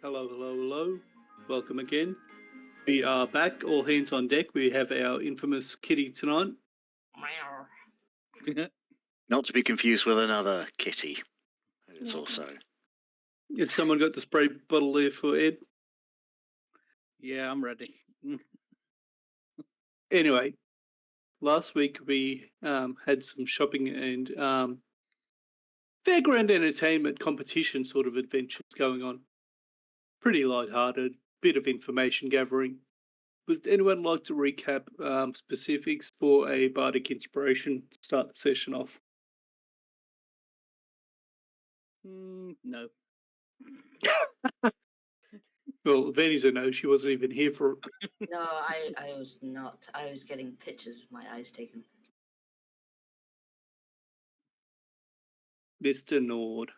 Hello, hello, hello. Welcome again. We are back, all hands on deck. We have our infamous kitty tonight. Not to be confused with another kitty. It's also. Has someone got the spray bottle there for Ed? Yeah, I'm ready. Anyway, last week we had some shopping and fairground entertainment competition sort of adventures going on. Pretty light-hearted, bit of information gathering. Would anyone like to recap specifics for a bardic inspiration to start the session off? No. Well, Vanny's a no. She wasn't even here for it. No, I was not. I was getting pictures of my eyes taken. Mr. Nord.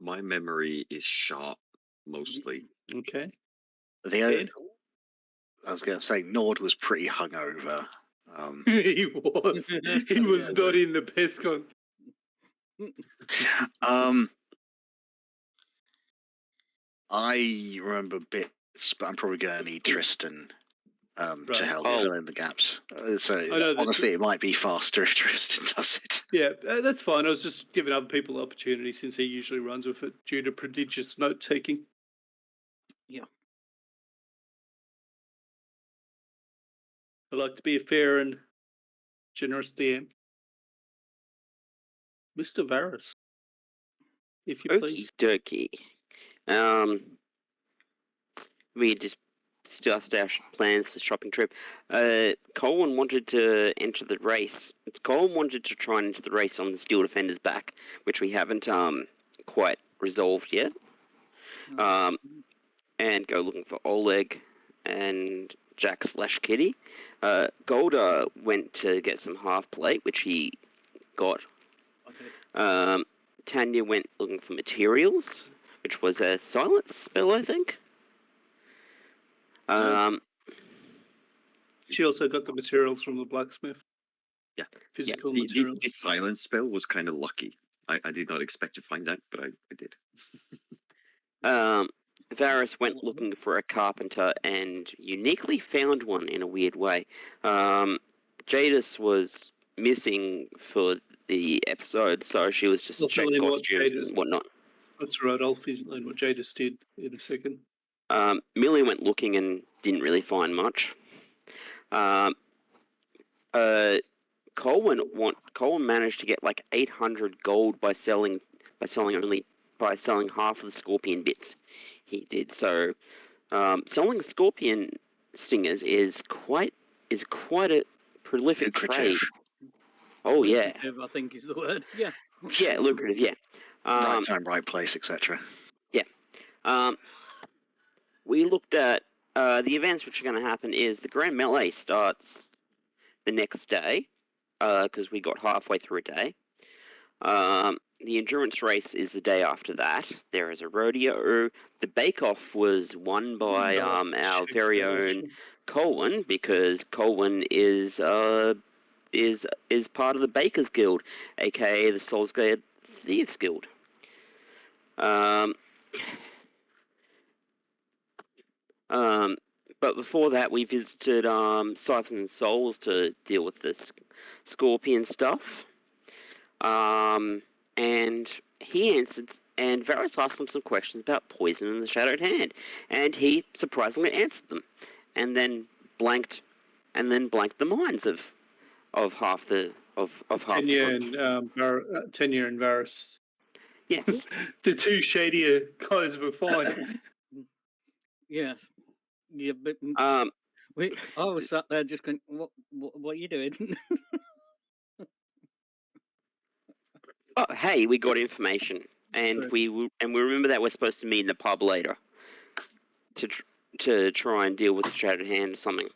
My memory is sharp, mostly. Okay. I was going to say, Nord was pretty hungover. He was. He was not in the best con. I remember bits, but I'm probably going to need Tristan to help fill in the gaps. Honestly, it might be faster if Tristan does it. Yeah, that's fine. I was just giving other people the opportunity since he usually runs with it due to prodigious note-taking. Yeah. I like to be a fair and generous DM. Mr. Varis, if you please. Okie dokie. We discussed our plans for the shopping trip. Colin wanted to enter the race. Colin wanted to try and enter the race on the Steel Defender's back, which we haven't quite resolved yet. And go looking for Oleg and Jack/Kitty. Golda went to get some half plate, which he got. Okay. Tanya went looking for materials, which was a silence spell, I think. She also got the materials from the blacksmith. Yeah. Physical materials. The silence spell was kind of lucky. I did not expect to find that, but I did. Varis went looking for a carpenter and uniquely found one in a weird way. Jadis was missing for the episode, so she was just checking costumes and whatnot. That's right, I'll learn what Jadis did in a second. Millie went looking and didn't really find much. Colin managed to get like 800 gold by selling half of the scorpion bits. He did so. Selling scorpion stingers is quite a prolific trade. Oh lucrative, yeah, I think is the word. Yeah. Yeah, lucrative. Yeah. Right time, right place, etc. Yeah. We looked at the events which are going to happen. Is the Grand Melee starts the next day, because we got halfway through a day. The endurance race is the day after that. There is a rodeo. The bake-off was won by our very own Colin, because Colin is part of the Bakers Guild, aka the Solsgate Thieves Guild. But before that, we visited Siphons and Souls to deal with this scorpion stuff. And he answered, and Varis asked him some questions about poison in the Shadowed Hand, and he surprisingly answered them, and then blanked the minds of half the half Tenya the and Tenya and Varis. Yes. The two shadier guys were fine. Yes. Yeah, but I was sat there just going, what are you doing? Oh, hey, we got information, and we remember that we're supposed to meet in the pub later to try and deal with the Shattered Hand or something.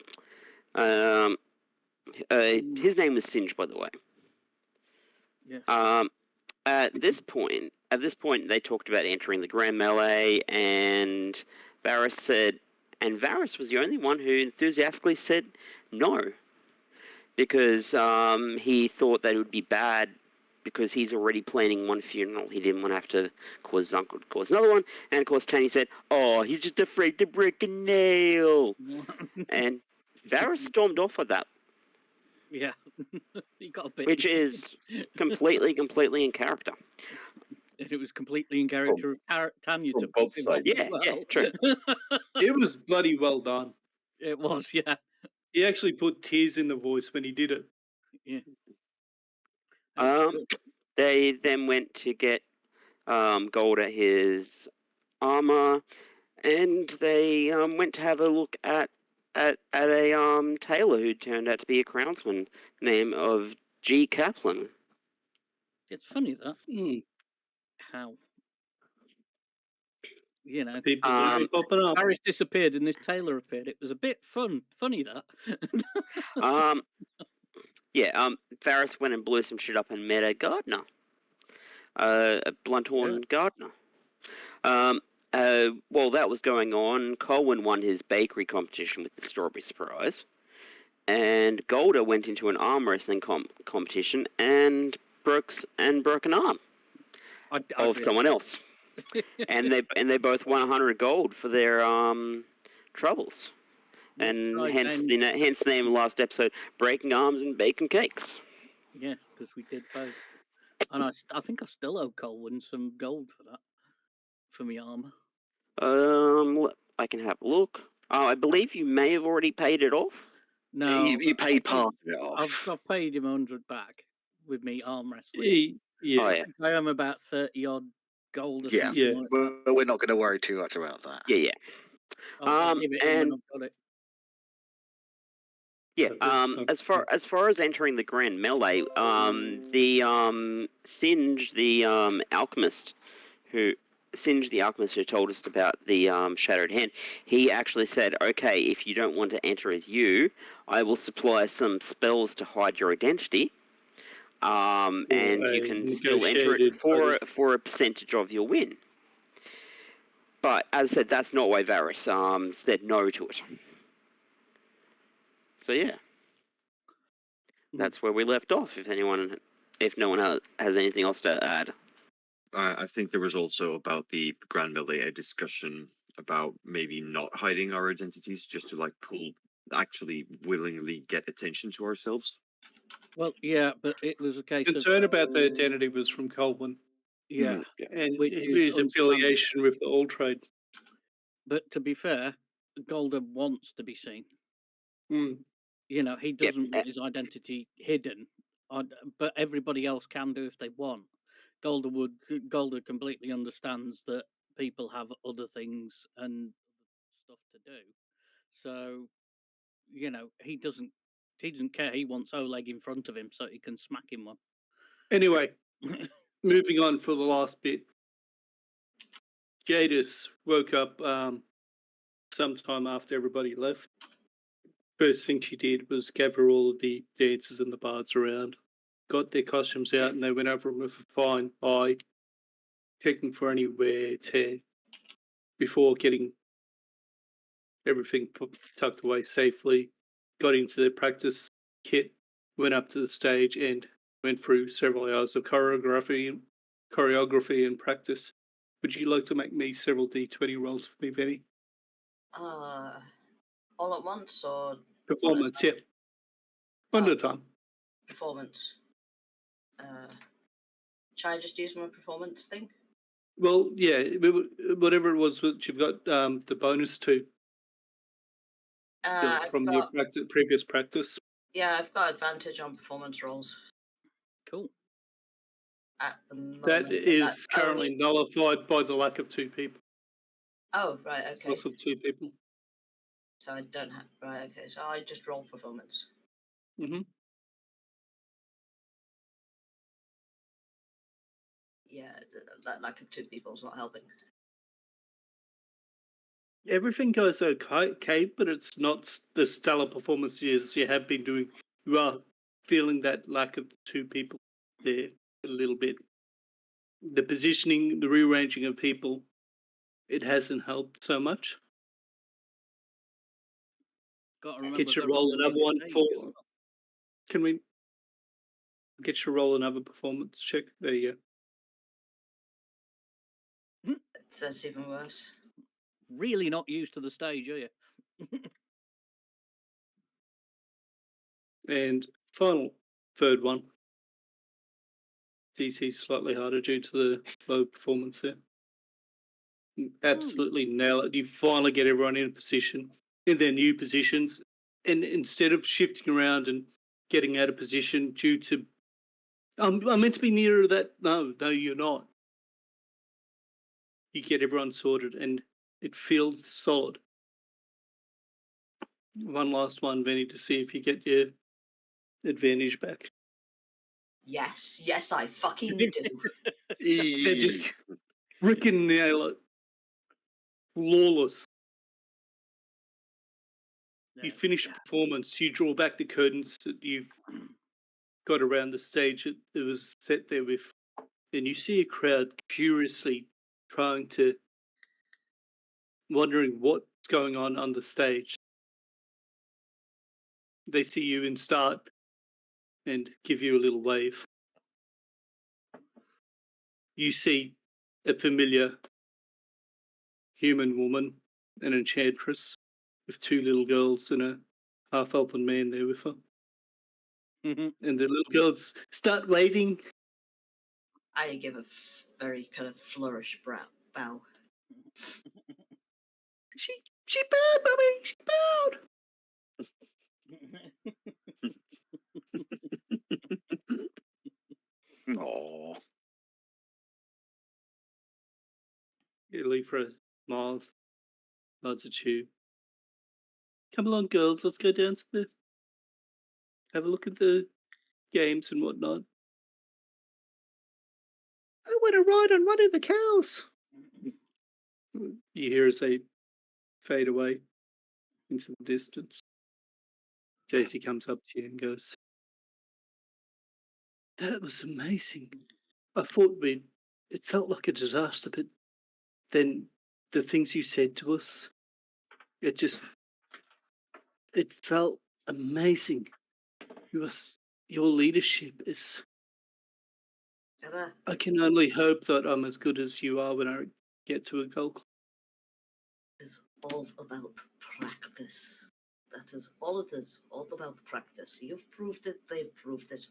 His name is Singe, by the way. Yeah. At this point, they talked about entering the Grand Melee, and Varis was the only one who enthusiastically said no, because he thought that it would be bad because he's already planning one funeral. He didn't want to have to cause his uncle to cause another one. And of course, Tony said, "Oh, he's just afraid to break a nail." And Varis stormed off with that. Yeah, he got a bit. Which is completely in character. And it was completely in character of Tanya to both piss him sides. off as Yeah, well. true. It was bloody well done. It was, yeah. He actually put tears in the voice when he did it. Yeah. They then went to get Gold at his armor, and they went to have a look at a tailor who turned out to be a crownsman, name of G. Kaplan. It's funny that how people popping up. Varis disappeared and this tailor appeared. It was a bit funny that. Varis went and blew some shit up and met a gardener, a Blunthorn gardener. While that was going on, Colwyn won his bakery competition with the strawberry surprise, and Golda went into an arm wrestling competition and broke an arm of someone else, and they both won 100 gold for their troubles, and hence the name of last episode, Breaking Arms and Baking Cakes. Yes, because we did both, and I think I still owe Colwyn some gold for that, for my armor. I can have a look. Oh, I believe you may have already paid it off. No, you paid part of it off. I've paid him 100 back with me arm wrestling. Yeah. Oh, yeah. I am about 30 odd gold or Yeah, something like that. we're not going to worry too much about that. Yeah. I'll give it in when I've got it. Yeah. As far as entering the Grand Melee, the Singe, the alchemist who told us about the Shattered Hand, he actually said, "Okay, if you don't want to enter as you, I will supply some spells to hide your identity, and you can still enter it for a percentage of your win." But as I said, that's not why Varis said no to it. So yeah, that's where we left off. If no one has anything else to add. I think there was also about the Grand Melee a discussion about maybe not hiding our identities, just to actually willingly get attention to ourselves. Well, yeah, but it was a case concern about the identity was from Colwyn. Yeah, and his affiliation with the All Trade. But to be fair, Golda wants to be seen. He doesn't want his identity hidden, but everybody else can do if they want. Golda completely understands that people have other things and stuff to do, so he doesn't care. He wants Oleg in front of him so he can smack him one. Anyway, moving on for the last bit. Jadis woke up sometime after everybody left. First thing she did was gather all of the dancers and the bards around, got their costumes out, and they went over them with a fine eye, checking for any wear, tear, before getting everything tucked away safely, got into their practice kit, went up to the stage, and went through several hours of choreography and practice. Would you like to make me several D20 rolls for me, Vinny? All at once or performance? Yeah, one at a time. Performance. Should I just use my performance thing? Well, yeah, whatever it was that you've got the bonus to from your previous practice. Yeah, I've got advantage on performance rolls. Cool. At the moment, that is currently nullified by the lack of 2 people. Oh, right, okay. Loss of 2 people. So I don't have... Right, okay, so I just roll performance. Mm-hmm. Yeah, that lack of 2 people is not helping. Everything goes okay, but it's not the stellar performances you have been doing. You are feeling that lack of 2 people there a little bit. The positioning, the rearranging of people, it hasn't helped so much. Got to remember Get you roll another one for. Can we? get you to roll another performance check. There you go. That's even worse. Really not used to the stage, are you? And final, third one. DC slightly harder due to the low performance there. Absolutely nail it. You finally get everyone in their new positions. And instead of shifting around and getting out of position due to, I'm meant to be nearer that. No, you're not. You get everyone sorted and it feels solid. One last one, Vinny, to see if you get your advantage back. Yes, I fucking do. They just freaking nail it. Flawless. You finish the performance, you draw back the curtains that you've got around the stage that it was set there with, and you see a crowd curiously wondering what's going on the stage. They see you and start and give you a little wave. You see a familiar human woman, an enchantress, with two little girls and a half-elven man there with her. And the little girls start waving. I give a very kind of flourish bow. She bowed, Mummy. She bowed. Aww. Leafra smiles, nods at you. Come along, girls. Let's go down to have a look at the games and whatnot. I want to ride on one of the cows. You hear as they fade away into the distance. Daisy comes up to you and goes, "That was amazing. I thought it felt like a disaster, but then the things you said to us, it felt amazing. Your leadership is... I can only hope that I'm as good as you are when I get to a goal club." It's all about practice. That is all it is. All about practice. You've proved it. They've proved it.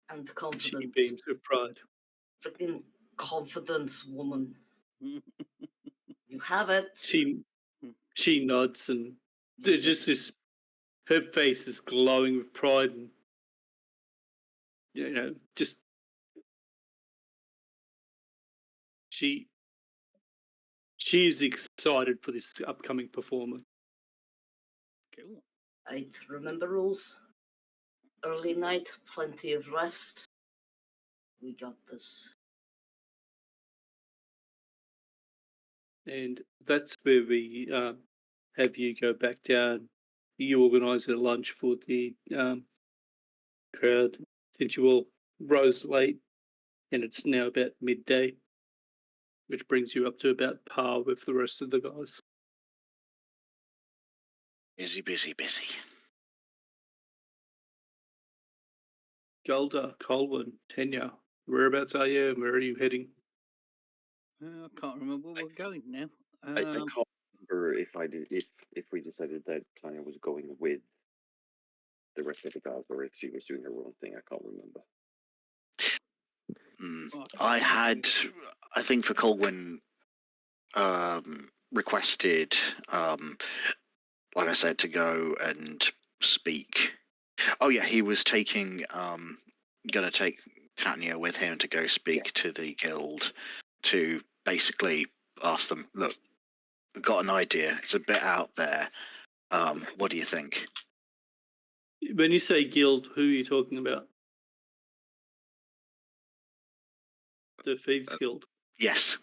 And confidence. She beams with pride. Freaking confidence, woman. You have it. She nods, and there's just this. Her face is glowing with pride, and just she is excited for this upcoming performance. Cool. I remember rules. Early night, plenty of rest. We got this. And that's where we have you go back down. You organise a lunch for the crowd, since you all rose late, and it's now about midday, which brings you up to about par with the rest of the guys. Busy. Golda, Colwyn, Tenya, whereabouts are you and where are you heading? I can't remember where we're going now. I can't remember if we decided that Tanya was going with the rest of the guys or if she was doing her own thing. I can't remember. I think for Colwyn, requested, like I said, to go and speak. Oh yeah, he was gonna take Tanya with him to go speak to the guild to basically ask them, look, I've got an idea. It's a bit out there. What do you think? When you say guild, who are you talking about? The Thieves Guild? Yes.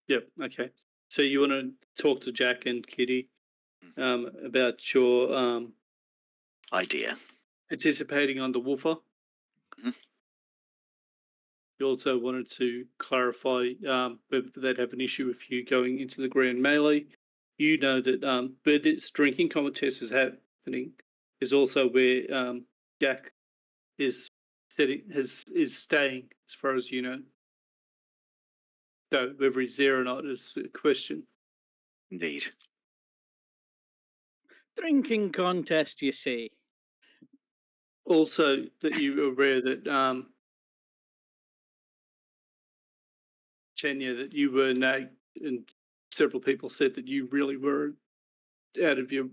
Yep, okay. So you want to talk to Jack and Kitty about your idea. Participating on the Woofer. Mm-hmm. You also wanted to clarify whether they'd have an issue with you going into the Grand Melee. You know that Burdet's drinking contest is happening, is also where Jack is staying, as far as you know. So whether he's there or not is a question. Indeed. Drinking contest, you see. Also, that you are aware that Tanya, that you were nagged, and several people said that you really were out of your.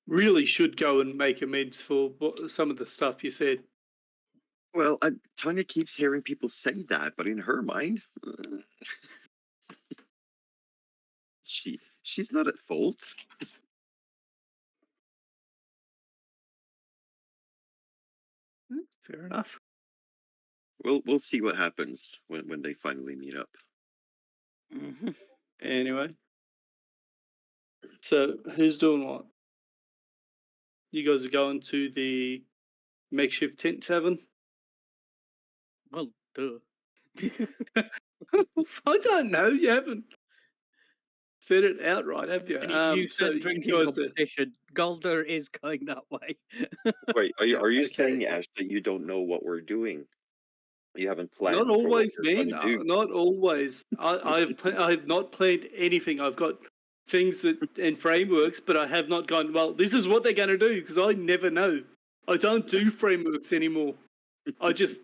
Really should go and make amends for some of the stuff you said. Well, Tanya keeps hearing people say that, but in her mind, she's not at fault. Fair enough. We'll see what happens when they finally meet up. Mm-hmm. Anyway, so who's doing what? You guys are going to the makeshift tent tavern? Well, duh. I don't know. You haven't said it outright, have you? You said so drinking you guys competition. Golder is going that way. Wait, are you Okay. saying, Ash, that you don't know what we're doing? You haven't planned Not for what always, you're man. going to do. Not always. I have not planned anything. I've got things and frameworks, but I have not gone, well, this is what they're going to do, because I never know. I don't do frameworks anymore. I just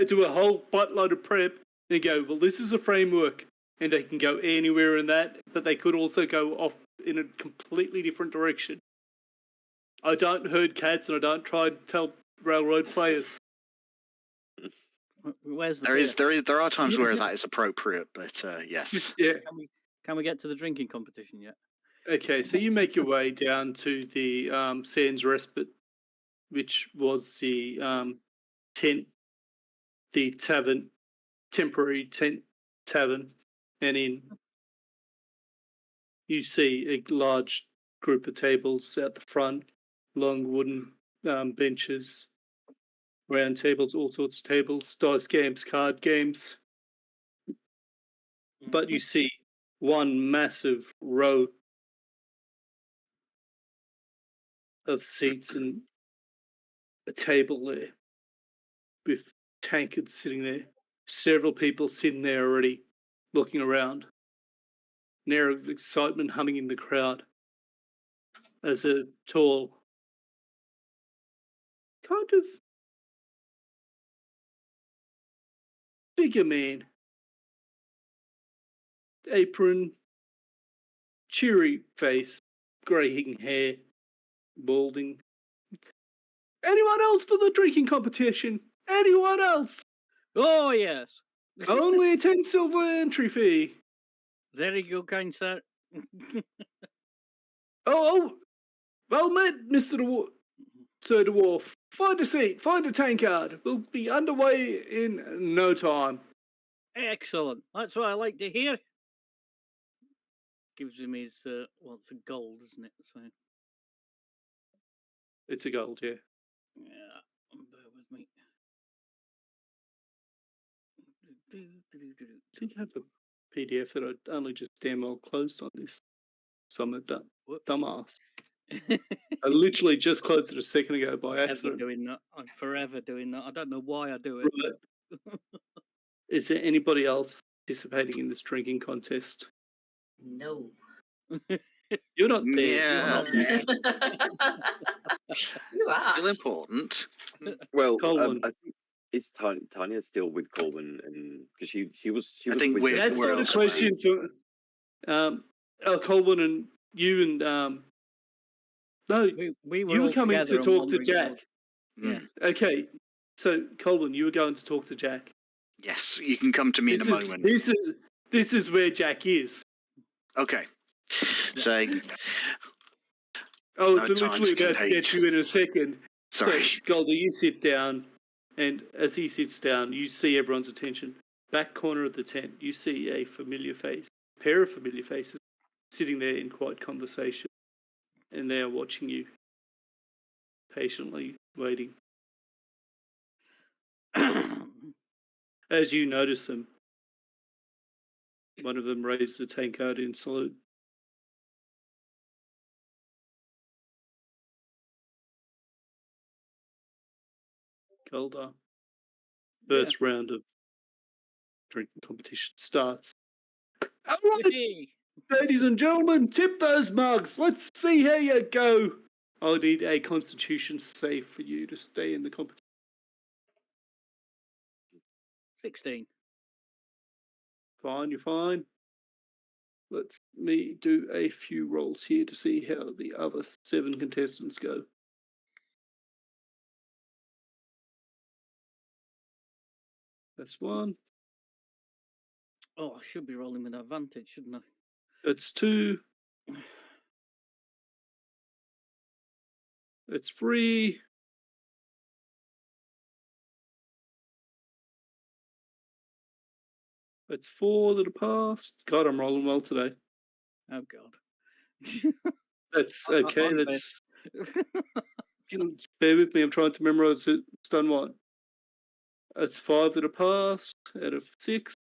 do a whole buttload of prep and go, well, this is a framework, and they can go anywhere in that, but they could also go off in a completely different direction. I don't herd cats, and I don't try to tell railroad players. Where's the There are times where that is appropriate, but yes. Yeah. Can we get to the drinking competition yet? Okay, so you make your way down to the Sands Respite, which was the tent, the tavern, temporary tent tavern, and in you see a large group of tables out the front, long wooden benches, round tables, all sorts of tables, dice games, card games. But you see one massive row of seats and a table there with tankards sitting there. Several people sitting there already, looking around. An air of excitement humming in the crowd as a tall, kind of bigger man, apron, cheery face, greying hair, balding. Anyone else for the drinking competition? Anyone else? Oh, yes. Only a 10 silver entry fee. Very good, kind sir. Oh, well met, Sir Dwarf. Find a seat, find a tankard. We'll be underway in no time. Excellent. That's what I like to hear. Gives him his, it's a gold, isn't it? So, It's a gold, yeah. yeah, bear with me. I think I have a PDF that I only just damn well closed on this. So I'm a dumbass. I literally just closed it a second ago by accident. I'm forever doing that. I don't know why I do it. Right. Is there anybody else participating in this drinking contest? No. You're not there. Yeah. You're not there. You are. Still important. Well, Colin. I think is Tanya still with Colin, and because she was. I think with we're- That's where not a else question for Colin and you and no, we were you were all coming together to and talk to wandering Jack. around. Mm. Okay, so Colin, you were going to talk to Jack. Yes, you can come to me in a moment. This is where Jack is. Okay. So, Oh, No, it's time's literally getting about to get you in a second. sorry. So, Golder, you sit down, and as he sits down, you see everyone's attention. Back corner of the tent, you see a familiar face, a pair of familiar faces, sitting there in quiet conversation, and they are watching you, patiently waiting. As you notice them, one of them raises the tankard in salute. Golda. First round of drinking competition starts. All right, Hey. ladies and gentlemen, tip those mugs. Let's see how you go. I'll need a constitution save for you to stay in the competition. 16. Fine, you're fine. Let's me do a few rolls here to see how the other 7 contestants go. That's 1. Oh, I should be rolling with advantage, shouldn't I? That's 2. That's 3. That's 4 that are passed. God, I'm rolling well today. Oh, God. That's I'm okay. fine, That's bear with me. I'm trying to memorize it. It's done what? That's 5 that are passed out of 6,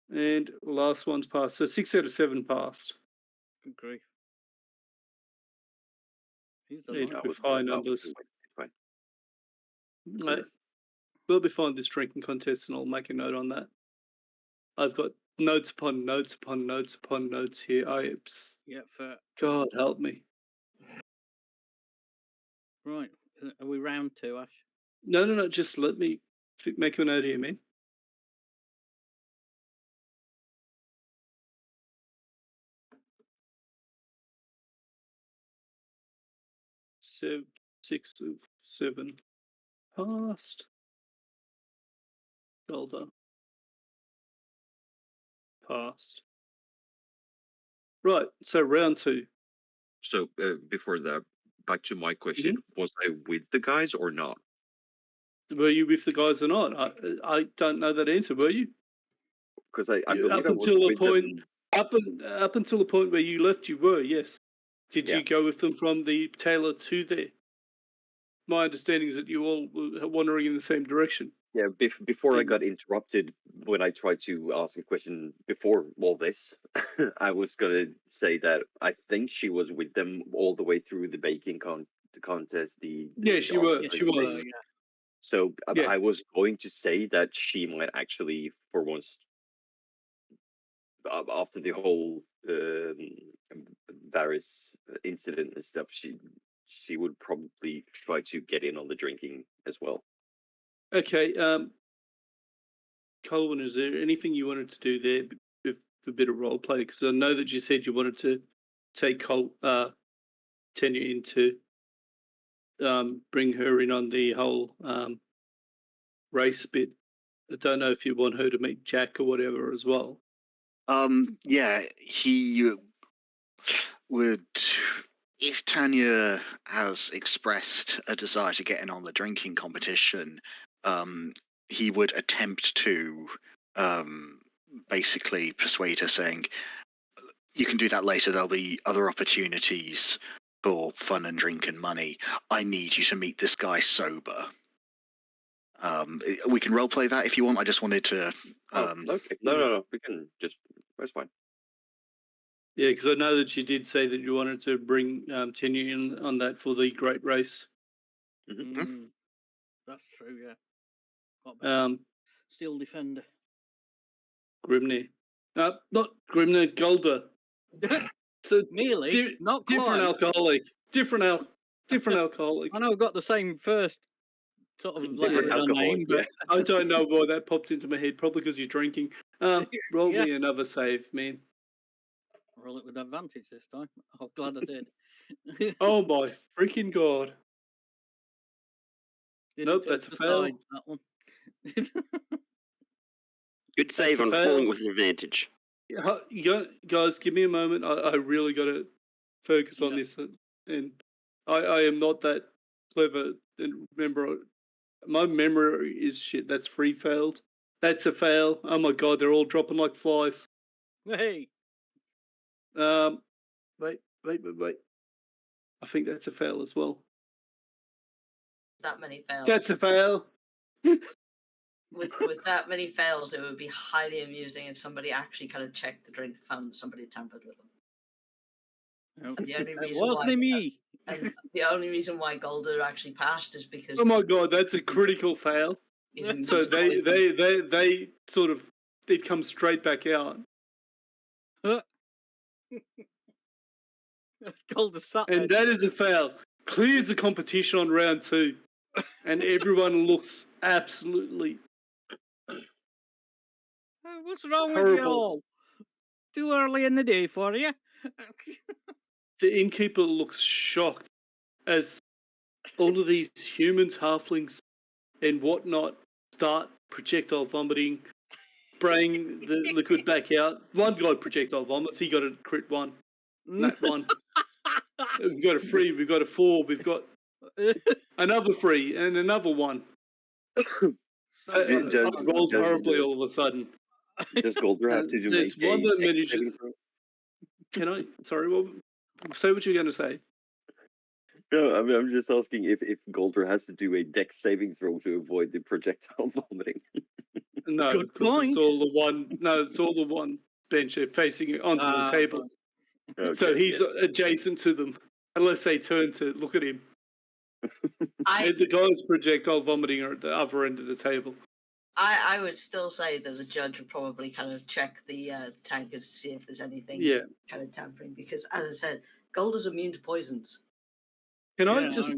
and the last one's passed. So 6 out of 7 passed. Good grief. He's Need alive. with high numbers. Fine. Right. We'll be fine this drinking contest, and I'll make a note on that. I've got notes upon notes upon notes upon notes here. Yeah, fair. God help me. Right. Are we round 2, Ash? No. Just let me make a note here, man. So 6 of 7 passed. Golda. Passed. Right, so round 2. So before that, back to my question: was I with the guys or not? Were you with the guys or not? I don't know that answer. Were you? Because I believe Up I was until the with point, them. up until the point where you left, you were. Yes. Did Yeah. you go with them from the tailor to there? My understanding is that you all were wandering in the same direction. Yeah, before I got interrupted when I tried to ask a question before all this, I was gonna say that I think she was with them all the way through the baking contest. Yeah, she was. Yeah, She was. yeah. So Yeah. I was going to say that she might actually, for once, after the whole Varis incident and stuff, she would probably try to get in on the drinking as well. Okay. Colin, is there anything you wanted to do there with a bit of role play? Because I know that you said you wanted to take Tanya in to bring her in on the whole race bit. I don't know if you want her to meet Jack or whatever as well. Yeah, he would. If Tanya has expressed a desire to get in on the drinking competition, he would attempt to basically persuade her, saying, "You can do that later. There'll be other opportunities for fun and drink and money. I need you to meet this guy sober." We can roleplay that if you want. I just wanted to. Okay. No. We can just. That's fine. Yeah, because I know that you did say that you wanted to bring Tanya in on that for the great race. That's true, yeah. Steel Defender. Grimnir. Not Grimnir, Golda. So Nearly, not different quite. alcoholic. Different alcoholic. I know we've got the same first sort of letter in our name, but I don't know why that popped into my head. Probably because you're drinking. Roll me another save, man. Roll it with advantage this time. I'm glad I did. Oh my freaking god! Nope, that's a fail. That one. Good save on falling with advantage. Guys, give me a moment. I really got to focus on this, and I am not that clever. And remember, my memory is shit. That's 3 failed. That's a fail. Oh my god, they're all dropping like flies. Hey. Wait. I think that's a fail as well. That many fails. That's a fail. With that many fails, it would be highly amusing if somebody actually kind of checked the drink and found that somebody tampered with them. And the only It reason wasn't why, me. and the only reason why Golder actually passed is because Oh my god, that's a critical fail. he's So they sort of it comes straight back out, Golder sat and there. that is a fail. Clears the competition on round 2, and everyone looks absolutely What's wrong with you horrible. all? Too early in the day for you. The innkeeper looks shocked as all of these humans, halflings, and whatnot start projectile vomiting, spraying the liquid back out. One got projectile vomits. He got a crit 1. Nat 1. We've got a 3. We've got a 4. We've got another 3 and another 1. I rolled horribly all of a sudden. Does Golder have to do There's make one a that dex managed. saving throw? Can I? Sorry, what? Say what you're going to say. No, I'm just asking if Golder has to do a dex saving throw to avoid the projectile vomiting. No, Good because point. it's all the one. No, it's all the one bench facing it onto the table. Okay, So he's yeah. adjacent to them, unless they turn to look at him. I, And the guy's projectile vomiting are at the other end of the table. I would still say that the judge would probably kind of check the tankers to see if there's anything kind of tampering, because, as I said, Golder's immune to poisons. Can I Yeah, just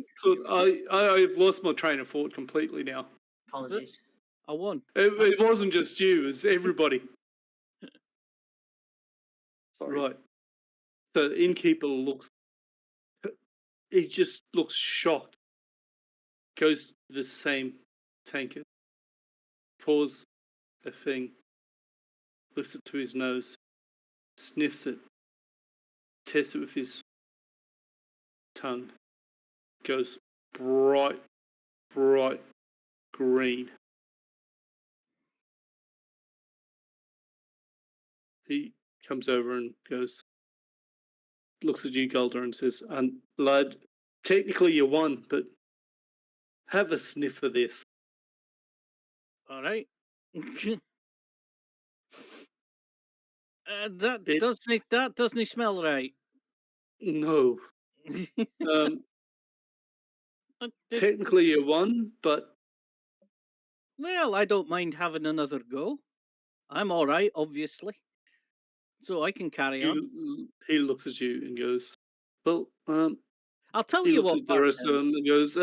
I've lost my train of thought completely now. Apologies. I won. It wasn't just you, it was everybody. Sorry. Right. So the innkeeper he just looks shocked. Goes to the same tanker. Pours a thing. Lifts it to his nose. Sniffs it. Tests it with his tongue. Goes bright green. He comes over and looks at you, Golder, and says, lad, technically you won, but have a sniff of this. All right. That doesn't smell right. No. Technically you won, but... Well, I don't mind having another go. I'm all right, obviously. So I can carry on. He looks at you and goes, well, I'll tell he you looks what, at the rest of them and goes,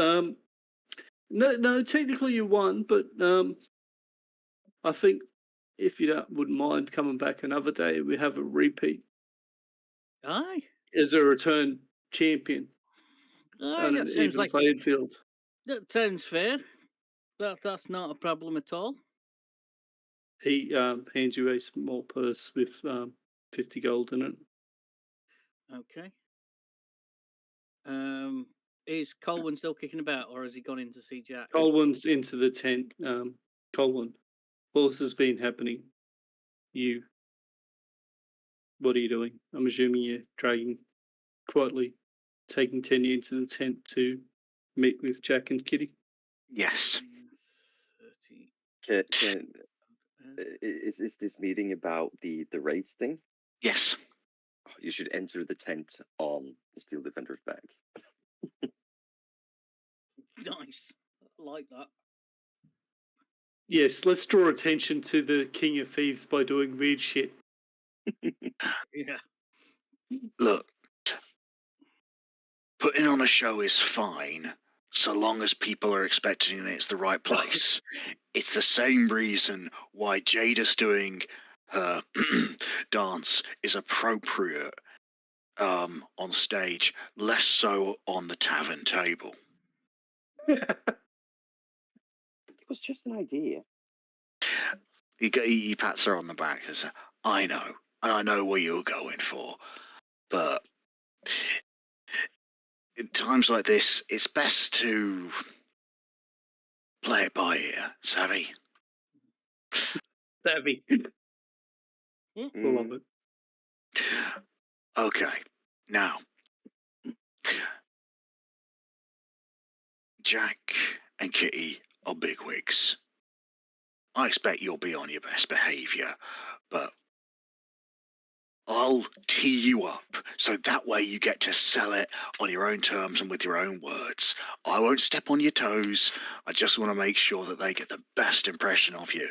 no, technically you won, but I think if you wouldn't mind coming back another day, we have a repeat. Aye. As a return champion on an That sounds even like playing field. that sounds fair. That's not a problem at all. He hands you a small purse with 50 gold in it. Okay. Is Colwyn still kicking about, or has he gone in to see Jack? Colwyn's into the tent. Colwyn, all this has been happening. What are you doing? I'm assuming you're dragging, quietly taking Tenya into the tent to meet with Jack and Kitty. Yes. 30. Is this meeting about the race thing? Yes. You should enter the tent on the Steel Defender's back. Nice. I like that. Yes, let's draw attention to the King of Thieves by doing weird shit. Yeah. Look, putting on a show is fine, so long as people are expecting it's the right place. It's the same reason why Jada's doing her dance is appropriate on stage, less so on the tavern table. It was just an idea. He pats her on the back and says, I know, and I know what you're going for, but in times like this, it's best to play it by ear, savvy? Savvy. Love it. Okay, now, Jack and Kitty are bigwigs. I expect you'll be on your best behaviour, but I'll tee you up, so that way you get to sell it on your own terms and with your own words. I won't step on your toes. I just want to make sure that they get the best impression of you.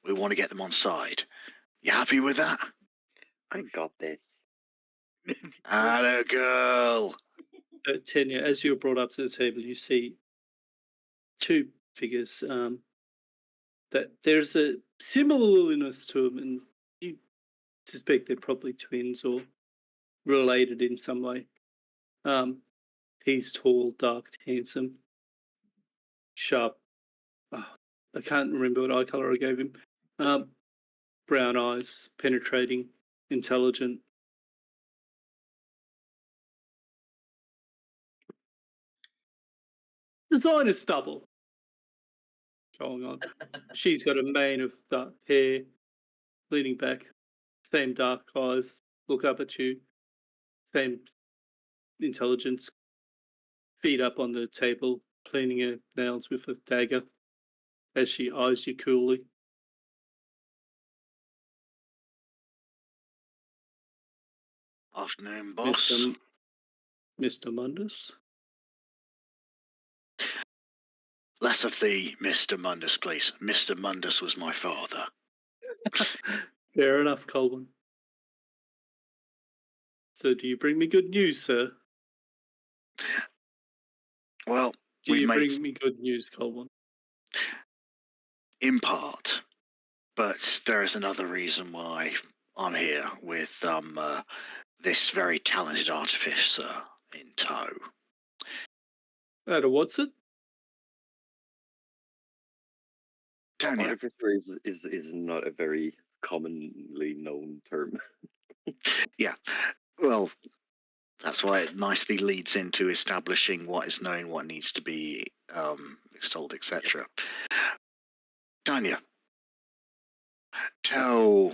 We want to get them on side. You happy with that? I got this. Atta girl. Tanya, as you're brought up to the table, you see two figures that there's a similarness to them, and you suspect they're probably twins or related in some way. He's tall, dark, handsome, sharp. Oh, I can't remember what eye color I gave him. Brown eyes, penetrating, intelligent. Designer stubble going on. She's got a mane of dark hair, leaning back, same dark eyes, look up at you, same intelligence, feet up on the table, cleaning her nails with a dagger as she eyes you coolly. Afternoon, boss. Mr. Mundus? Less of the Mr. Mundus, please. Mr. Mundus was my father. Fair enough, Colwyn. So do you bring me good news, sir? Well, Do we've you made bring me good news, Colwyn? in part, but there is another reason why I'm here with this very talented artificer in tow. What's it? Tanya, Artificer is not a very commonly known term. yeah, well, that's why it nicely leads into establishing what is known, what needs to be extolled, etc. Tanya, tell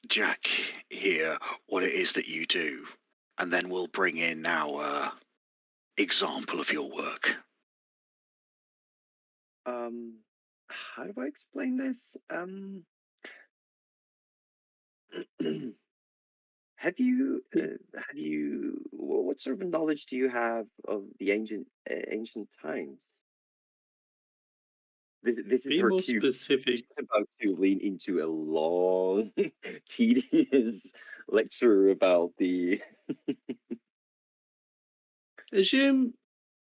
Jack here what it is that you do, and then we'll bring in our example of your work. How do I explain this? Have you what sort of knowledge do you have of the ancient times? This is Be her more cue. specific. She's about to lean into a long, tedious lecture about the. Assume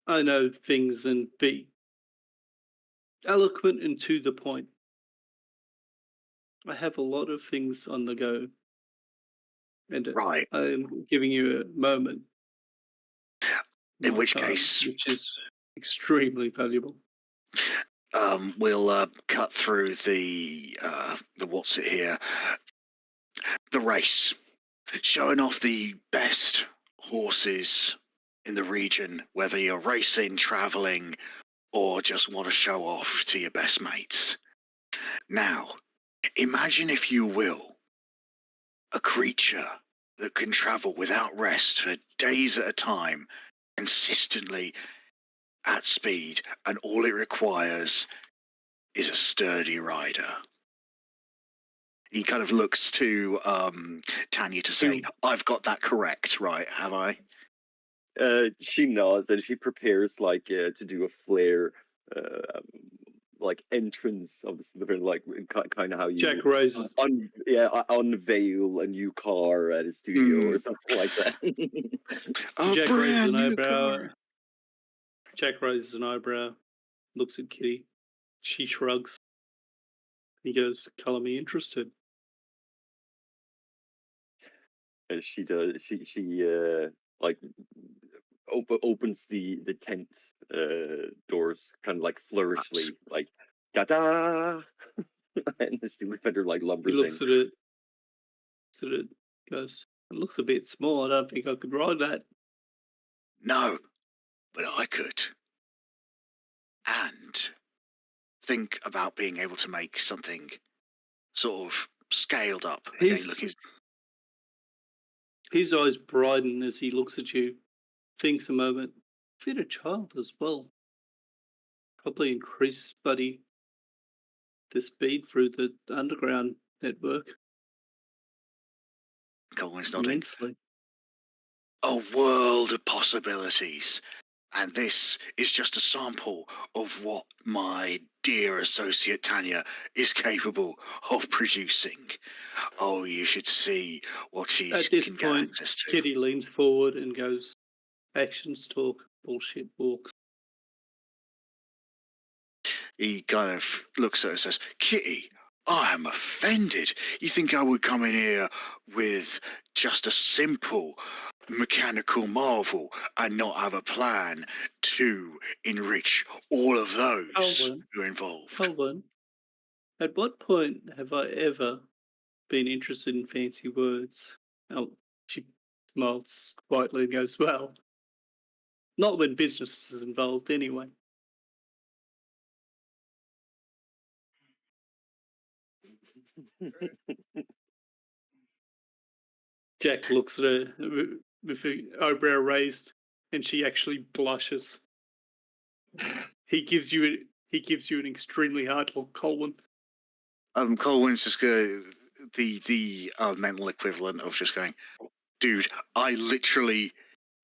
I know things and be eloquent and to the point. I have a lot of things on the go, and Right. I'm giving you a moment. In which time, case, which is extremely valuable. we'll cut through the what's it here, the race, showing off the best horses in the region, whether you're racing, traveling, or just want to show off to your best mates. Now, imagine, if you will, a creature that can travel without rest for days at a time, consistently at speed, and all it requires is a sturdy rider. He kind of looks to Tanya to say, I've got that correct, right? Have I? She nods and she prepares to do a flare, like entrance of the Slytherin, like kind of how you Jack raises unveil a new car at a studio or something like that. Jack raises an eyebrow. Jack raises an eyebrow, looks at Kitty. She shrugs. He goes, "Color me interested." And she does. She like opens the tent doors kind of like flourishly, like da da, and the steel defender like lumbers in. He looks at it. Goes, "It looks a bit small. I don't think I could ride that." No, but I could. And think about being able to make something sort of scaled up. His eyes brighten as he looks at you, thinks a moment. Fit a child as well. Probably increase, buddy, the speed through the underground network. Colwyn's nodding. Immensely. A world of possibilities. And this is just a sample of what my dear associate Tanya is capable of producing. Oh, you should see what she At this can get point, access to. Kitty leans forward and goes, actions talk, bullshit walks. He kind of looks at her and says, Kitty, I am offended. You think I would come in here with just a simple mechanical marvel and not have a plan to enrich all of those Colwyn, who are involved? Colwyn, at what point have I ever been interested in fancy words? Oh, she smiles quietly and goes, well, not when business is involved anyway. Jack looks at her with her eyebrow raised, and she actually blushes. He gives you an extremely hard look, Colwyn. Colwyn's just the mental equivalent of just going, dude, I literally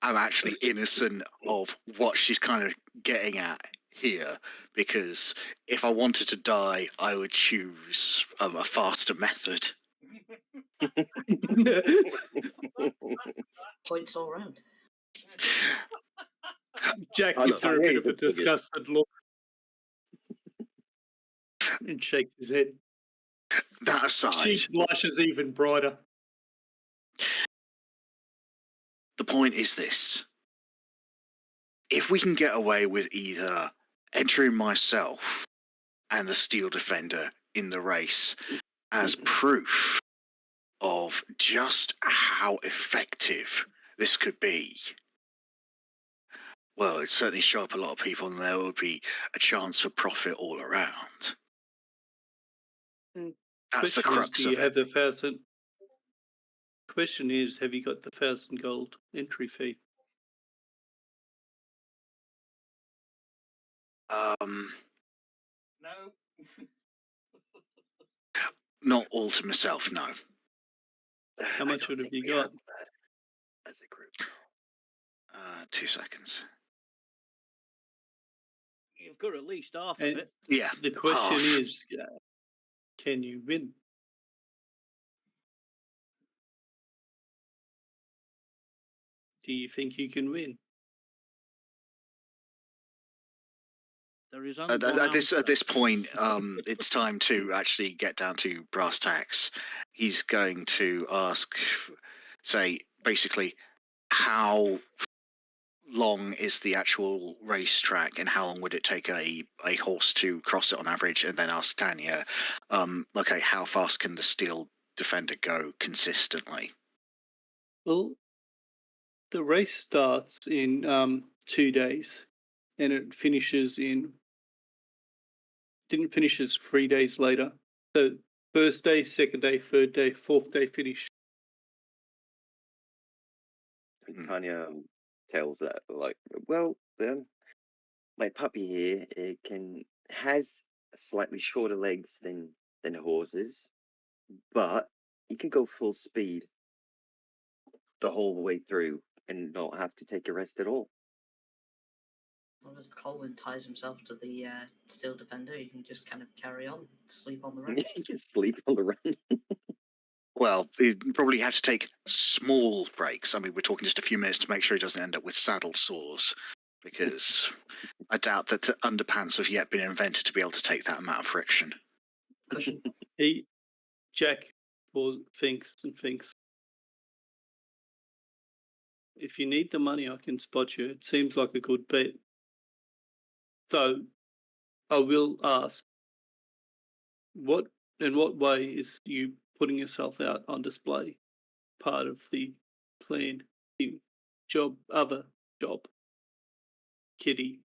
am actually innocent of what she's kind of getting at here, because if I wanted to die, I would choose a faster method. Points all round. Jack gives her a bit of a disgusted look and shakes his head. That aside, She blushes even brighter. the point is this. If we can get away with either entering myself and the Steel Defender in the race as proof of just how effective this could be, well, it'd certainly show up a lot of people, and there would be a chance for profit all around. That's the crux Do you of have it. the 1,000? Question is, have you got the 1,000 gold entry fee? No. Not all to myself, no. How much would have you got? As a group. 2 seconds. You've got at least half And of it. Yeah. the question half. is, can you win? Do you think you can win? There is only At one this point, it's time to actually get down to brass tacks. He's going to ask, say, basically, how long is the actual racetrack, and how long would it take a horse to cross it on average? And then ask Tanya, okay, how fast can the Steel Defender go consistently? Well, the race starts in 2 days, and it finishes 3 days later. So first day, second day, third day, fourth day finish. Tanya tells that, like, well, my puppy here has slightly shorter legs than horses, but he can go full speed the whole way through and not have to take a rest at all. As long as Colwyn ties himself to the Steel Defender, he can just kind of carry on, sleep on the run. He can sleep on the run. Well, he'd probably have to take small breaks. I mean, we're talking just a few minutes to make sure he doesn't end up with saddle sores, because I doubt that the underpants have yet been invented to be able to take that amount of friction. Cushion. Jack thinks and thinks. If you need the money, I can spot you. It seems like a good bet. So, I will ask, in what way is you putting yourself out on display part of the plan, the other job? Kitty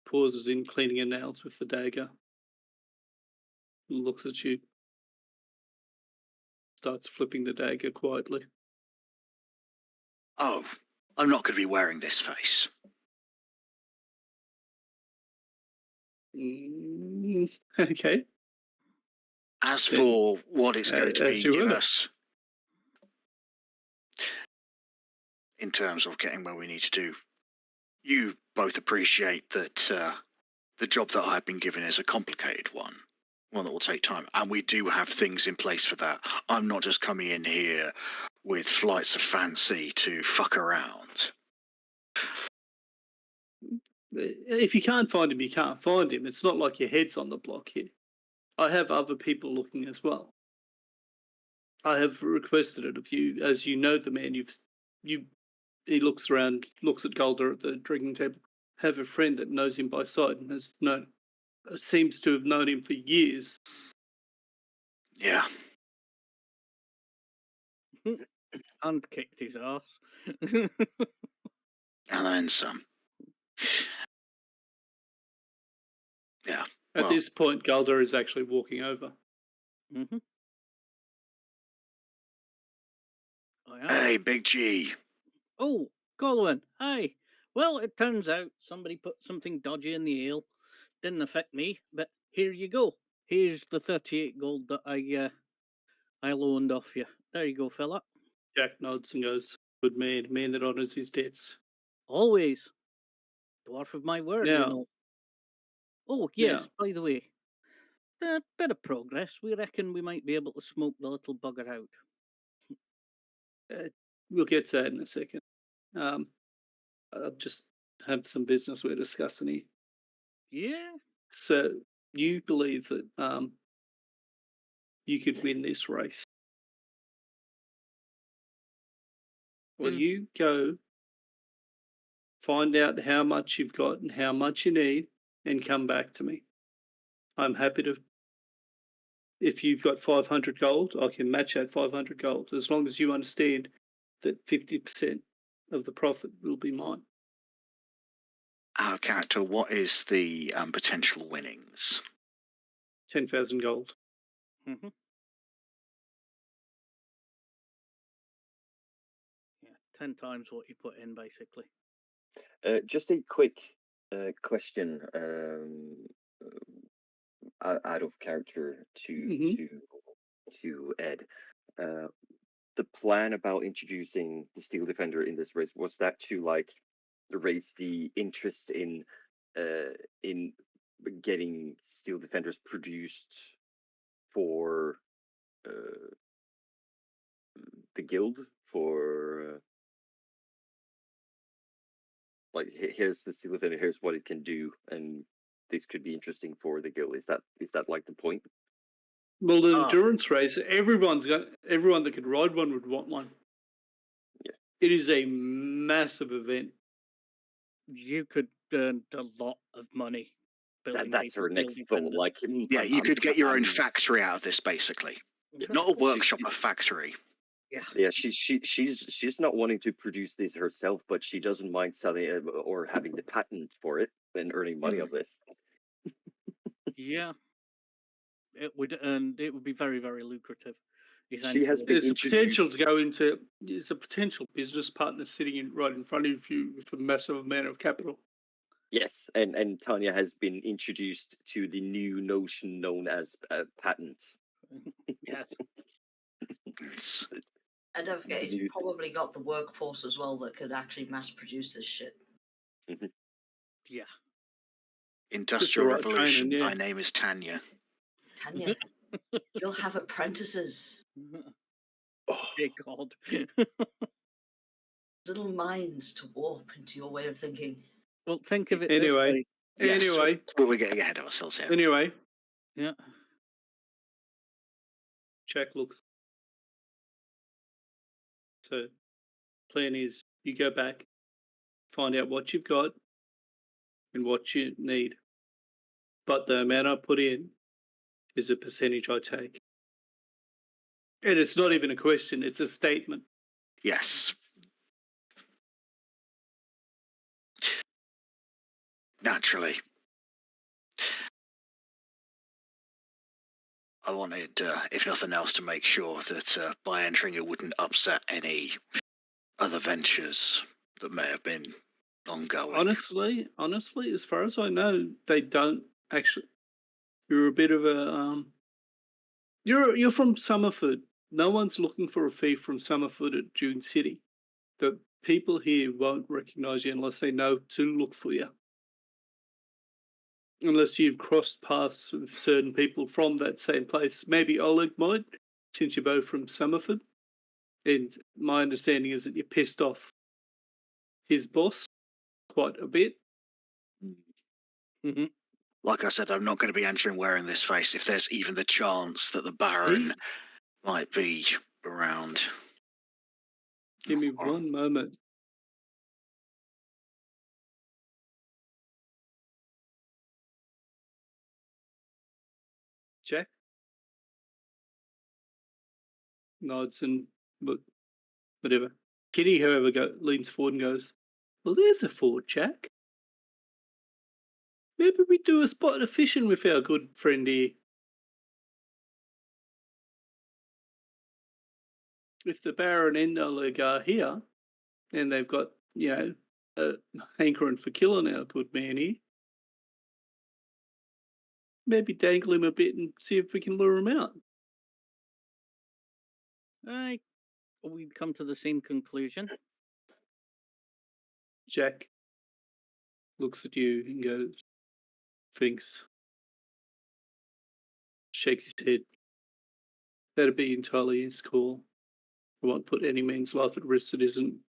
pauses in cleaning her nails with the dagger, looks at you, starts flipping the dagger quietly. Oh, I'm not going to be wearing this face. Okay. As for what it's going to be, as you give will. us in terms of getting where we need to do. You both appreciate that the job that I've been given is a complicated one that will take time, and we do have things in place for that. I'm not just coming in here with flights of fancy to fuck around. If you can't find him, you can't find him. It's not like your head's on the block here. I have other people looking as well. I have requested it of you, as you know the man. He looks around, looks at Golder at the drinking table. Have a friend that knows him by sight and seems to have known him for years. Yeah. And kicked his ass. And then some. Yeah. At this point, Golder is actually walking over. Mm-hmm. Hey, Big G. Oh, Colwyn, hi. Well, it turns out somebody put something dodgy in the ale. Didn't affect me, but here you go. Here's the 38 gold that I loaned off you. There you go, fella. Jack nods and goes, "Good man that honours his debts." Always. Dwarf of my word, Now, you know. Oh, yes, by the way. A bit of progress. We reckon we might be able to smoke the little bugger out. We'll get to that in a second. I'll just have some business we're discussing here. Yeah. So you believe that you could win this race? Well, you go find out how much you've got and how much you need, and come back to me. I'm happy to. If you've got 500 gold, I can match that 500 gold, as long as you understand that 50% of the profit will be mine. Our character, what is the potential winnings? 10,000 gold. Mm-hmm. Yeah, 10 times what you put in, basically. Just a quick question out of character to Ed. The plan about introducing the Steel Defender in this race, was that to raise the interest in getting Steel Defenders produced for the guild, for here's the Steel Defender, here's what it can do, and this could be interesting for the guild. Is that the point? Well, the endurance race, everyone that could ride one would want one. Yeah. It is a massive event. You could earn a lot of money. That's her next thought. You could get your own factory out of this, basically. Yeah. Not a workshop, a factory. Yeah. She's not wanting to produce this herself, but she doesn't mind selling it or having the patent for it and earning money of this. Yeah. It would be very, very lucrative. She has been There's a potential to go into. There's a potential business partner sitting right in front of you with a massive amount of capital. Yes, and Tanya has been introduced to the new notion known as patents. Yes. And don't forget, he's probably got the workforce as well that could actually mass produce this shit. Mm-hmm. Yeah. Industrial Revolution. My name is Tanya. Tanya, you'll have apprentices. Dear God. Little minds to warp into your way of thinking. Well, think of it anyway. Yes, anyway, but we're getting ahead of ourselves here. Anyway. Yeah. Jack looks. So, plan is you go back, find out what you've got and what you need. But the amount I put in is a percentage I take. And it's not even a question, it's a statement. Yes. Naturally. I wanted, if nothing else, to make sure that by entering it wouldn't upset any other ventures that may have been ongoing. Honestly, as far as I know, they don't actually. You're a bit of a you're from Summerford. No one's looking for a fee from Summerford at Dune City. The people here won't recognise you unless they know to look for you. Unless you've crossed paths with certain people from that same place. Maybe Oleg might, since you're both from Summerford. And my understanding is that you pissed off his boss quite a bit. Mm-hmm. Like I said, I'm not going to be entering wearing this face if there's even the chance that the Baron might be around. Give me one moment. Jack nods and whatever. Kitty, however, leans forward and goes, "Well, there's a ford, Jack. Maybe we do a spot of fishing with our good friend here. If the Baron and Oleg are here, and they've got, a hankering for killing our good man here, maybe dangle him a bit and see if we can lure him out." We'd come to the same conclusion. Jack looks at you and goes, thinks, shakes his head. That'd be entirely his call. I won't put any man's life at risk that isn't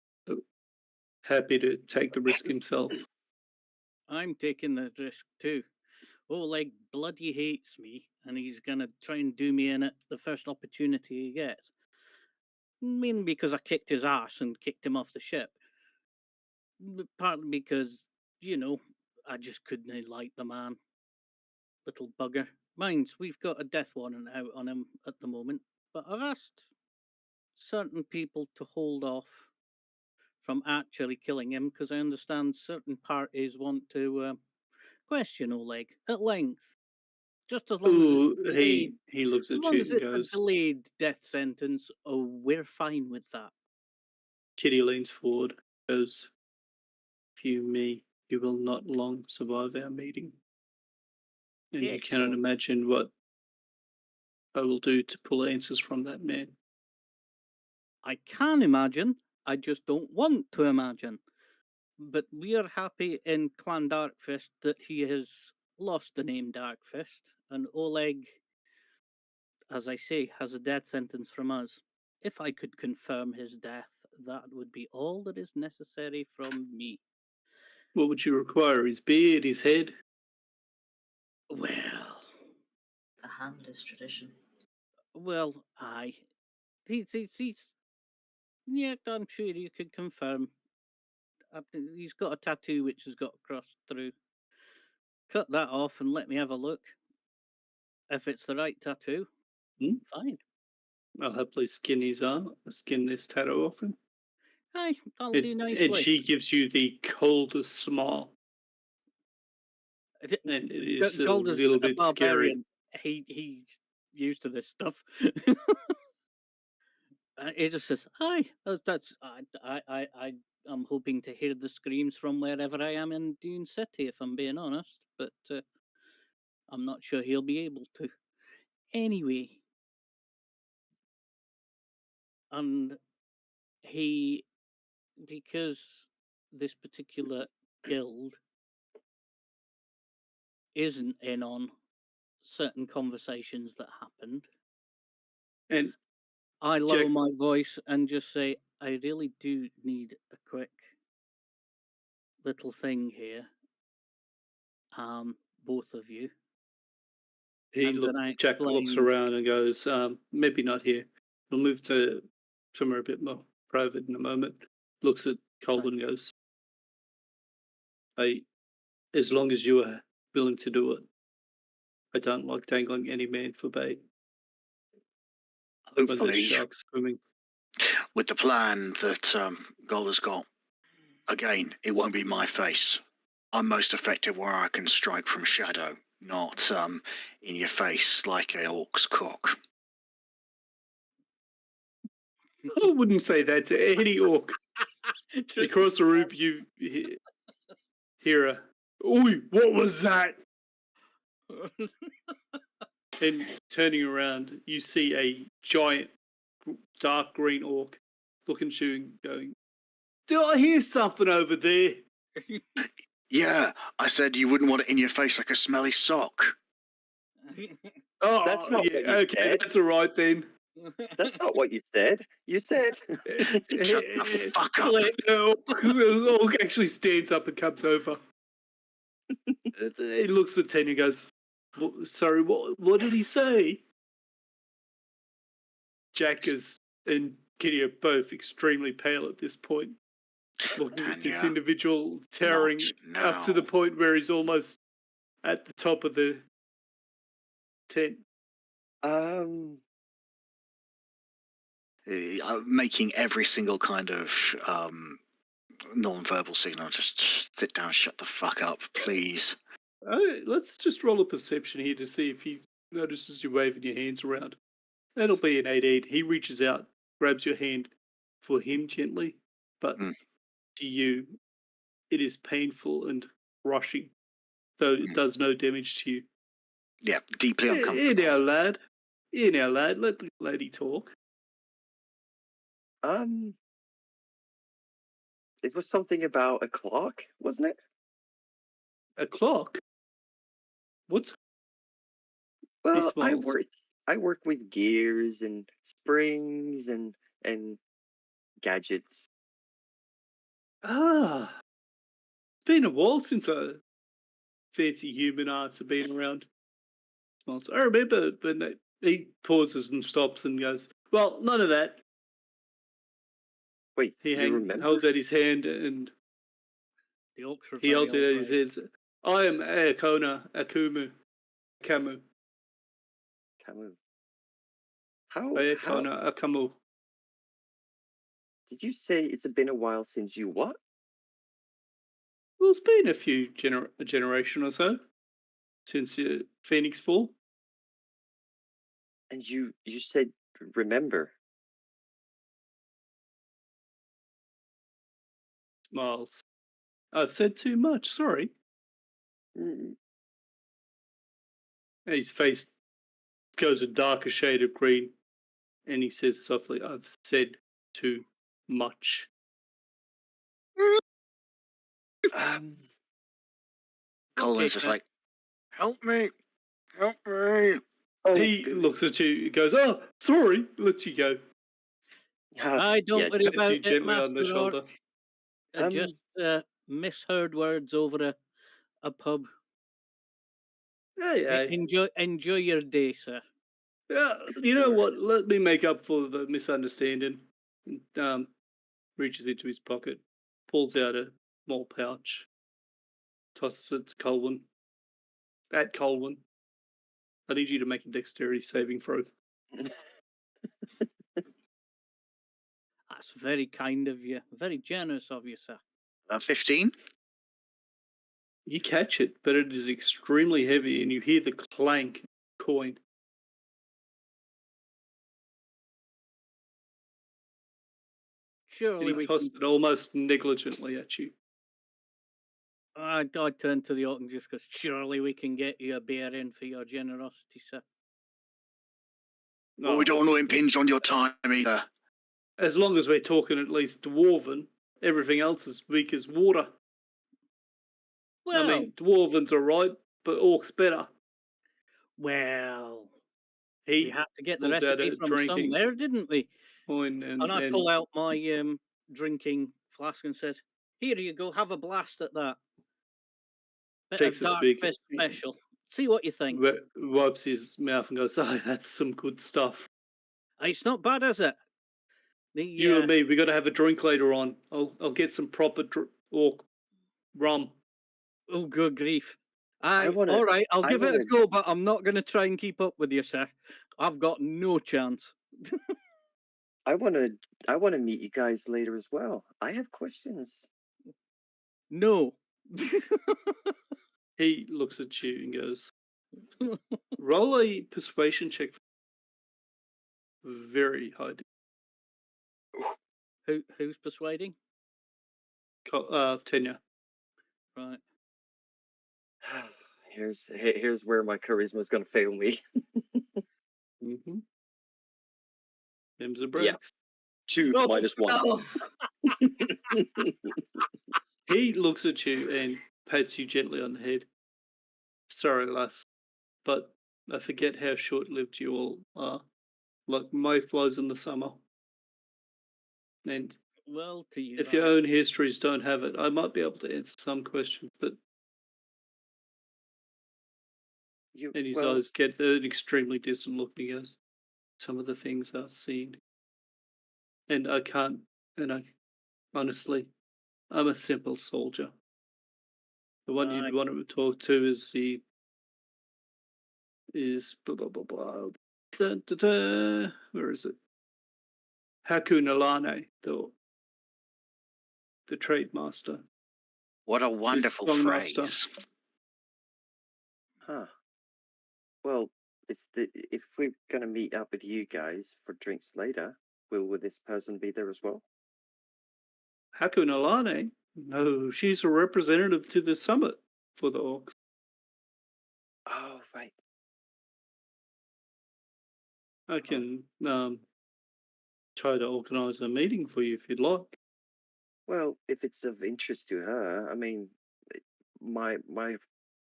happy to take the risk himself. I'm taking the risk too. Oleg bloody hates me, and he's gonna try and do me in at the first opportunity he gets. Mainly because I kicked his ass and kicked him off the ship. But partly because, I just couldn't like the man. Little bugger. Minds, we've got a death warrant out on him at the moment, but I've asked certain people to hold off from actually killing him because I understand certain parties want to question Oleg at length. Just as long as it's delayed, he looks as at long you as and it's goes, a delayed death sentence, we're fine with that. Kitty leans forward, goes, "Few me, you will not long survive our meeting. And you cannot imagine what I will do to pull answers from that man." I can imagine, I just don't want to imagine. But we are happy in Clan Darkfist that he has lost the name Darkfist, and Oleg, as I say, has a death sentence from us. If I could confirm his death, that would be all that is necessary from me. What would you require? His beard, his head? Well, The hand is tradition. Well, aye. He's yeah, I'm sure you could confirm. He's got a tattoo which has got crossed through. Cut that off and let me have a look. If it's the right tattoo, fine. I'll happily skin this tattoo off him. Aye, I'll do nicely. And she gives you the coldest smile. And it is a little bit scary. He's used to this stuff. He just says, "Aye, that's I'm hoping to hear the screams from wherever I am in Dune City, if I'm being honest, but I'm not sure he'll be able to. Anyway, and because this particular guild isn't in on certain conversations that happened, and I lower my voice and just say, I really do need a quick little thing here. Both of you. Jack looks around and goes, maybe not here. We'll move to somewhere a bit more private in a moment. Looks at Colin and goes, as long as you are willing to do it. I don't like dangling any man for bait. Hopefully, sharks swimming. With the plan that Golda's got, again, it won't be my face. I'm most effective where I can strike from shadow, not in your face like a orc's cock. I wouldn't say that to any orc. Across the room, you hear a, "Oi, what was that?" And turning around, you see a giant, dark green orc looking at you and going, Did I hear something over there? Yeah, I said you wouldn't want it in your face like a smelly sock. Oh, That's not what you okay, said. that's all right then. That's not what you said. You said. Shut the fuck up. Orc actually stands up and comes over. He looks at Tanya and goes, sorry, what did he say? Jack and Kitty are both extremely pale at this point, looking at this Tanya, individual towering up to the point where he's almost at the top of the tent. Making every single kind of non-verbal signal. Just sit down, shut the fuck up, please. Let's just roll a perception here to see if he notices you waving your hands around. That'll be an 18. He reaches out, grabs your hand for him gently, but to you, it is painful and rushing, though it does no damage to you. Yeah, deeply uncomfortable. Here now, lad, let the lady talk. It was something about a clock, wasn't it? A clock? What's... Well, I work with gears and springs and gadgets. Ah, it's been a while since a fancy human arts have been around. I remember when he pauses and stops and goes, well, none of that. Wait, He you remember? holds out his hand and The orcs are he holds it out his outraged. hands. I am Camu. Camu. How Camu. did you say it's been a while since you what? Well, it's been a few a generation or so since Phoenix Fall. And you said remember. Smiles. I've said too much, sorry. His face goes a darker shade of green, and he says softly, I've said too much. Colin's just like, help me. He looks at you, he goes, oh, sorry, lets you go. I don't worry about you it, gently on the Master Orc. shoulder. I just misheard words over a pub. Yeah. Enjoy your day, sir. Yeah, you know what? Let me make up for the misunderstanding. Reaches into his pocket, pulls out a small pouch, tosses it to Colwyn. At Colwyn, I need you to make a dexterity saving throw. That's very kind of you. Very generous of you, sir. 15? You catch it, but it is extremely heavy, and you hear the clank coin. Surely and he tossed it almost negligently at you. I turn to the orc and just goes, surely we can get you a beer in for your generosity, sir. Well, we don't want to impinge on your time either. As long as we're talking at least Dwarven, everything else is weak as water. Well, I mean, Dwarven's alright, but Orc's better. Well, we had to get the pulls out recipe a from drinking somewhere, didn't we? And I pull out my drinking flask and said, here you go, have a blast at that. Bit takes of a dark swig, crisp special. See what you think. Wipes his mouth and goes, oh, that's some good stuff. It's not bad, is it? You and me, we got to have a drink later on. I'll get some proper Orc rum. Oh, good grief. All right, I'll give it a go, but I'm not going to try and keep up with you, sir. I've got no chance. I want to meet you guys later as well. I have questions. No. He looks at you and goes, roll a persuasion check. Very high. Who's persuading? Tenya. Right. Here's where my charisma is going to fail me. Mm-hmm. Them's the breaks. 2 Oh, minus 1. Oh, He looks at you and pats you gently on the head. Sorry, lass, but I forget how short-lived you all are. Like mayflies in the summer. And well, to you. if your own histories don't have it, I might be able to answer some questions, but and his eyes get an extremely distant look. He goes, some of the things I've seen. And I can't, and I honestly, I'm a simple soldier. The one you'd want to talk to is blah blah blah blah. Da, da, da. Where is it? Hakunalane, the trade master. What a wonderful strong master. phrase. Huh. Well, if we're gonna meet up with you guys for drinks later, will this person be there as well? Hakunalane? No, she's a representative to the summit for the orcs. Oh, right. I can try to organise a meeting for you if you'd like. Well, if it's of interest to her, I mean, my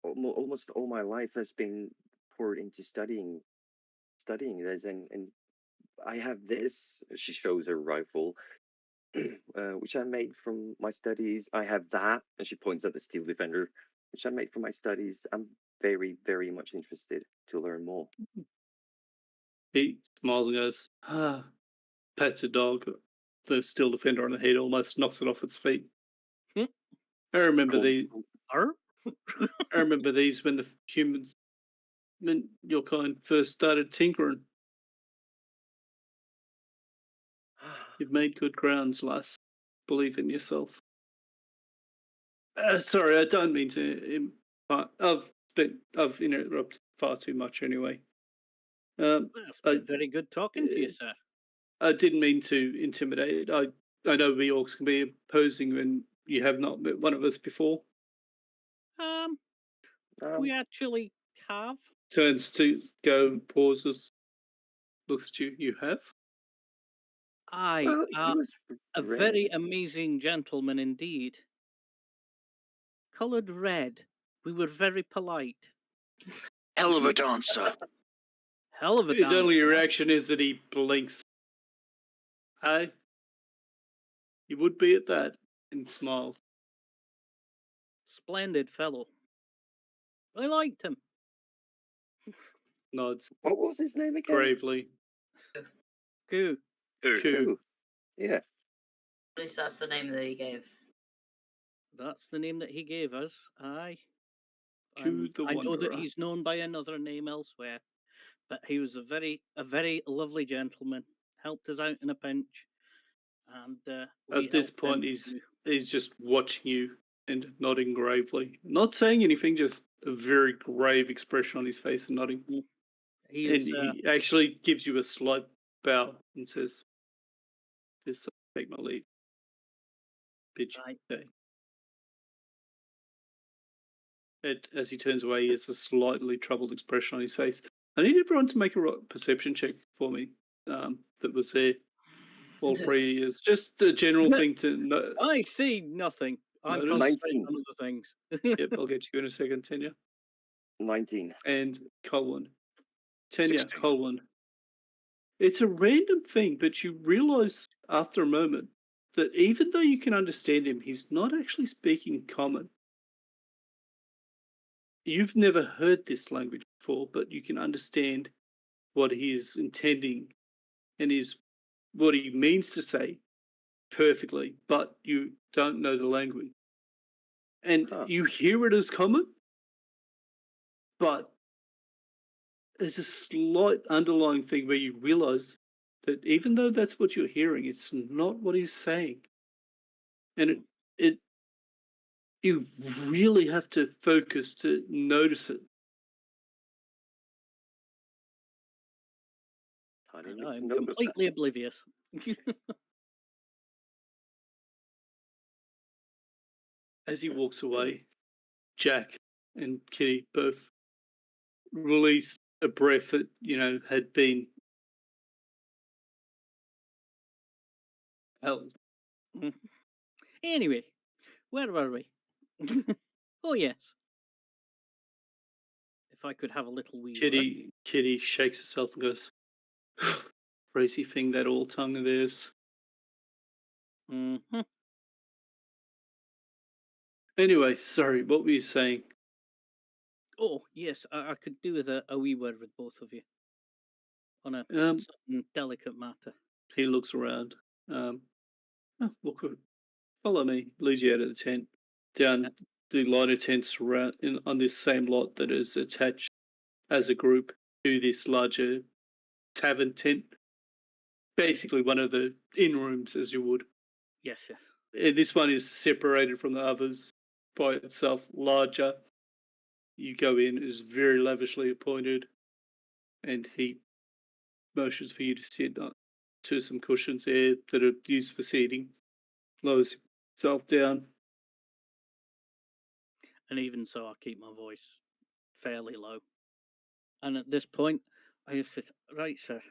almost all my life has been poured into studying this, and I have this. She shows her rifle, which I made from my studies. I have that, and she points at the steel defender, which I made from my studies. I'm very, very much interested to learn more. He smiles and goes, pats a dog. The steel defender on the head almost knocks it off its feet. I remember these. I remember these when the humans, when your kind first started tinkering. You've made good grounds, lass. Believe in yourself. Sorry, I don't mean to. I've interrupted far too much anyway. It's been very good talking to you, sir. I didn't mean to intimidate. I know we orcs can be opposing when you have not met one of us before. We actually have. Turns to go, pauses, looks at you. You have? I are a very amazing gentleman indeed. Coloured red. We were very polite. Hell of a dancer. Hell of a His dancer. only reaction is that he blinks. Hey? You would be at that, and smiles. Splendid fellow. I liked him. Nods. What was his name again? Gravely. Goo. Coo. Yeah. At least that's the name that he gave. That's the name that he gave us. Aye. Coo the I know that Wanderer. he's known by another name elsewhere, but he was a very lovely gentleman. Helped us out in a pinch, and at this point, he's just watching you and nodding gravely, not saying anything, just a very grave expression on his face and nodding. He actually gives you a slight bow and says, "Just take my leave." Bid you day. And as he turns away, he has a slightly troubled expression on his face. I need everyone to make a perception check for me. That was there. All 3 years. Just a general thing to know. I see nothing. I'm Notice. concentrating on other things. Yep, I'll get you in a second, Tenya. 19. And Colwyn. Tenya, 16. Colwyn. It's a random thing, but you realise after a moment that even though you can understand him, he's not actually speaking common. You've never heard this language before, but you can understand what he is intending and what he means to say perfectly, but you don't know the language. And you hear it as common, but there's a slight underlying thing where you realise that even though that's what you're hearing, it's not what he's saying. And you really have to focus to notice it. I'm completely oblivious. As he walks away, Jack and Kitty both release a breath that, had been Hell, Anyway, where were we? Oh yes. If I could have a little wee word. Kitty shakes herself and goes, crazy thing, that all tongue of theirs. Mhm. Anyway, sorry, what were you saying? Oh yes, I could do with a wee word with both of you on a certain delicate matter. He looks around. Follow me. Leads you out of the tent, down the line of tents around on this same lot that is attached as a group to this larger tavern tent. Basically, one of the inn rooms, as you would. Yes, yes. And this one is separated from the others by itself, larger. You go in, it is very lavishly appointed, and he motions for you to sit to some cushions there that are used for seating. Lowers himself down. And even so, I keep my voice fairly low. And at this point, I just said, right, sir.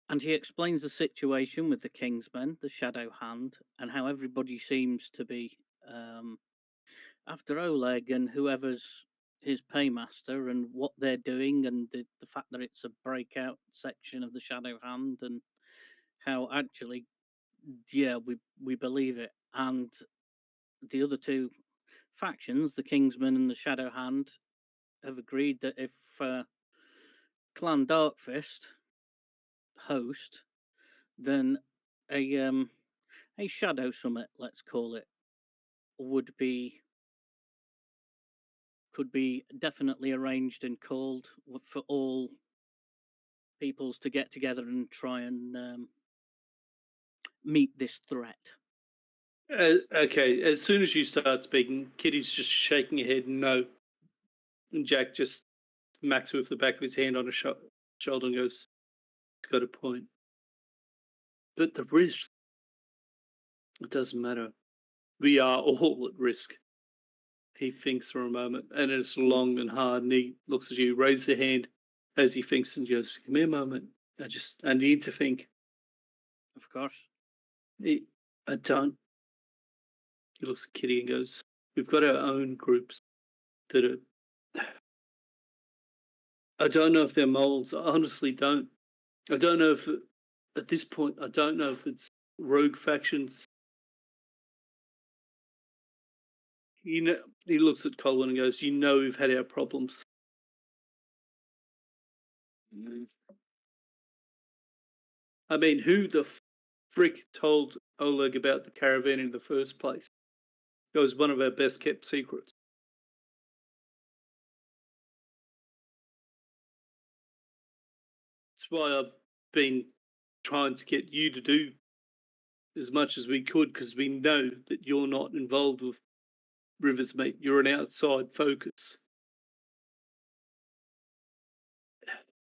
And he explains the situation with the Kingsmen, the Shadow Hand, and how everybody seems to be after Oleg and whoever's his paymaster and what they're doing, and the fact that it's a breakout section of the Shadow Hand, and how actually, yeah, we believe it. And the other two factions, the Kingsmen and the Shadow Hand, have agreed that if Clan Darkfist host, then a shadow summit, let's call it, could be definitely arranged and called for all peoples to get together and try and meet this threat. Okay, as soon as you start speaking, Kitty's just shaking her head no. And Jack just smacks with the back of his hand on her shoulder and goes, got a point. But the risk, it doesn't matter. We are all at risk. He thinks for a moment, and it's long and hard, and he looks at you, raises a hand as he thinks, and goes, give me a moment. I need to think. Of course. I don't. He looks at Kitty and goes, we've got our own groups that are... I don't know if they're moles. I honestly don't. I don't know if, at this point, I don't know if it's rogue factions. He looks at Colin and goes, we've had our problems. I mean, who the frick told Oleg about the caravan in the first place? It was one of our best kept secrets. That's why I've been trying to get you to do as much as we could, because we know that you're not involved with Rivers, mate. You're an outside focus.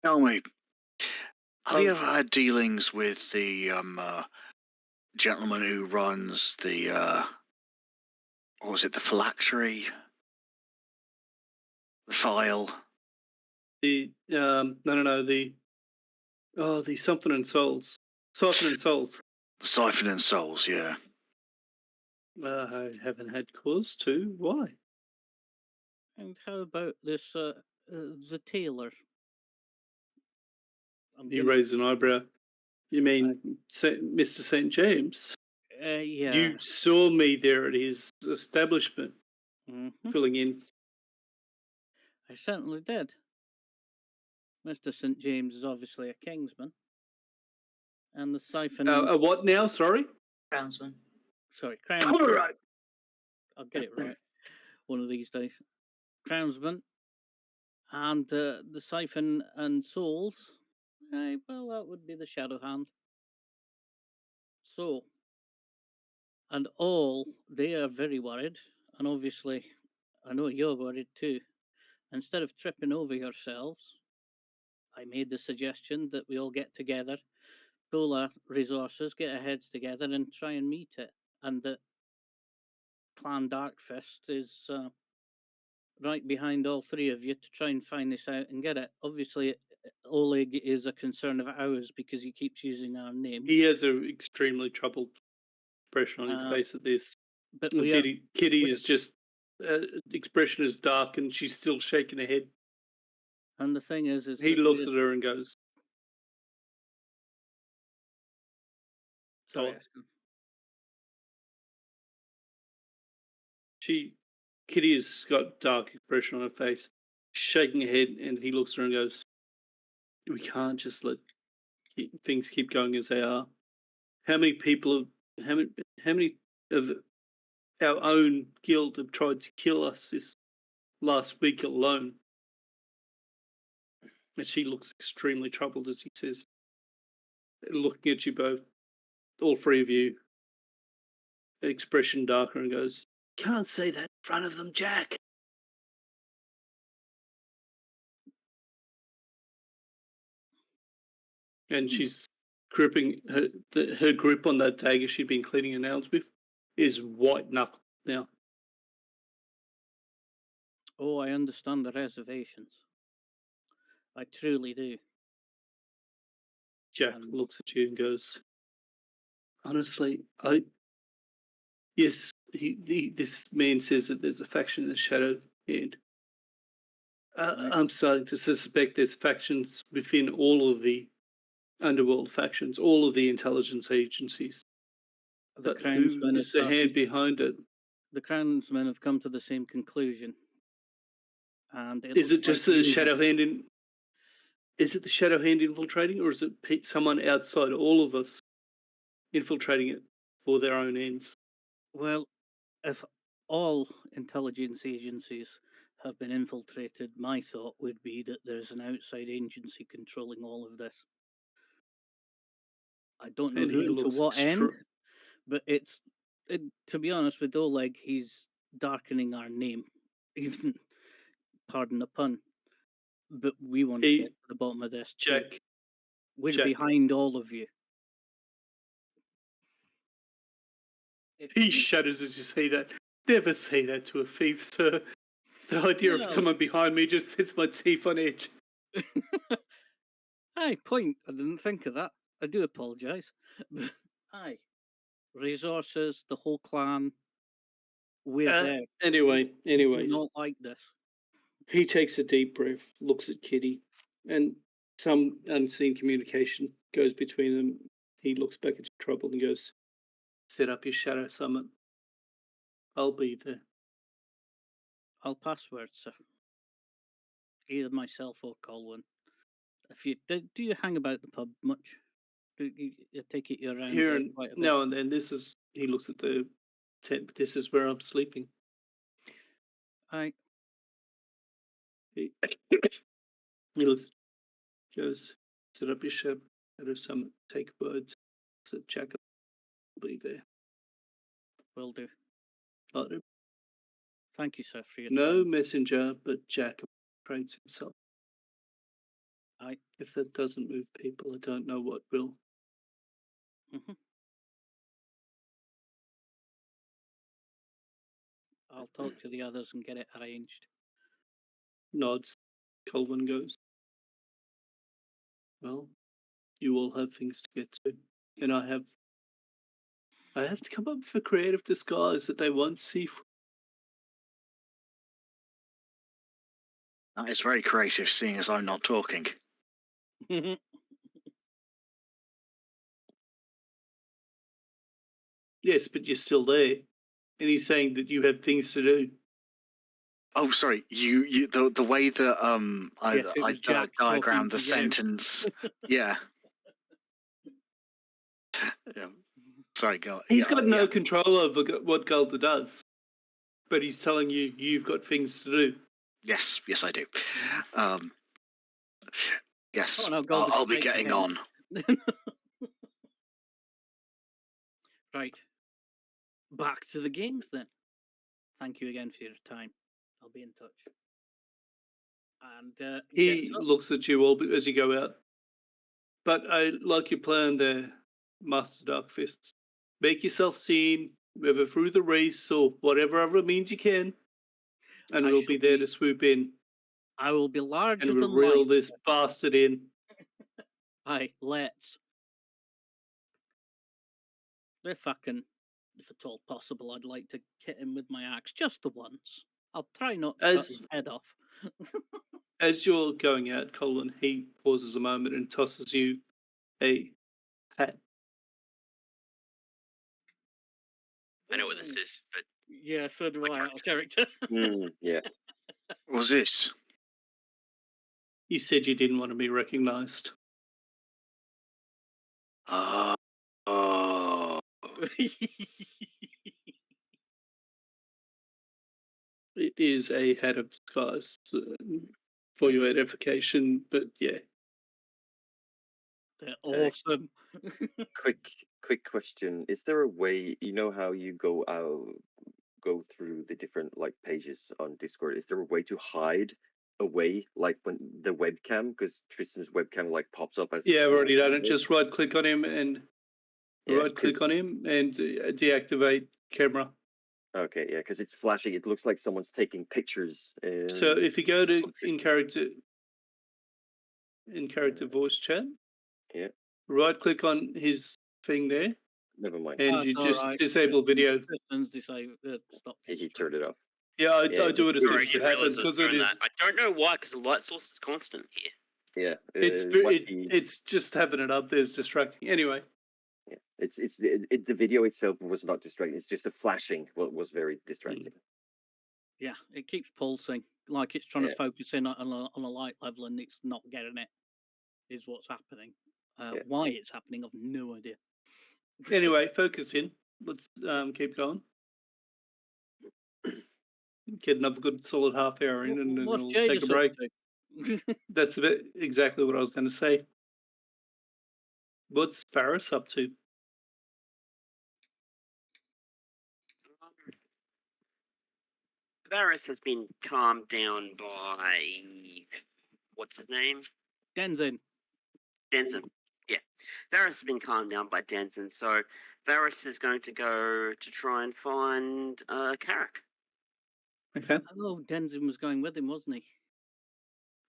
Tell me, have you ever had dealings with the gentleman who runs the or was it the phylactery? The file? The the something and souls. Siphon and souls. The siphon and souls, yeah. I haven't had cause to. Why? And how about this the tailor? You raise an eyebrow. You mean Mr. St. James? Yeah. You saw me there at his establishment, filling in. I certainly did. Mr. St. James is obviously a Kingsman. And the siphon... a what now? Sorry? Crownsman. Sorry, Crownsman. All right. I'll get it right one of these days. Crownsman. And the siphon and souls, well, that would be the Shadow Hand. So, and all, they are very worried, and obviously, I know you're worried too. Instead of tripping over yourselves, I made the suggestion that we all get together, pool our resources, get our heads together, and try and meet it. And that Clan Darkfist is right behind all three of you to try and find this out and get it. Obviously, Oleg is a concern of ours because he keeps using our name. He has an extremely troubled expression on his face at this. But Kitty is just expression is dark and she's still shaking her head. And the thing is he looks at her and goes, "Sorry." Kitty has got dark expression on her face, shaking her head, and he looks at her and goes, "We can't just let things keep going as they are. How many people how many of our own guild have tried to kill us this last week alone?" And she looks extremely troubled as he says, looking at you both, all three of you, expression darker, and goes, "Can't say that in front of them, Jack." And she's gripping her grip on that dagger she'd been cleaning her nails with is white knuckle now. Oh, I understand the reservations. I truly do. Jack looks at you and goes, "Honestly, yes, this man says that there's a faction in the Shadow Hand. I'm starting to suspect there's factions within all of the underworld factions, all of the intelligence agencies. The But Crownsmen who's the hand behind it? The Crownsmen have come to the same conclusion. And is it just the Shadow Hand is it the Shadow Hand infiltrating, or is it someone outside all of us infiltrating it for their own ends? Well, if all intelligence agencies have been infiltrated, my thought would be that there's an outside agency controlling all of this. I don't know to what end, but to be honest with Oleg, he's darkening our name, even, pardon the pun, but we want to get to the bottom of this. Jack. We're behind all of you. He shudders as you say that. Never say that to a thief, sir. The idea of someone behind me just sets my teeth on edge. Aye, point. I didn't think of that. I do apologise. Aye. Resources, the whole clan. We're there. Anyways. We do not like this. He takes a deep breath, looks at Kitty, and some unseen communication goes between them. He looks back at Trouble and goes, "Set up your shadow summit. I'll be there." I'll password, sir. Either myself or Colwyn. If you do you hang about the pub much? Do you take it you're around here quite a bit? now and then. He looks at the tent. This is where I'm sleeping. Aye. He looks, goes, "Set up your shadow summit. Take words. Said Jack will be there." Will do. I'll do. Thank you, sir, for your No time. messenger, but Jack trades himself. Aye. If that doesn't move people, I don't know what will. I'll talk to the others and get it arranged. Nods. Colwyn goes, "Well, you all have things to get to, and I have to come up with a creative disguise that they won't see." That is very creative, seeing as I'm not talking. Yes, but you're still there, and he's saying that you have things to do. Oh, sorry. You the way that I diagrammed the sentence. Yeah. Yeah. Sorry, go. He's got no control over what Golda does, but he's telling you you've got things to do. Yes, I do. Yes, no, I'll be getting on. Right. Back to the games then. Thank you again for your time. I'll be in touch. And he looks at you all as you go out. "But I like your plan there, Master Darkfists. Make yourself seen, whether through the race or whatever other means you can." And I we'll shall be there be- to swoop in I will be larger and we'll than reel life. this bastard in. Aye, let's. If at all possible, I'd like to hit him with my axe just the once. I'll try not to cut his head off. As you're going out, Colin, he pauses a moment and tosses you a hat. I know what this is, but Yeah, so do I, out of character. Yeah. What was this? You said you didn't want to be recognised. Oh. It is a hat of disguise for your edification, but yeah. They're awesome. Quick question: is there a way, you know how you go through the different like pages on Discord? Is there a way to hide away, like when the webcam, because Tristan's webcam like pops up as? Yeah, I've already done it. Just right click on him and deactivate camera. Okay, yeah, because it's flashing. It looks like someone's taking pictures. So if you go to in character voice chat, yeah, right click on his thing there, never mind. and you just disable video. Stop. He turned it off. Yeah, I do it as soon sorry, I as it didn't realise happens I was because it doing is. that. I don't know why, because the light source is constant here. Yeah, It's just having it up there is distracting. Anyway. Yeah, the video itself was not distracting. It's just the flashing was very distracting. Yeah, it keeps pulsing, like it's trying to focus in on a light level, and it's not getting it. Is what's happening. Why it's happening, I've no idea. Anyway, focus in. Let's keep going. Get another good solid half hour in, and then we'll take a break. That's exactly what I was going to say. What's Varis up to? Varis has been calmed down by what's his name? Denzin. Yeah, Varis has been calmed down by Denzin, so Varis is going to go to try and find Carrick. Okay. Oh, Denzin was going with him, wasn't he?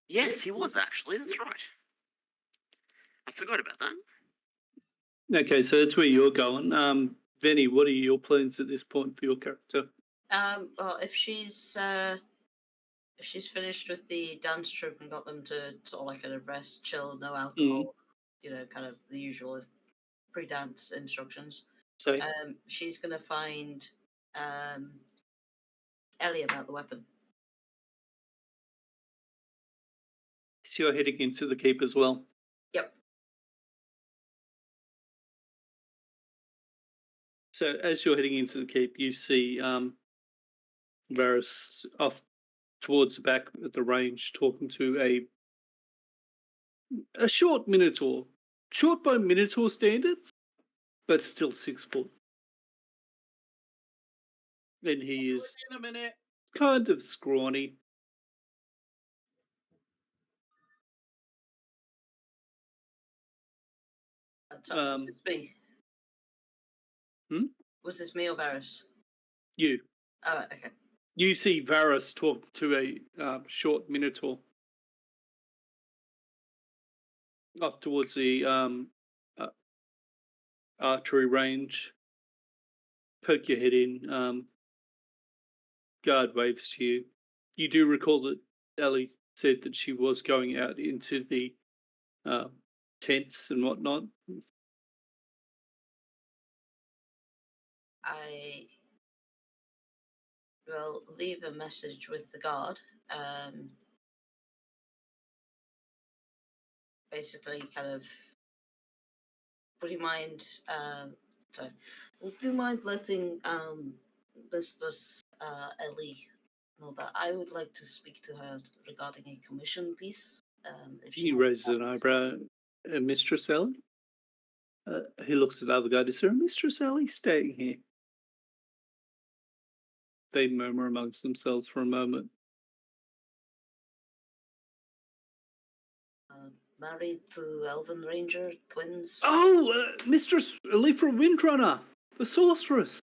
Yes, he was actually. That's right. I forgot about that. Okay, so that's where you're going. Venny, what are your plans at this point for your character? Well, if she's finished with the dance troupe and got them to sort of like kind of rest, chill, no alcohol, kind of the usual pre-dance instructions. So, she's gonna find Ellie about the weapon. So you're heading into the keep as well. Yep. So as you're heading into the keep, you see Varis off towards the back at the range talking to a short Minotaur. Short by Minotaur standards, but still 6 foot. And he is in a minute. kind of scrawny. Was this me? Was this me or Varis? You. Oh, okay. You see Varis talk to a short Minotaur up towards the archery range. Poke your head in. Guard waves to you. You do recall that Ellie said that she was going out into the tents and whatnot. I will leave a message with the guard. Basically, kind of. Would you mind? Sorry. Would you mind letting Mistress Ellie know that I would like to speak to her regarding a commission piece? If she He raises an eyebrow. Mistress Ellie? He looks at the other guy. Is there a Mistress Ellie staying here? They murmur amongst themselves for a moment. Married to Elven Ranger, twins. Oh, Mistress Elifra Windrunner, the sorceress.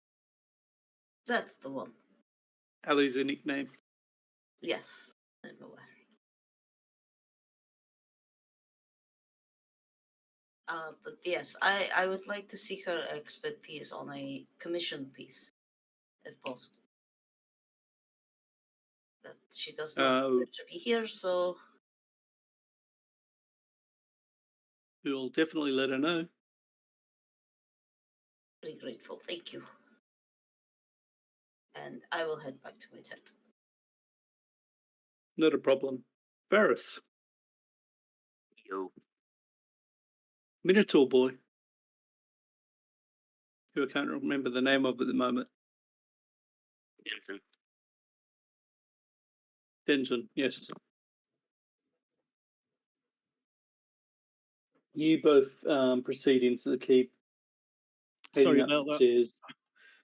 That's the one. Ellie's a nickname. Yes, I'm aware. But yes, I would like to seek her expertise on a commission piece, if possible. But she does not appear to be here, so we'll definitely let her know. very grateful. Thank you. And I will head back to my tent. Not a problem. Varis, Yo. Minotaur boy, who I can't remember the name of at the moment. Jensen. Denton, yes. You both proceed into the keep, heading Sorry up about the that. stairs.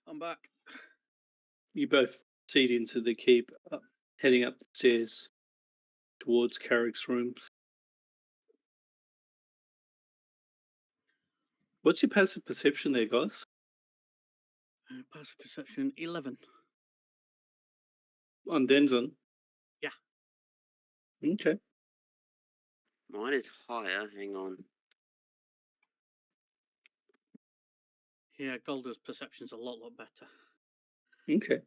I'm back. You both proceed into the keep, heading up the stairs towards Carrick's rooms. What's your passive perception there, guys? Passive perception 11. On Denton? Yeah. Okay. Mine is higher. Hang on. Yeah, Golder's perception's a lot better. Okay.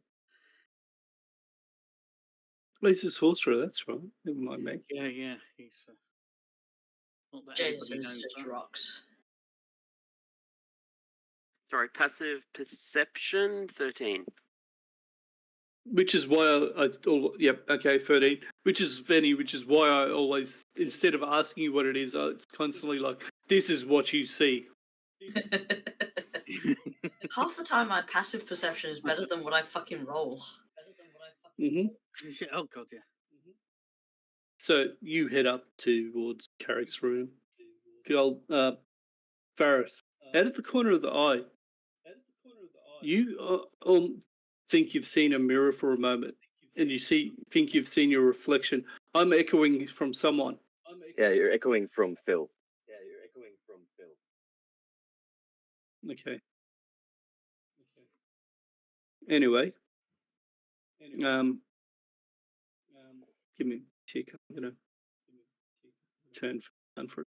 Well, he's a sorcerer, that's right. Never mind me. Yeah. He's not that James anybody is knows just that. rocks. Sorry, passive perception 13. Which is why yep, okay, 13. Which is why I always, instead of asking you what it is, it's constantly like, this is what you see. Half the time, my passive perception is better than what I fucking roll. Mm-hmm. Oh, God, yeah. So you head up towards Carrick's room. Good old Varis. Out of the corner of the eye, you think you've seen a mirror for a moment, and you think you've seen your reflection. I'm echoing from someone. Yeah, you're echoing from Phil. Okay. Anyway, give me a tick. I'm gonna turn for it.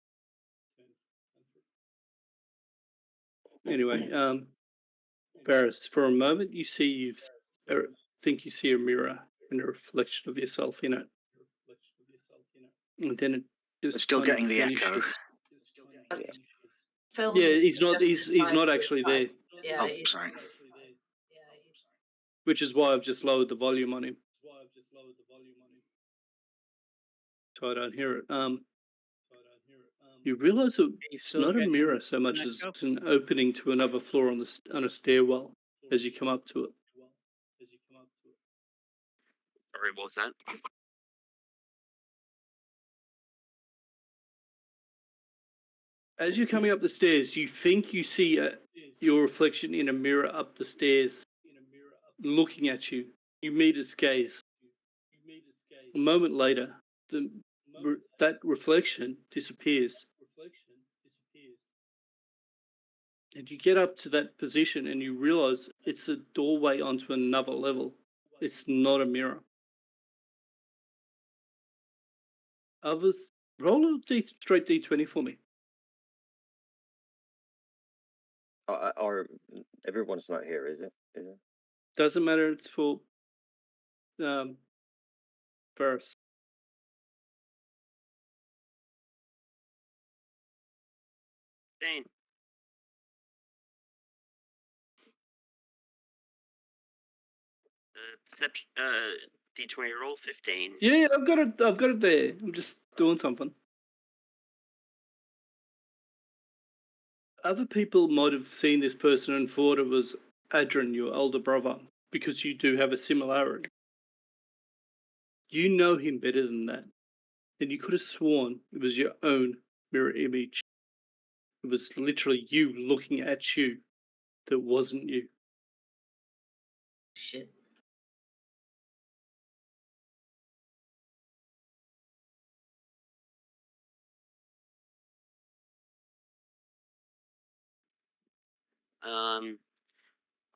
Anyway, Varys, for a moment you think you see a mirror and a reflection of yourself in it, and then it just We're still kind of getting the echo. vanishes. Phil Yeah, has he's not suggested actually there, Yeah, Oh, sorry. which is why I've just lowered the volume on him, so I don't hear it. You realise it's still not a getting mirror so much an as echo? it's an opening to another floor on a stairwell as you come up to it. Sorry, what was that? As you're coming up the stairs, you think you see your reflection in a mirror up the stairs, looking at you. You meet its gaze. A moment later, that reflection disappears. And you get up to that position and you realize it's a doorway onto another level. It's not a mirror. Others, roll a straight D20 for me. Everyone's not here, is it? Doesn't matter, it's for first. Jane. Perception. D20 roll 15. Yeah, I've got it there. I'm just doing something. Other people might have seen this person and thought it was Adrian, your older brother, because you do have a similarity. You know him better than that. And you could have sworn it was your own mirror image. It was literally you looking at you that wasn't you. Shit.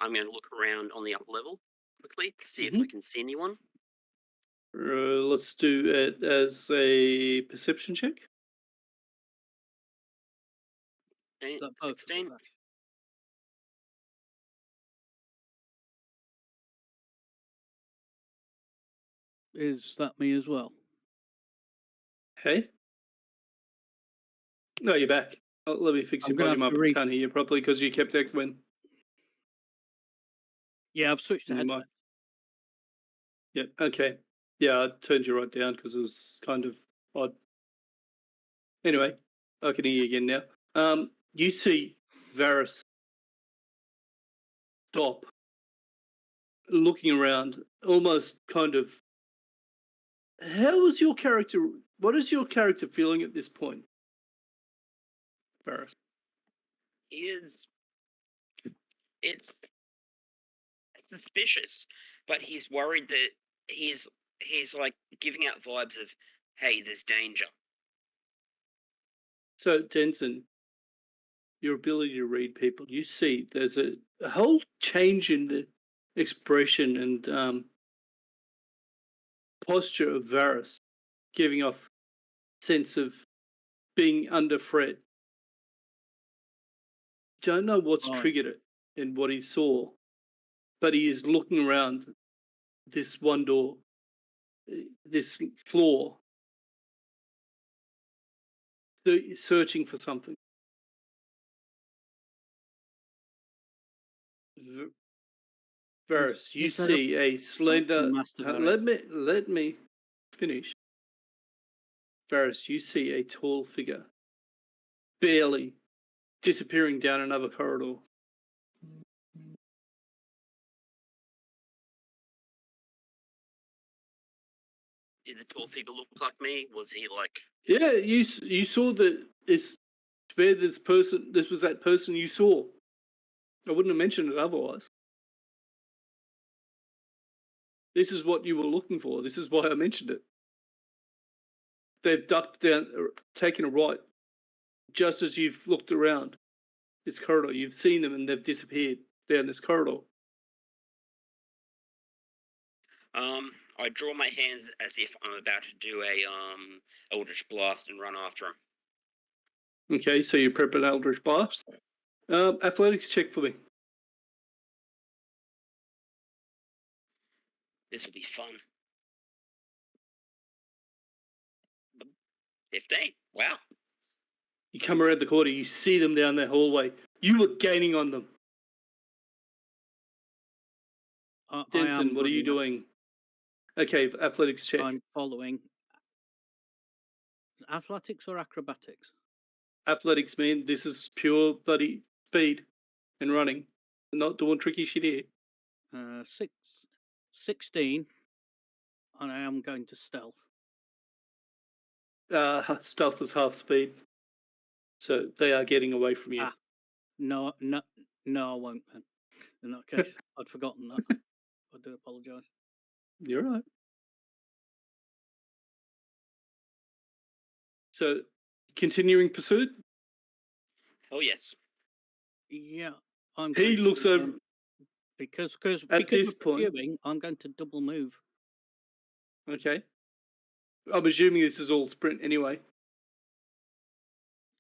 I'm going to look around on the upper level quickly to see if I can see anyone. Let's do it as a perception check. Is that both of 16. us? Is that me as well? Hey? No, you're back. Let me fix I'm your gonna volume have up. to I can't hear you properly because you kept echoing. Yeah, I've switched to You might- headset. Yeah, okay. Yeah, I turned you right down because it was kind of odd. Anyway, I can hear you again now. You see Varis stop, looking around, almost kind of. How was your character? What is your character feeling at this point, Varis? It's suspicious, but he's worried that he's like giving out vibes of, hey, there's danger. So, Denson, your ability to read people, you see there's a whole change in the expression and posture of Varus, giving off sense of being under threat. Don't know what's triggered it and what he saw, but he is looking around this one door, this floor, searching for something. Varus, you see a slender. Let me finish. Varis, you see a tall figure, barely disappearing down another corridor. Did the tall figure look like me? Was he like? Yeah, you saw that this where this person. This was that person you saw. I wouldn't have mentioned it otherwise. This is what you were looking for. This is why I mentioned it. They've ducked down, taken a right, just as you've looked around this corridor. You've seen them and they've disappeared down this corridor. I draw my hands as if I'm about to do a Eldritch Blast and run after him. Okay, so you prep an Eldritch Blast. Athletics check for me. This will be fun. 15. Wow. You come around the corner, you see them down the hallway. You were gaining on them. Denson, what are you doing? Okay, athletics check. I'm following. Athletics or acrobatics? Athletics, man. This is pure bloody speed and running. Not doing tricky shit here. 16, and I am going to stealth. Stealth is half speed. So they are getting away from you. No, I won't then. In that case, I'd forgotten that. I do apologise. You're right. So, continuing pursuit? Oh, yes. Yeah, I'm. He looks over. Because at this point, I'm going to double move. Okay. I'm assuming this is all sprint anyway.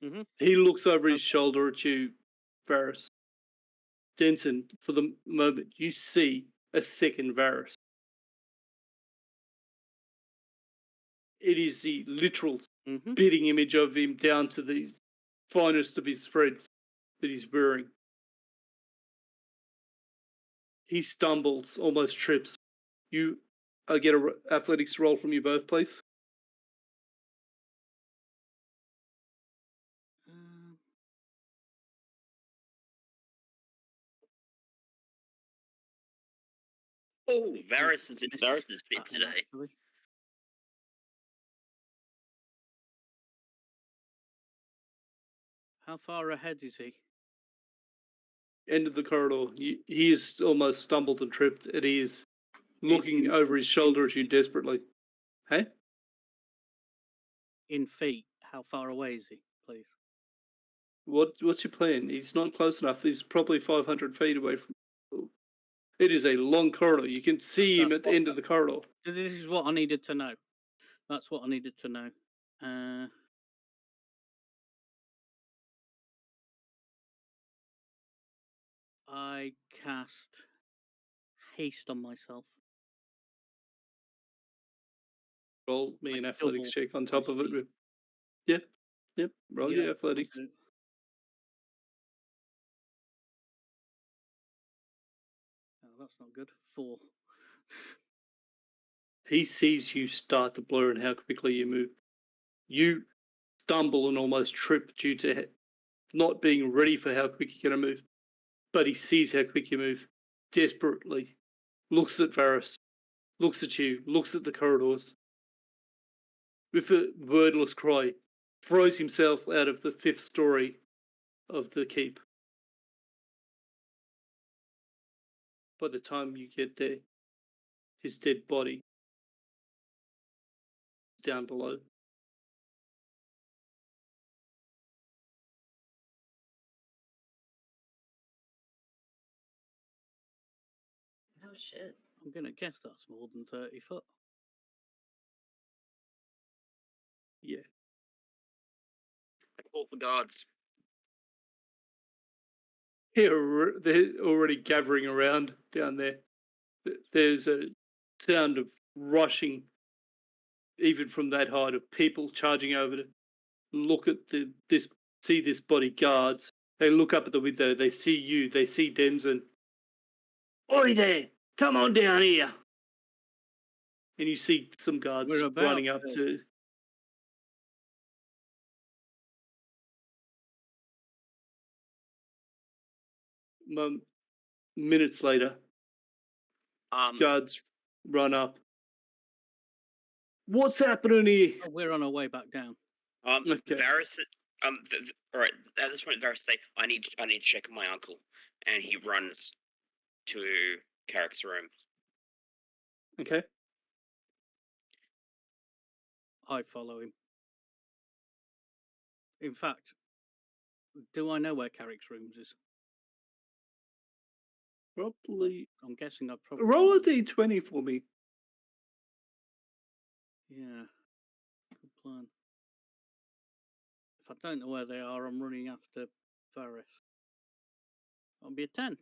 Mm-hmm. He looks over his shoulder at you, Varis. Denson, for the moment, you see a second Varis. It is the literal spitting image of him down to the finest of his threads that he's wearing. He stumbles, almost trips. I get an athletics roll from you both, please. Oh, Varis is fit today. Actually. How far ahead is he? End of the corridor. He is almost stumbled and tripped, and he is looking over his shoulder at you desperately. Hey? In feet, how far away is he, please? What's your plan? He's not close enough. He's probably 500 feet away from you. It is a long corridor. You can see him at the end of the corridor. This is what I needed to know. That's what I needed to know. I cast haste on myself. Roll me an Like athletics double check on my top of it. speed. Yep. Roll Yeah, your athletics. Oh, that's not good. 4. He sees you start to blur and how quickly you move. You stumble and almost trip due to not being ready for how quick you're going to move. But he sees how quick you move. Desperately looks at Varis, looks at you, looks at the corridors. With a wordless cry, throws himself out of the 5th story of the keep. By the time you get there, his dead body is down below. Oh shit. I'm going to guess that's more than 30 foot. Yeah. I call for guards. They're already gathering around down there. There's a sound of rushing, even from that height, of people charging over to look at see this body. Guards. They look up at the window. They see you. They see Denzen. Oi there! Come on down here! And you see some guards We're about running up to. Minutes later, guards run up. What's happening here? Oh, we're on our way back down. Okay. Varis. All right. At this point, Varis say, "I need to check on my uncle," and he runs to Carrick's room. Okay. I follow him. In fact, do I know where Carrick's rooms is? Probably. I'm guessing I'd probably Roll a d20 for me. Yeah, good plan. If I don't know where they are, I'm running after Varis. I'll be a 10.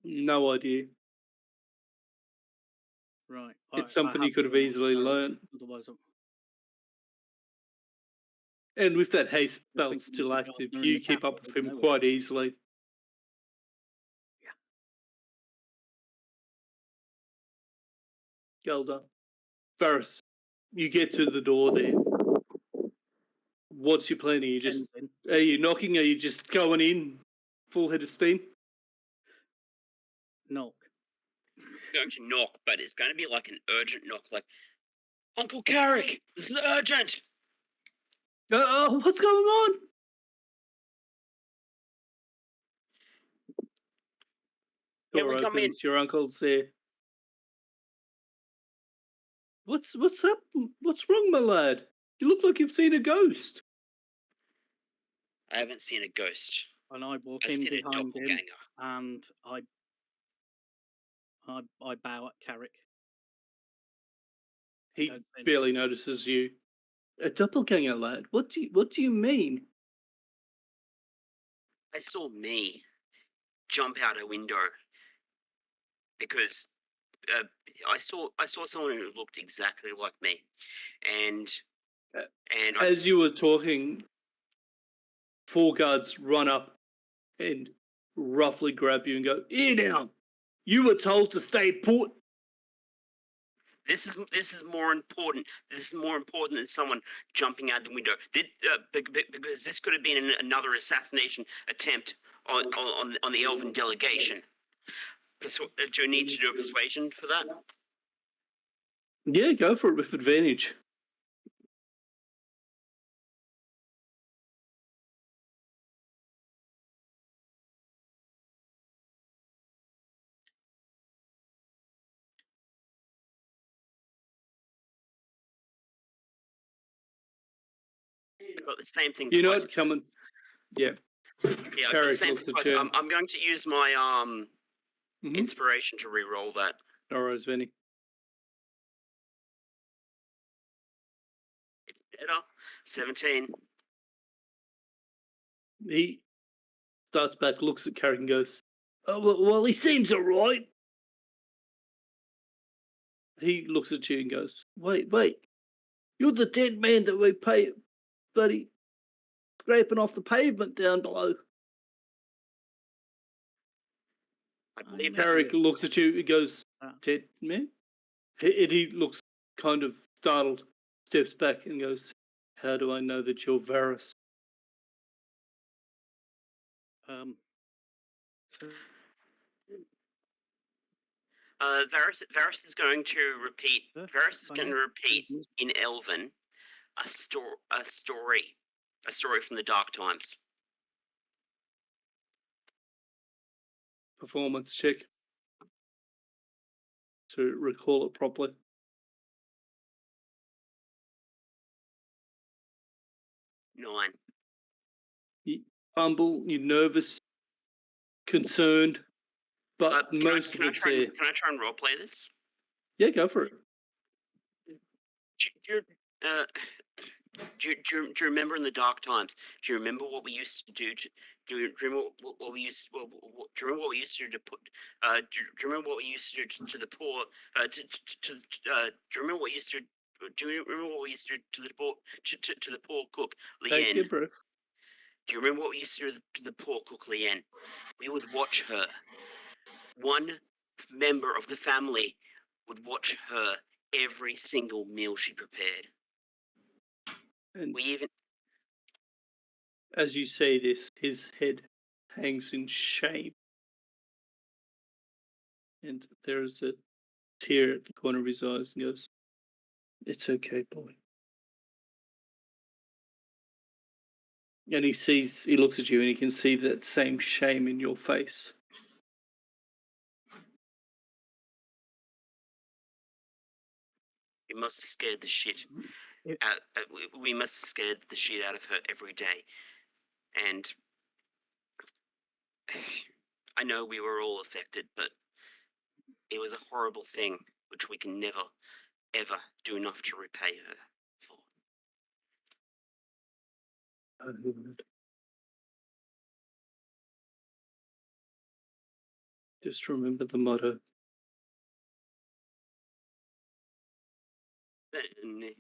No idea. Right. It's something you could have easily learned. Otherwise, And with that haste I belt think still the active, gardener in you the keep castle up with would him know it. quite easily. Yeah. Gelder. Varis, you get to the door there. What's your plan? Are you knocking? Are you just going in full head of steam? Knock. I'm going to knock, but it's going to be like an urgent knock, like, "Uncle Carrick, this is urgent." What's going on? Can Door we come in? opens. Your uncle's there. What's up? What's wrong, my lad? You look like you've seen a ghost. I haven't seen a ghost. And I walk I've in seen a behind him, doppelganger. and I bow at Carrick. He barely notices you. A doppelganger, lad. What do you mean? I saw me jump out a window because I saw someone who looked exactly like me, and As you were talking, 4 guards run up and roughly grab you and go, "Here now! You were told to stay put." This is more important. This is more important than someone jumping out the window. Because this could have been another assassination attempt on the Elven delegation. Do you need to do a persuasion for that? Yeah, go for it with advantage. Got the same thing. You know twice. it's coming. Yeah. Yeah, Carrick same looks thing at twice. you. I'm going to use my inspiration to re-roll that. No worries, Vinny. Better. 17. He starts back, looks at Carrick and goes, "Oh, well, he seems all right." He looks at you and goes, wait, you're the dead man that we pay, bloody scraping off the pavement down below. I believe Carrick looks at you and goes, "Dead man?" He looks kind of startled, steps back and goes, "How do I know that you're Varis?" Varis is going to repeat. Varis is going to repeat in Elven a story from the Dark Times. Performance check to recall it properly. Nine. You fumble, you're nervous, concerned, but most of it's there. Can I try and roleplay this? Yeah, go for it. Do you remember in the Dark Times? Do you remember what we used to do? Do you remember what we used? Do you remember what we used to do to put? Do you remember what we used to do to the poor? Do you remember what we used to? Do you remember what we used to do to the poor? To the poor cook, Leanne? Take your breath. Do you remember what we used to do to the poor cook, Leanne? We would watch her. One member of the family would watch her every single meal she prepared. And we even, as you say this, his head hangs in shame. And there is a tear at the corner of his eyes and goes, "It's okay, boy." And he looks at you and he can see that same shame in your face. we must have scared the shit out. We must have scared the shit out of her every day, and I know we were all affected, but it was a horrible thing which we can never, ever do enough to repay her for. Just remember the motto. Then,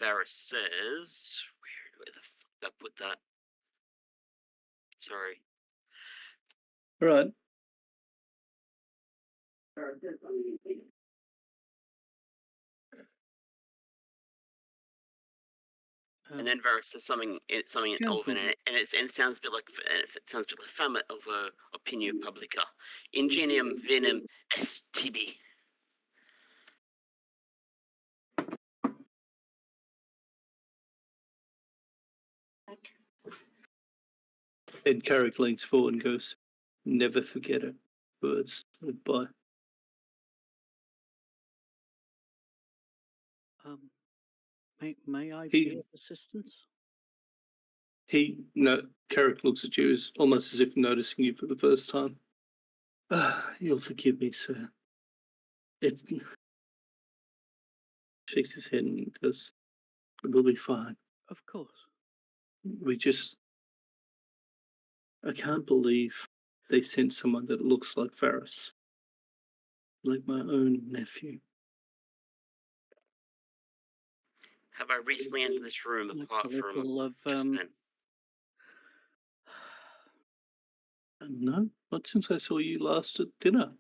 Varis says, where the fuck did I put that? Sorry. All right. And then Varis says something in Elven, and it sounds a bit like fama of opinio publica. Ingenium venem est tibi. Ed Carrick leans forward and goes, "Never forget it. Birds goodbye." May I be of assistance? Carrick looks at you as almost as if noticing you for the first time. "You'll forgive me, sir." It shakes his head and goes, "We'll be fine. Of course. I can't believe they sent someone that looks like Varis. Like my own nephew." Have I recently entered this room apart from just then? No, not since I saw you last at dinner.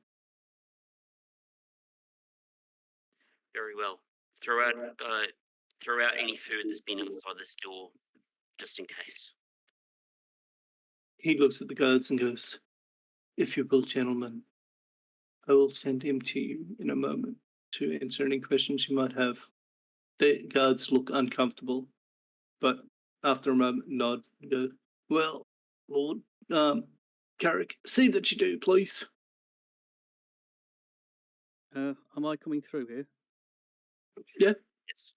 Very well. Throw out any food that's been outside this door, just in case. He looks at the guards and goes, "If you will, gentlemen, I will send him to you in a moment to answer any questions you might have." The guards look uncomfortable, but after a moment nod and go, "Well, Lord, Carrick, see that you do, please." Am I coming through here? Yeah. Yes.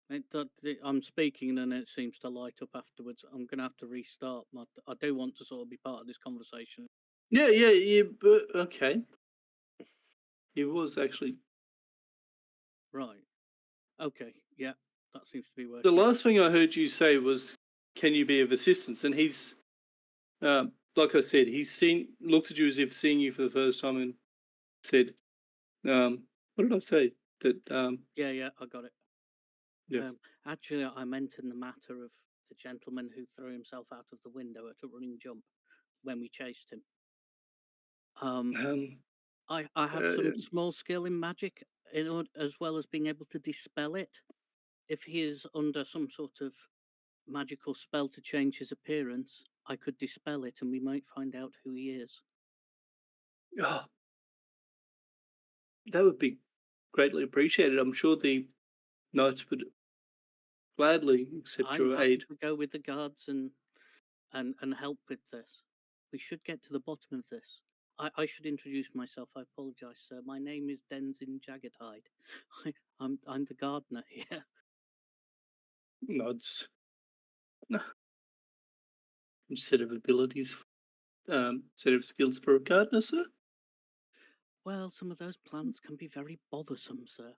I'm speaking and it seems to light up afterwards. I'm going to have to restart. I do want to sort of be part of this conversation. Yeah, but okay. He was actually. Right. Okay. Yeah, that seems to be The working. last thing I heard you say was, "Can you be of assistance?" And he's, like I said, looked at you as if seeing you for the first time and said, "What did I say?" That Yeah, I got it. Yeah. Actually, I meant in the matter of the gentleman who threw himself out of the window at a running jump when we chased him. I have some small skill in magic, as well as being able to dispel it. If he is under some sort of magical spell to change his appearance, I could dispel it, and we might find out who he is. Oh, that would be greatly appreciated. I'm sure the knights would gladly accept I'm your happy aid. to go with the guards and help with this. We should get to the bottom of this. I should introduce myself. I apologise, sir. My name is Denzin Jaggedhide. I'm the gardener here. Nods. Set of abilities, set of skills for a gardener, sir. Well, some of those plants can be very bothersome, sir.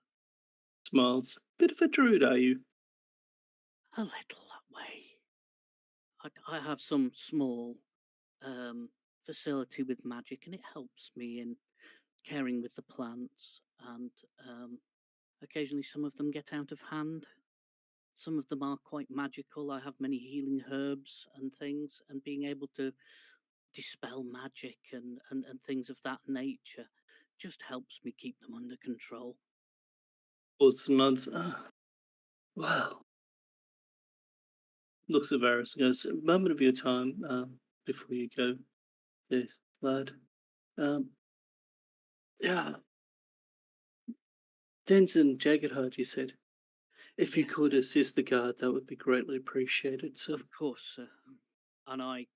Smiles. Bit of a druid, are you? A little that way. I have some small facility with magic, and it helps me in caring with the plants. And occasionally, some of them get out of hand. Some of them are quite magical. I have many healing herbs and things, and being able to dispel magic and things of that nature just helps me keep them under control. Also nods. Well, looks at Varis and goes, "A moment of your time before you go." Yes, lad. Yeah. Denson Jaggedhide, you said. If you Yes, could assist the guard, that would be greatly appreciated, sir. of course, sir. And I,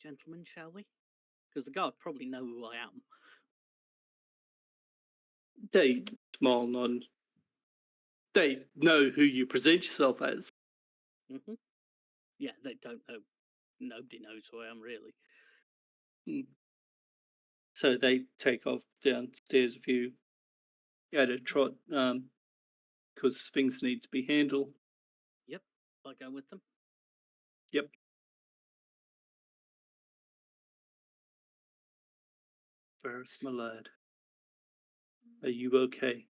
gentlemen, shall we? Because the guard probably know who I am. They smile, nod. They know who you present yourself as. Mm-hmm. Yeah, they don't know. Nobody knows who I am, really. So they take off downstairs a few at a trot, because things need to be handled. Yep, I go with them. Yep. Varys, my lad. Are you okay?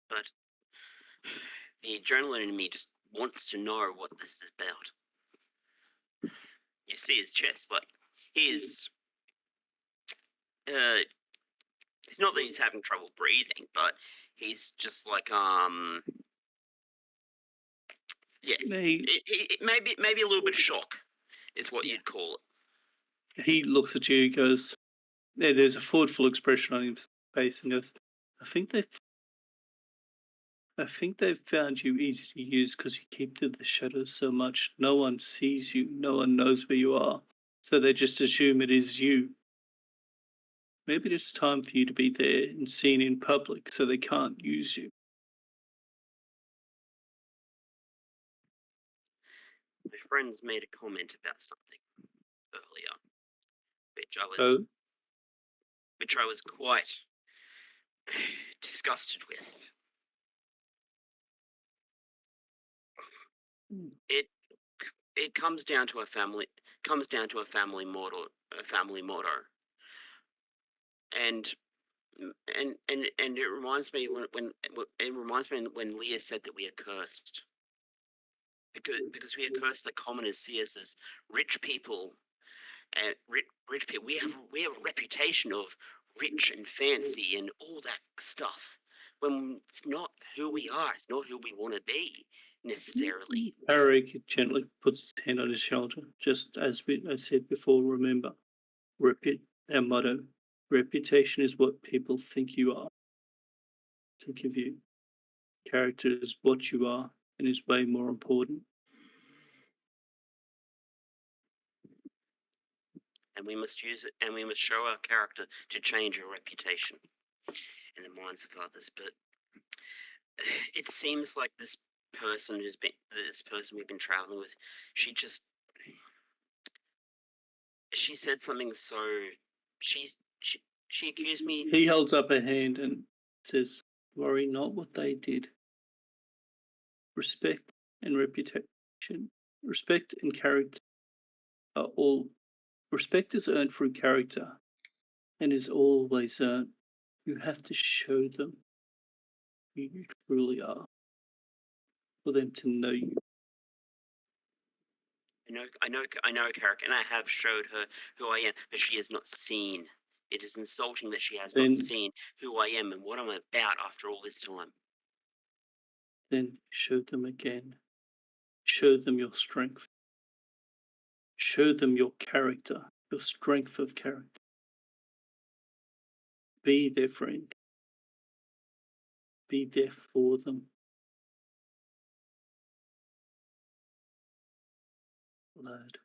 But the adrenaline in me just wants to know what this is about. You see his chest, like he is. It's not that he's having trouble breathing, but he's just like yeah. It maybe a little bit of shock is what you'd call it. He looks at you, goes, there's a thoughtful expression on his face, and goes, I think they've found you easy to use because you keep to the shadows so much. No one sees you, no one knows where you are, so they just assume it is you. Maybe it's time for you to be there and seen in public so they can't use you. My friends made a comment about something earlier, which I was quite disgusted with. It comes down to a family motto, and it reminds me when Leah said that we are cursed, because we are cursed that commoners see us as rich people. Rich people, we have a reputation of rich and fancy and all that stuff, when it's not who we are. It's not who we want to be necessarily. Eric gently puts his hand on his shoulder, just as I said before. Remember, our motto: reputation is what people think you are. Think of you. Character is what you are, and is way more important. And we must use it, and we must show our character to change our reputation. in the minds of others. But it seems like this person we've been traveling with, she said something so she accused me. He holds up a hand and says, "Worry not what they did. Respect and reputation, respect and character are all. Respect is earned through character, and is always earned. You have to show them who you truly are, for them to know you." I know, Carrick, and I have showed her who I am, but she has not seen. It is insulting that she has not seen who I am and what I'm about after all this time. Then show them again. Show them your strength. Show them your character, your strength of character. Be their friend. Be there for them. Lad,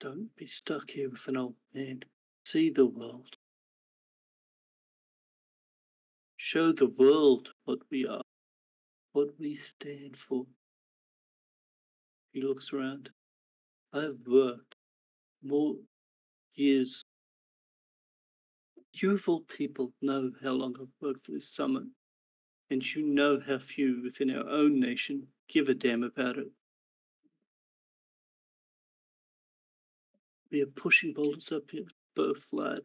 don't be stuck here with an old man. See the world. Show the world what we are, what we stand for. He looks around. I've worked more years. You of all people know how long I've worked for this summit, and you know how few within our own nation give a damn about it. We are pushing boulders up here, both, lad.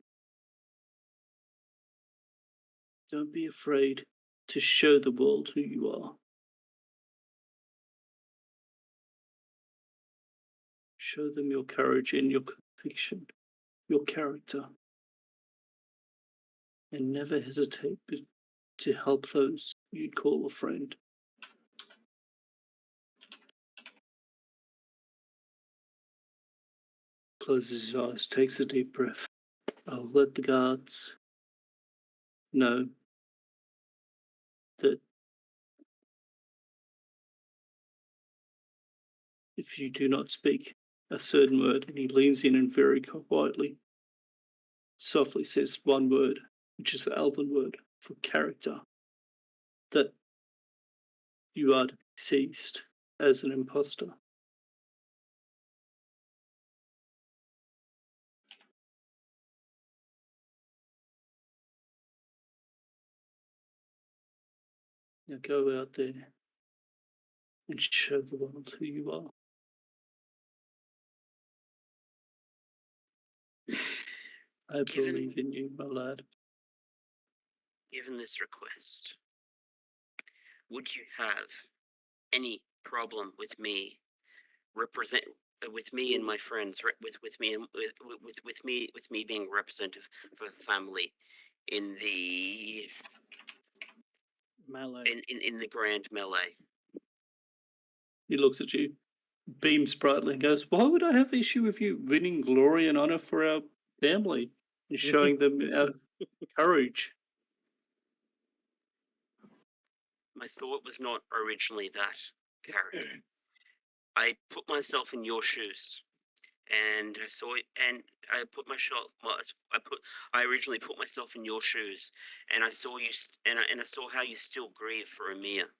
Don't be afraid to show the world who you are. Show them your courage and your conviction, your character, and never hesitate to help those you'd call a friend. Closes his eyes, takes a deep breath. I'll let the guards know that if you do not speak a certain word, and he leans in and very quietly, softly says one word, which is the Elven word for character, that you are to be seized as an imposter. Now go out there and show the world who you are. I believe in you, my lad. Given this request, would you have any problem with me with me and my friends, with me being representative for the family in the melee, in the grand melee? He looks at you, beams brightly, and goes, "Why would I have issue with you winning glory and honor for our family and showing them our courage?" My thought was not originally that, Carrick. I put myself in your shoes, and I saw it, and I put myself. Well, I originally put myself in your shoes, and I saw you, and I saw how you still grieve for Amir,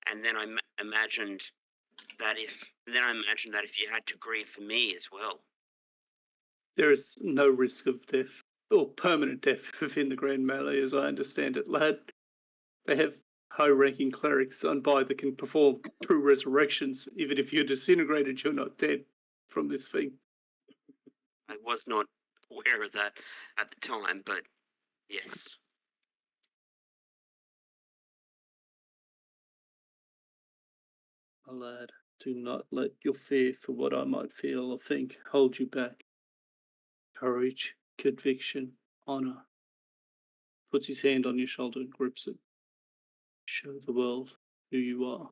and then I imagined that if you had to grieve for me as well. There is no risk of death or permanent death within the Grand Melee, as I understand it, lad. They have high-ranking clerics on by that can perform true resurrections. Even if you're disintegrated, you're not dead from this thing. I was not aware of that at the time, but yes. My lad, do not let your fear for what I might feel or think hold you back. Courage, conviction, honor. Puts his hand on your shoulder and grips it. Show the world who you are.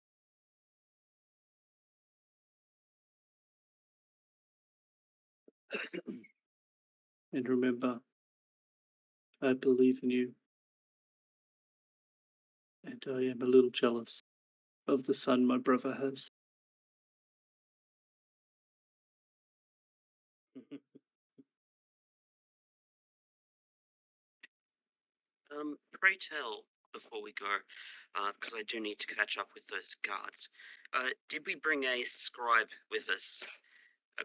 And remember, I believe in you. And I am a little jealous of the son my brother has. Pray tell, before we go, because I do need to catch up with those guards. Did we bring a scribe with us?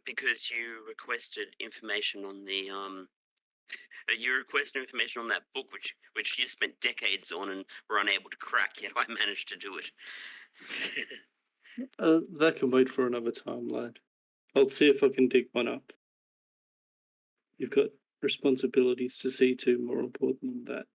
Because you requested information on the you requested information on that book, which you spent decades on and were unable to crack. Yet I managed to do it. That can wait for another time, lad. I'll see if I can dig one up. You've got responsibilities to see to, more important than that.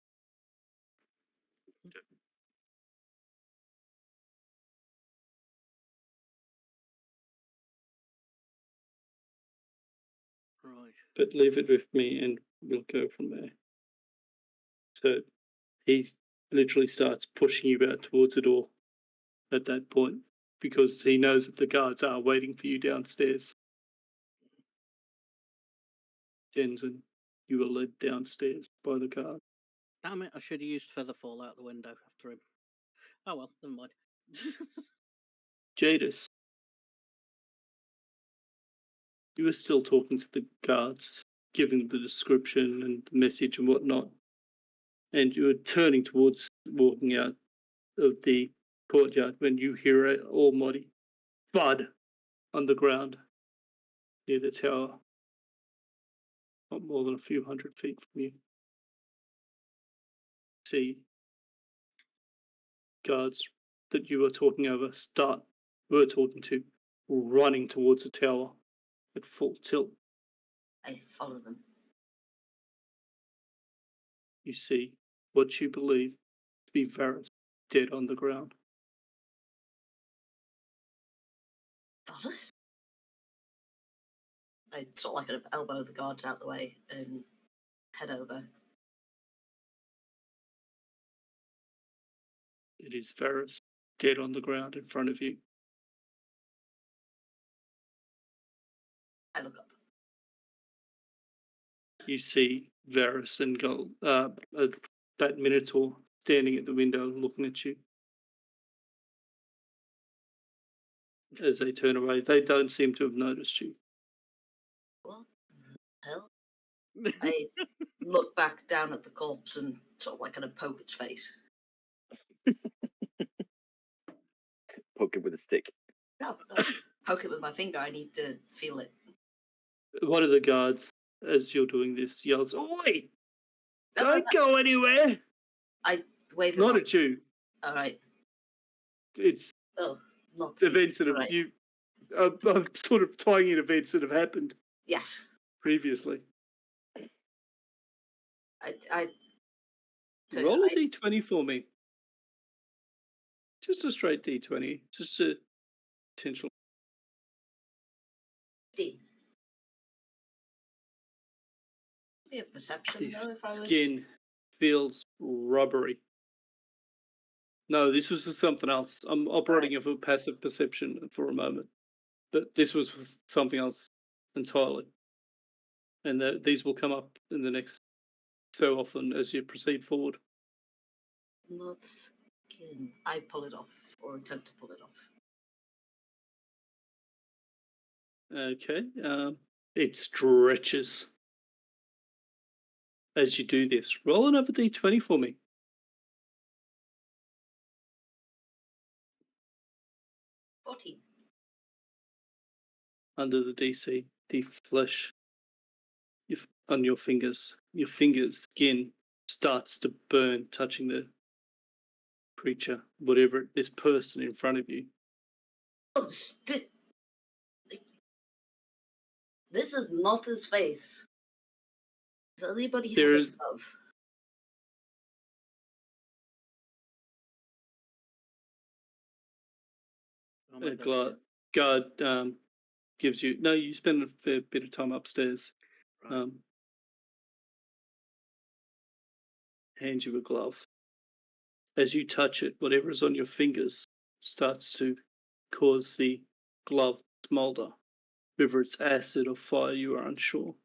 Right. But leave it with me and we'll go from there. So he literally starts pushing you out towards the door at that point because he knows that the guards are waiting for you downstairs. Denson, you were led downstairs by the guard. Damn it, I should have used Featherfall out the window after him. Oh well, never mind. Jadis, you were still talking to the guards, giving them the description and the message and whatnot. And you were turning towards walking out of the courtyard when you hear an almighty thud on the ground near the tower, not more than a few hundred feet from you. See guards that you were talking to running towards the tower at full tilt. I follow them. You see what you believe to be Varis dead on the ground. Varis? I sort of like kind of elbow the guards out the way and head over. It is Varis dead on the ground in front of you. I look up. You see Varis and that Minotaur standing at the window looking at you. As they turn away, they don't seem to have noticed you. What the hell? I look back down at the corpse and sort of like kind of poke its face. Poke it with a stick. No, poke it with my finger. I need to feel it. One of the guards, as you're doing this, yells, "Oi! No, Don't go anywhere!" I wave him Not off. at you. All right. It's Oh, not events that have right. I'm sort of tying in events that have happened Yes. previously. So Roll a d20 for me. Just a straight d20. Just a potential. 15. Be a perception though if I was. Skin feels rubbery. No, this was for something else. I'm operating off a passive perception for a moment. But this was for something else entirely. And these will come up in the next so often as you proceed forward. Not skin. I pull it off or attempt to pull it off. Okay. It stretches as you do this. Roll another d20 for me. 14. Under the DC, the flesh on your fingers, skin starts to burn, touching the creature, whatever this person in front of you. Oh, this is not his face. Does anybody have a glove? Guard gives you. No, you spend a fair bit of time upstairs. Right. Hands you a glove. As you touch it, whatever is on your fingers starts to cause the glove to smolder. Whether it's acid or fire, you are unsure.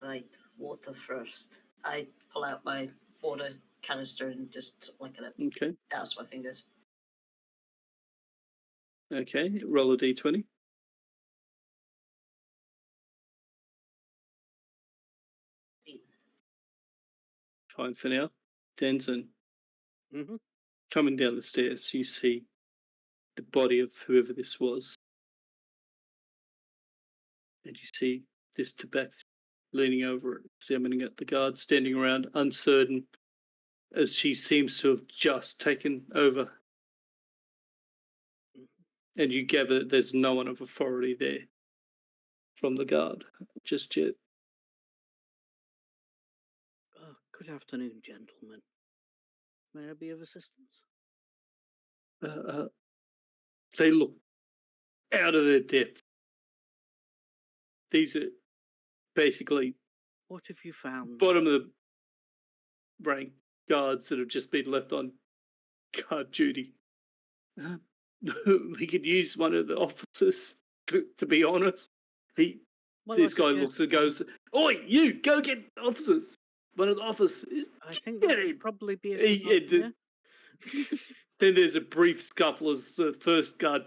Right, water first. I pull out my water canister and just like Okay. douse my fingers. Okay, roll a d20. Fine for now. Denson, Mm-hmm. coming down the stairs, you see the body of whoever this was. And you see this tabaxi leaning over it, examining it, the guard standing around, uncertain, as she seems to have just taken over. Mm-hmm. And you gather that there's no one of authority there from the guard just yet. Oh, good afternoon, gentlemen. May I be of assistance? They look out of their depth. These are basically What have you found? bottom of the rank guards that have just been left on guard duty. We could use one of the officers, to be honest. This guy looks and goes, "Oi, you, go get officers. One of the officers." I think that would probably be a good idea. Then there's a brief scuffle as the first guard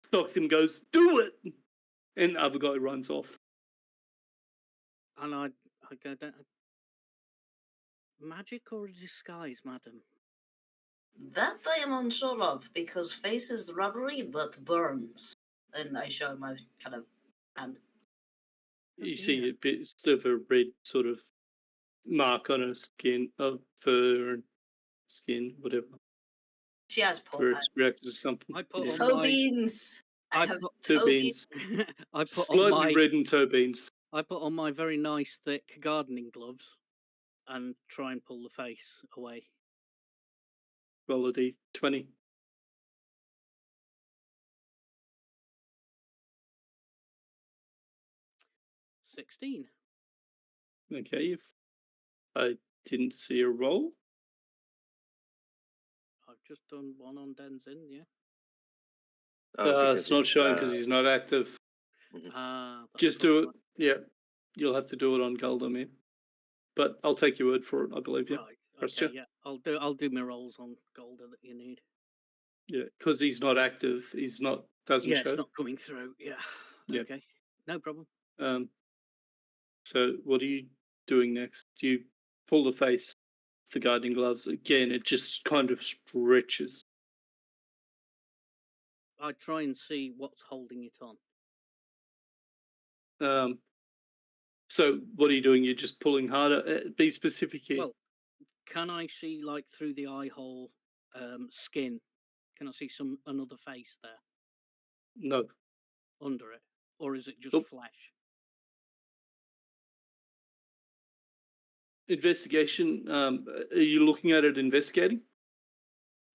stocks and goes, "Do it!" And the other guy runs off. And I go down. Magic or a disguise, madam? That I am unsure of, because face is rubbery but burns. And I show my kind of hand. You see a bit of a red sort of mark on her skin, of fur and skin, whatever. She has paw Where pads. it's reacted to something. I put Yeah. on Toe my... beans! I have toe toe beans. beans. I put Slightly on my... red and toe beans. I put on my very nice, thick gardening gloves and try and pull the face away. Roll a d20. $16. Okay, I didn't see a roll. I've just done one on Denzin, yeah. It's not showing because he's not active. Just do it. Yeah, you'll have to do it on Golda, but I'll take your word for it. I believe you. Right. Okay, yeah. I'll do my rolls on Golda that you need. Yeah, because he's not active. He's not. Doesn't show. It's not coming through. Yeah. Yeah. Okay. No problem. So what are you doing next? Do you pull the face, the gardening gloves again? It just kind of stretches. I try and see what's holding it on. So what are you doing? You're just pulling harder. Be specific here. Well, can I see like through the eye hole, skin? Can I see another face there? No. Under it, or is it just flesh? Investigation. Are you looking at it investigating?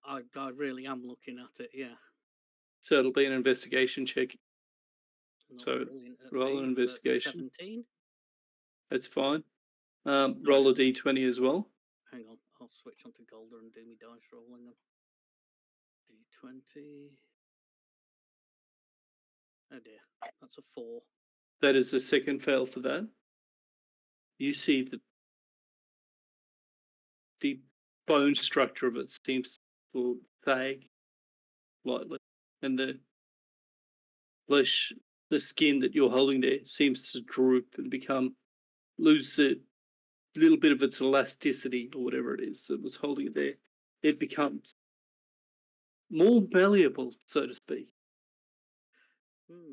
I really am looking at it. Yeah. So it'll be an investigation check. Not so brilliant roll an investigation. 17. That's fine. Roll a d20 as well. Hang on, I'll switch onto Golda and do my dice rolling them. D20. Oh dear, that's a 4. That is the second fail for that. You see that the bone structure of it seems to sag slightly, and the flesh, the skin that you're holding there, seems to droop and lose a little bit of its elasticity or whatever it is that was holding it there. It becomes more malleable, so to speak.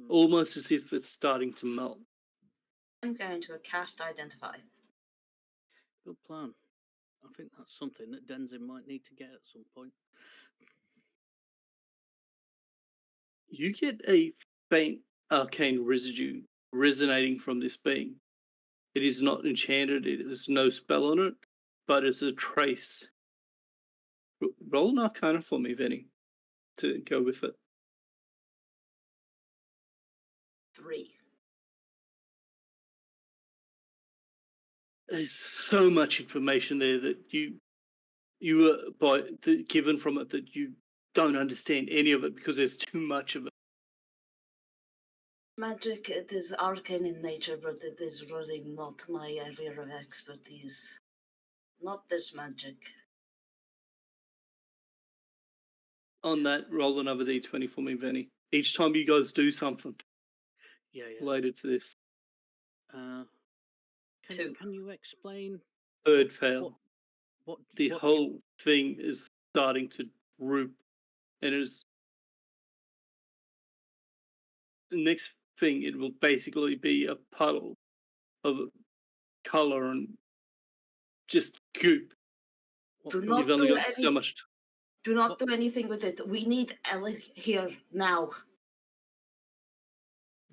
Almost as if it's starting to melt. I'm going to cast Identify. Good plan. I think that's something that Denzin might need to get at some point. You get a faint arcane residue resonating from this being. It is not enchanted, there's no spell on it, but it's a trace. Roll an Arcana for me, Venny, to go with it. 3. There's so much information there that you were given from it that you don't understand any of it because there's too much of it. Magic, it is arcane in nature, but it is really not my area of expertise. Not this magic. On that, roll another d20 for me, Venny. Each time you guys do something related to this. Can you explain? Third fail. The whole thing is starting to droop, and the next thing, it will basically be a puddle of color and just goop. Do You've not only do got so much. Do not do anything with it. We need Ellie here now.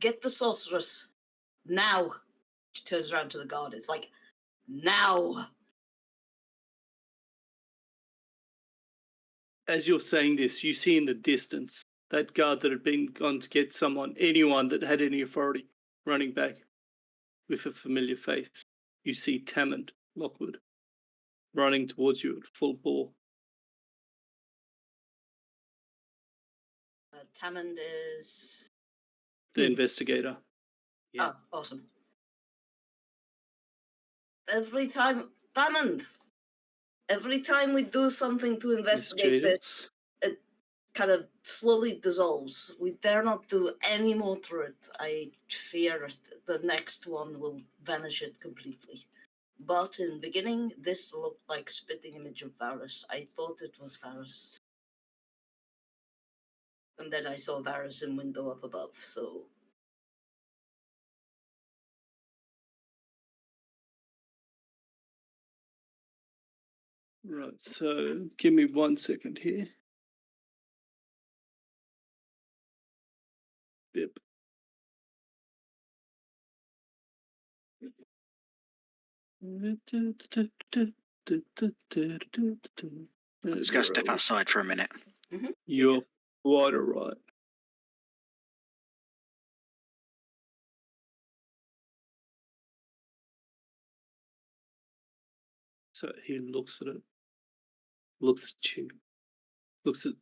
Get the sorceress now. She turns around to the guard. It's like, now. As you're saying this, you see in the distance that guard that had been gone to get anyone that had any authority, running back with a familiar face. You see Tammond Lockwood running towards you at full bore. Tammond is The investigator. Yeah. Oh, awesome. Every time, Tammond, every time we do something to investigate this, it kind of slowly dissolves. We dare not do any more to it. I fear the next one will vanish it completely. But in the beginning, this looked like spitting image of Varis. I thought it was Varis. And then I saw Varis in window up above, so... Right, so give me 1 second here. Yep. Let's go step outside for a minute. Mm-hmm. You're quite alright. So he looks at it, looks at you, looks at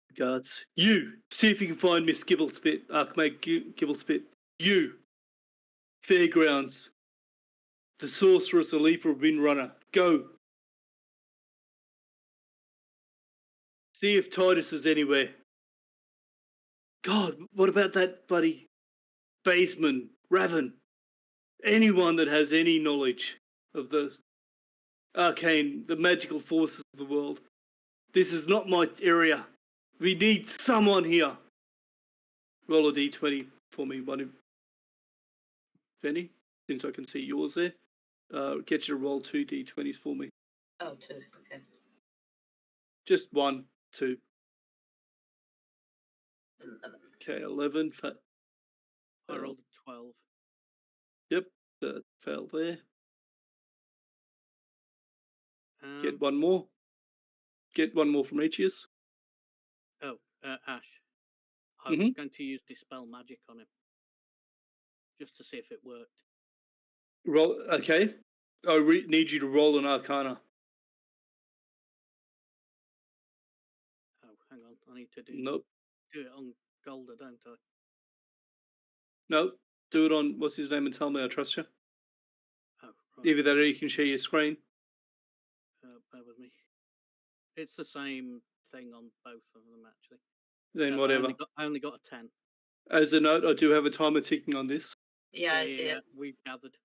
the guards. You! See if you can find Miss Gibblespit, Archmage Gibblespit. You! Fairgrounds. The sorceress, Alifa, Windrunner. Go! See if Titus is anywhere. God, what about that bloody Baseman, Raven? Anyone that has any knowledge of the arcane, the magical forces of the world. This is not my area. We need someone here. Roll a d20 for me, one of Benny, since I can see yours there. Get you to roll 2 d20s for me. Oh, 2, okay. Just 1, 2. 11. Okay, 11. I rolled a 12. Yep, failed there. Get Um, one more. Get one more from each of us. Oh, Ash. I was going to use Dispel Magic on him. Just to see if it worked. Roll. Okay. I need you to roll an Arcana. Oh, hang on. I need to do it on Golda, don't I? Nope. Do it on, what's his name, and tell me I trust you. Oh, right. Either that or you can share your screen. Bear with me. It's the same thing on both of them, actually. Then whatever. I only got a 10. As a note, I do have a timer ticking on this. Yeah, I see it. We've gathered.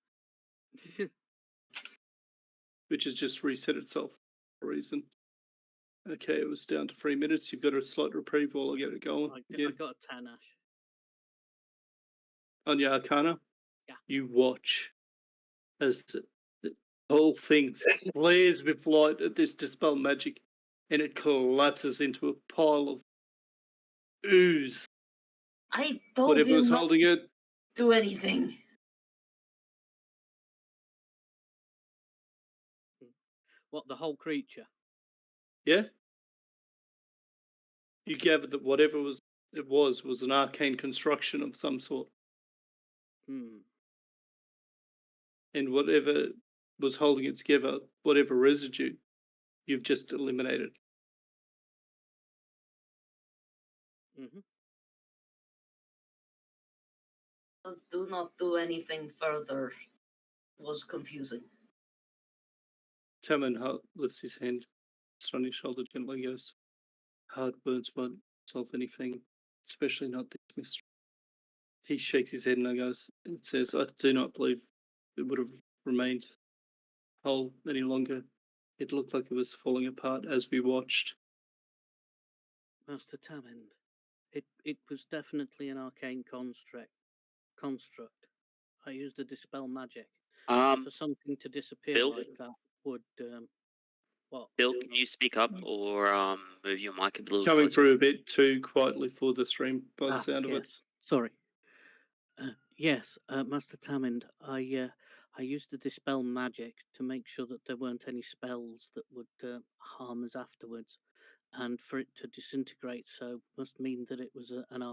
Which has just reset itself for a reason. Okay, it was down to 3 minutes. You've got a slight reprieve while I get it going. I got a 10, Ash. On your Arcana? Yeah. You watch as the whole thing flares with light at this Dispel Magic, and it collapses into a pile of ooze. I told Whatever you was not holding to it. do anything. What, the whole creature? Yeah? You gathered that whatever it was an arcane construction of some sort. And whatever was holding it together, whatever residue, you've just eliminated. Do not do anything further was confusing. Taman lifts his hand, on his shoulder gently, goes, hard words won't solve anything, especially not this mystery. He shakes his head and goes and says, I do not believe it would have remained hole any longer. It looked like it was falling apart as we watched. Master Tamend, it was definitely an arcane construct. I used a dispel magic. For something to disappear Bill? like that would what? Bill, can you speak up or move your mic a little Coming closer? through a bit too quietly for the stream by the sound of yes. it. Sorry. Yes, Master Tamend, I used the dispel magic to make sure that there weren't any spells that would harm us afterwards, and for it to disintegrate so must mean that it was an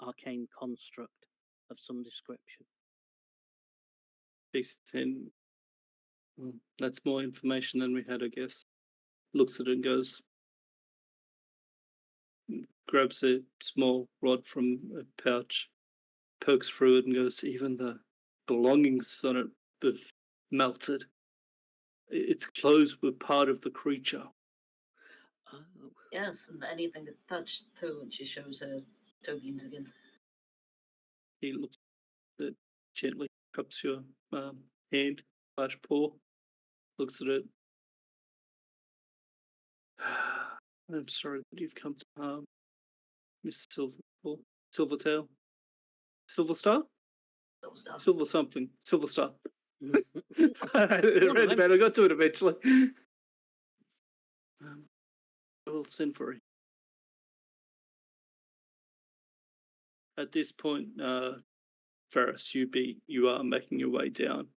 arcane construct of some description. E17. Well, that's more information than we had, I guess. Looks at it and goes, grabs a small rod from a pouch, pokes through it and goes, even the belongings on it have melted. Its clothes were part of the creature. Oh, Yes, and anything that touched too, and she shows her toe beans again. He looks at it, gently cups your hand, /paw, looks at it. I'm sorry that you've come to harm Miss Silvertail. Silverstar? Those stuff. Silver something. Silverstar. One Read of about it, I got to it eventually. I will send for it. At this point, Varis, you are making your way down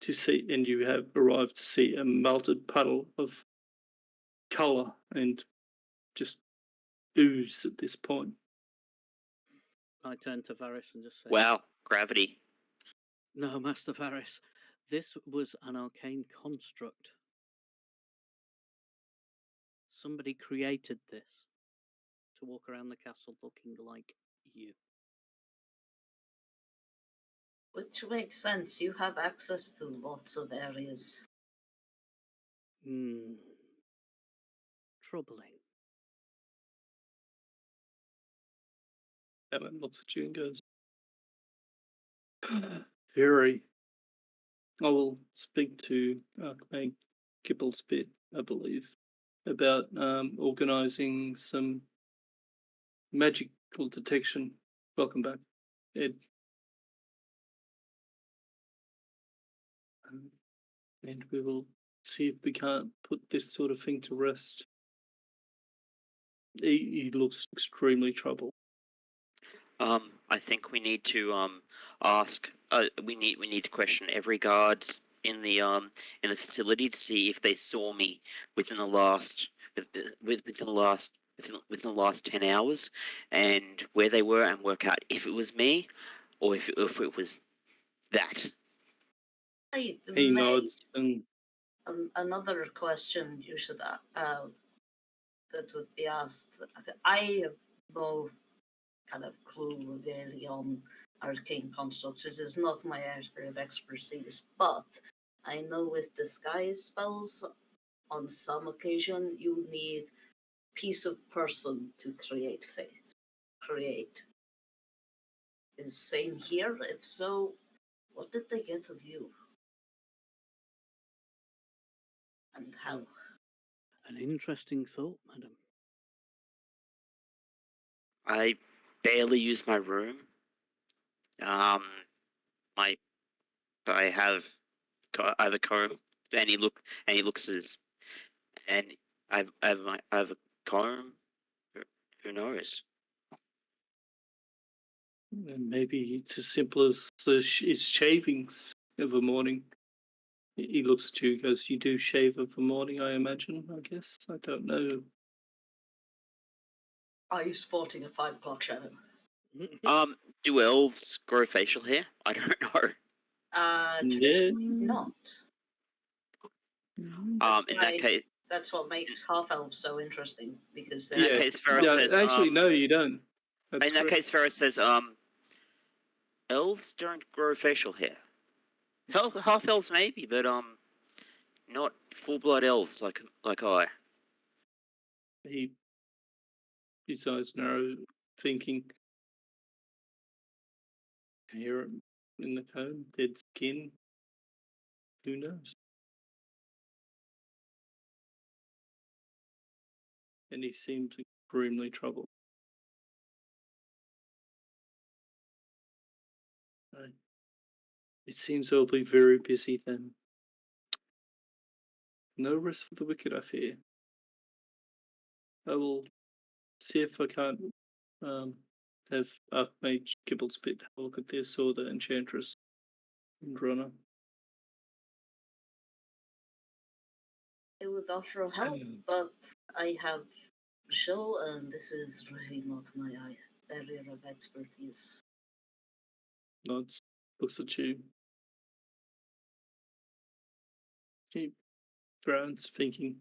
to see, and you have arrived to see a melted puddle of colour and just ooze at this point. I turn to Varis and just say, Wow, gravity. "No, Master Varis, this was an arcane construct. Somebody created this to walk around the castle looking like you." Which makes sense. You have access to lots of areas. Troubling. Ellen looks at you and goes, very. I will speak to Archmage Kippel's bit, I believe, about organising some magical detection. Welcome back, Ed. And we will see if we can't put this sort of thing to rest. He looks extremely troubled. I think we need to ask. We need to question every guard in the facility to see if they saw me within the last 10 hours, and where they were, and work out if it was me or if it was that. He nods and another question you should that would be asked. I have no kind of clue really on arcane constructs. It is not my area of expertise, but I know with disguise spells, on some occasion you need piece of person to create face. Create. Is same here? If so, what did they get of you? And how? An interesting thought, madam. I barely use my room. I have a comb, and he looks as, and I have a comb. Who knows? maybe it's as simple as his shavings of a morning. He looks at you and goes, "You do shave of a morning, I imagine, I guess? I don't know." Are you sporting a 5 o'clock shadow? Do elves grow facial hair? I don't know. Traditionally not. In that case, that's what makes half elves so interesting, because in that case, Ferris says, actually, no, you don't. That's in that correct. case, Ferris says, elves don't grow facial hair. Half elves maybe, but not full blood elves like I. His eyes narrow, thinking. Hair in the comb, dead skin. Who knows? and he seems extremely troubled. It seems they'll be very busy then. No rest for the wicked, I fear. I will see if I can't have Archmage Gibblespit have a look at this, or the Enchantress and Runner. I would offer help, but I have a show, and this is really not my area of expertise. Nods, looks at you. He frowns, thinking,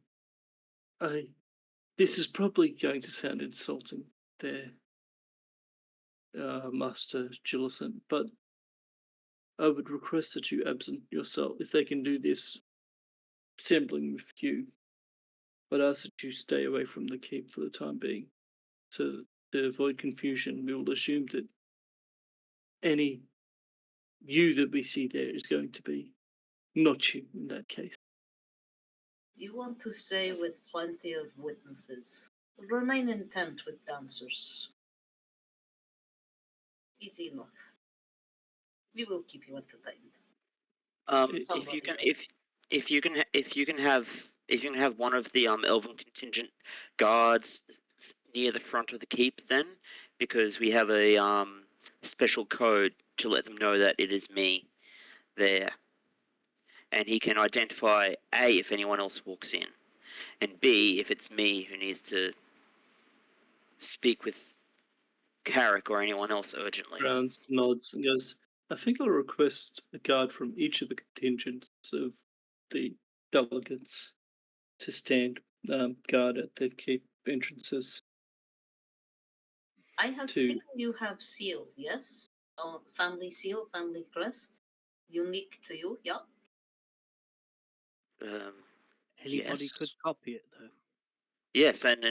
this is probably going to sound insulting there, Master Gillison, but I would request that you absent yourself if they can do this assembling with you. But ask that you stay away from the keep for the time being. To avoid confusion, we will assume that any you that we see there is going to be not you in that case. You want to stay with plenty of witnesses. Remain intent with dancers. Easy enough. We will keep you entertained. If you can have one of the elven contingent guards near the front of the keep, then, because we have a special code to let them know that it is me there, and he can identify A if anyone else walks in, and B if it's me who needs to speak with Carrick or anyone else urgently. Browns nods and goes, I think I'll request a guard from each of the contingents of the delegates to stand guard at the keep entrances. I have seen you have seal, yes? Family seal, family crest. Unique to you, yeah? Anybody Yes. could copy it, though. Yes, and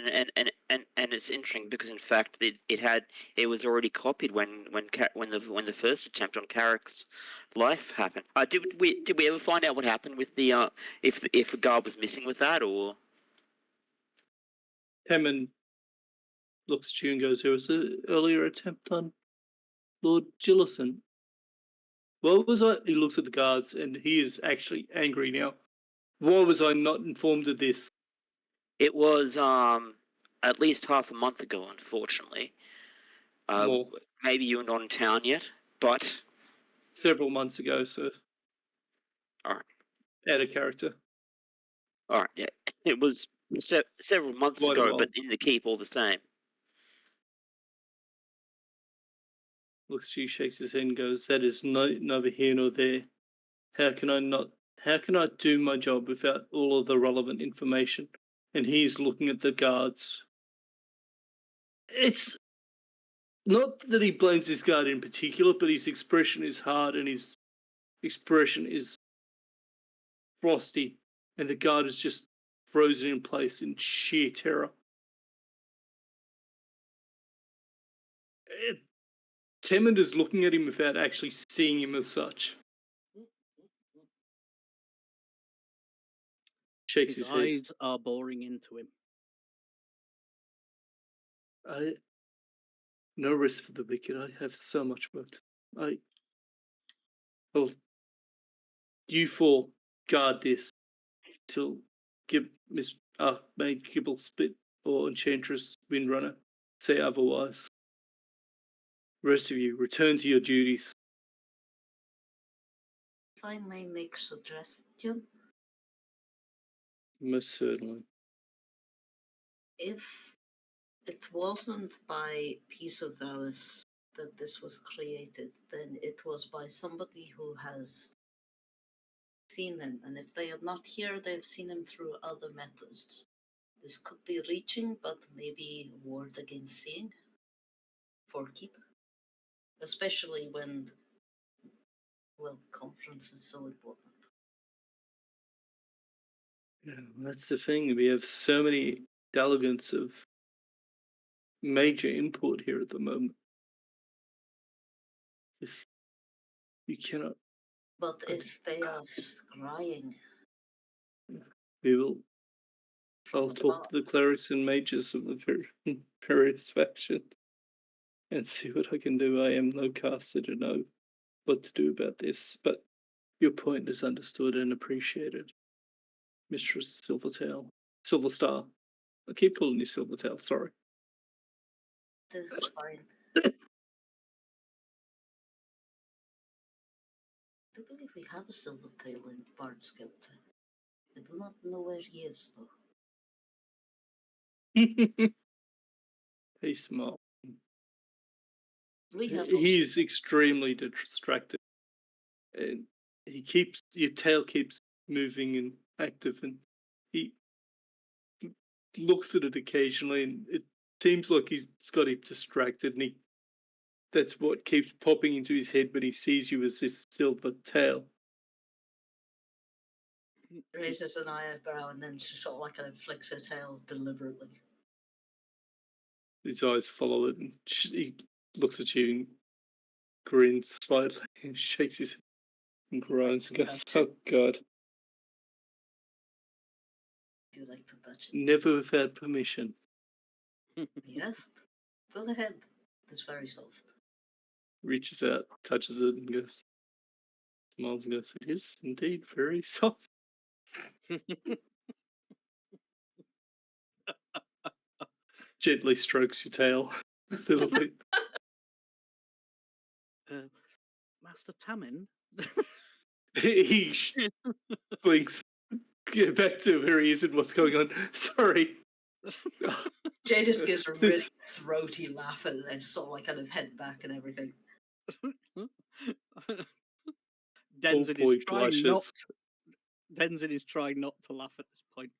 it's interesting because in fact it was already copied when the first attempt on Carrick's life happened. Did we ever find out what happened with the if a guard was missing with that, or? Hammond looks at you and goes, there was an earlier attempt on Lord Gillison. What was I? He looks at the guards and he is actually angry now. Why was I not informed of this? It was at least half a month ago, unfortunately. More. Maybe you're not in town yet, but several months ago, sir. All right. Out of character. All right, yeah. It was several months Quite a ago, while. but in the keep all the same. Looks to you, shakes his head and goes, that is neither here nor there. How can I do my job without all of the relevant information? And he's looking at the guards. It's not that he blames his guard in particular, but his expression is hard and his expression is frosty. And the guard is just frozen in place in sheer terror. Temund is looking at him without actually seeing him as such. Shakes his head. His eyes are boring into him. No rest for the wicked. I have so much work to do. Well, you four guard this till Miss Archmage Gibblespit or Enchantress Windrunner say otherwise. The rest of you, return to your duties. If I may make a suggestion. Most certainly. If it wasn't by piece of Varis that this was created, then it was by somebody who has seen him. And if they are not here, they've seen him through other methods. This could be reaching, but maybe a ward against seeing for keep. Especially when, well, the conference is so important. Yeah, that's the thing. We have so many delegates of major import here at the moment. You cannot. But if they are scrying, we will I'll talk to the clerics and mages of the various factions and see what I can do. I am no caster to know what to do about this, but your point is understood and appreciated, Mistress Silvertail. Silverstar. I keep calling you Silvertail, sorry. This is fine. I do believe we have a Silvertail in Bard Skeleton. I do not know where he is, though. He's smart. We have He's extremely distracted. And your tail keeps moving and active, and he looks at it occasionally, and it seems like he's got him distracted, and that's what keeps popping into his head when he sees you as this silver tail. raises an eyebrow and then she sort of like kind of flicks her tail deliberately. His eyes follow it, and he looks at you and grins slightly and shakes his head and groans and goes, "Oh God." Do you like to touch it? Never without permission. Yes. Go ahead. It's very soft. Reaches out, touches it, and goes, smiles and goes, "It is indeed very soft." Gently strokes your tail a little bit. Master Tammin? He blinks. Get back to where he is and what's going on. Sorry. Jay just gives a really throaty laugh at this, sort of like kind of head back and everything. Denzin is trying not to laugh at this point.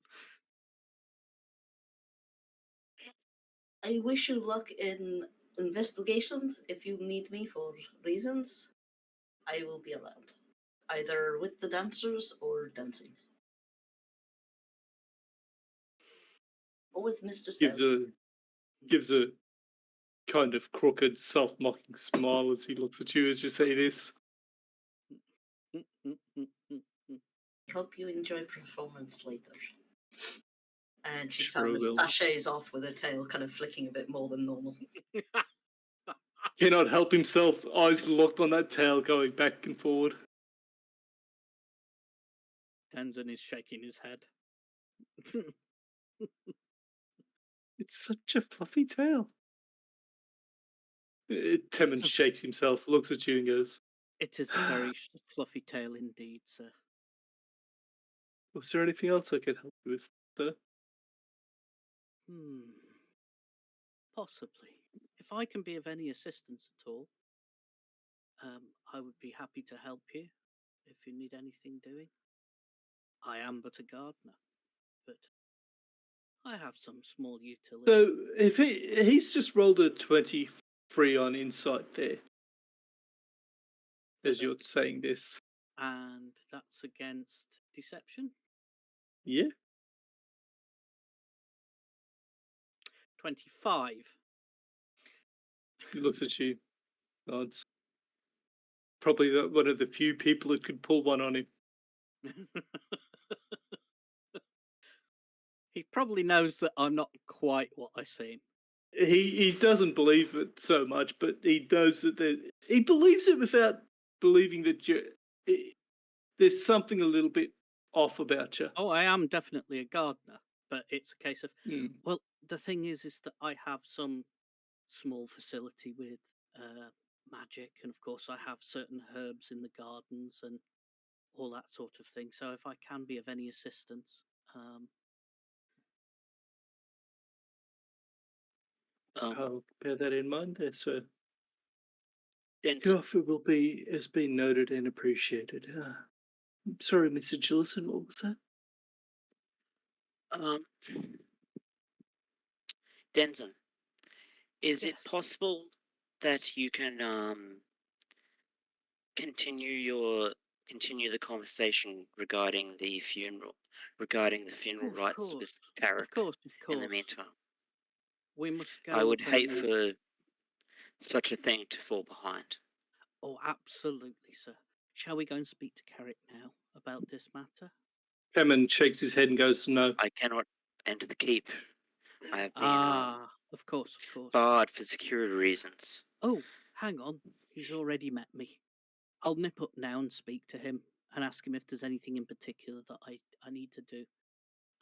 I wish you luck in investigations. If you need me for reasons, I will be around. Either with the dancers or dancing. Or with Mr. Gives a kind of crooked, self-mocking smile as he looks at you as you say this. Hope you enjoy performance later. And she Sure will. sachets off with her tail kind of flicking a bit more than normal. Cannot help himself, eyes locked on that tail going back and forward. Tenzin is shaking his head. It's such a fluffy tail. Temmin shakes himself, looks at you and goes, "It is a very fluffy tail indeed, sir." "Was there anything else I could help you with, sir?" Possibly. If I can be of any assistance at all, I would be happy to help you if you need anything doing. I am but a gardener, but I have some small utility. So if he's just rolled a 23 on insight there, as you're saying this. And that's against deception? Yeah. 25. He looks at you, nods. Probably one of the few people that could pull one on him. He probably knows that I'm not quite what I seem. He doesn't believe it so much, but he knows that he believes it without believing that there's something a little bit off about you. Oh, I am definitely a gardener, but it's a case of, well, the thing is that I have some small facility with magic, and of course I have certain herbs in the gardens and all that sort of thing. So if I can be of any assistance, I'll bear that in mind there, sir. Denzin. Your offer has been noted and appreciated. Sorry, Mr. Gillison, what was that? Denzin, is Yes. it possible that you can continue the conversation regarding the funeral rites with Carrick? Of course. In the meantime, we must go. I would hate for such a thing to fall behind. Oh, absolutely, sir. Shall we go and speak to Carrick now about this matter? Hammond shakes his head and goes, "No." I cannot enter the keep. I have been of course. barred for security reasons. Oh, hang on. He's already met me. I'll nip up now and speak to him and ask him if there's anything in particular that I need to do.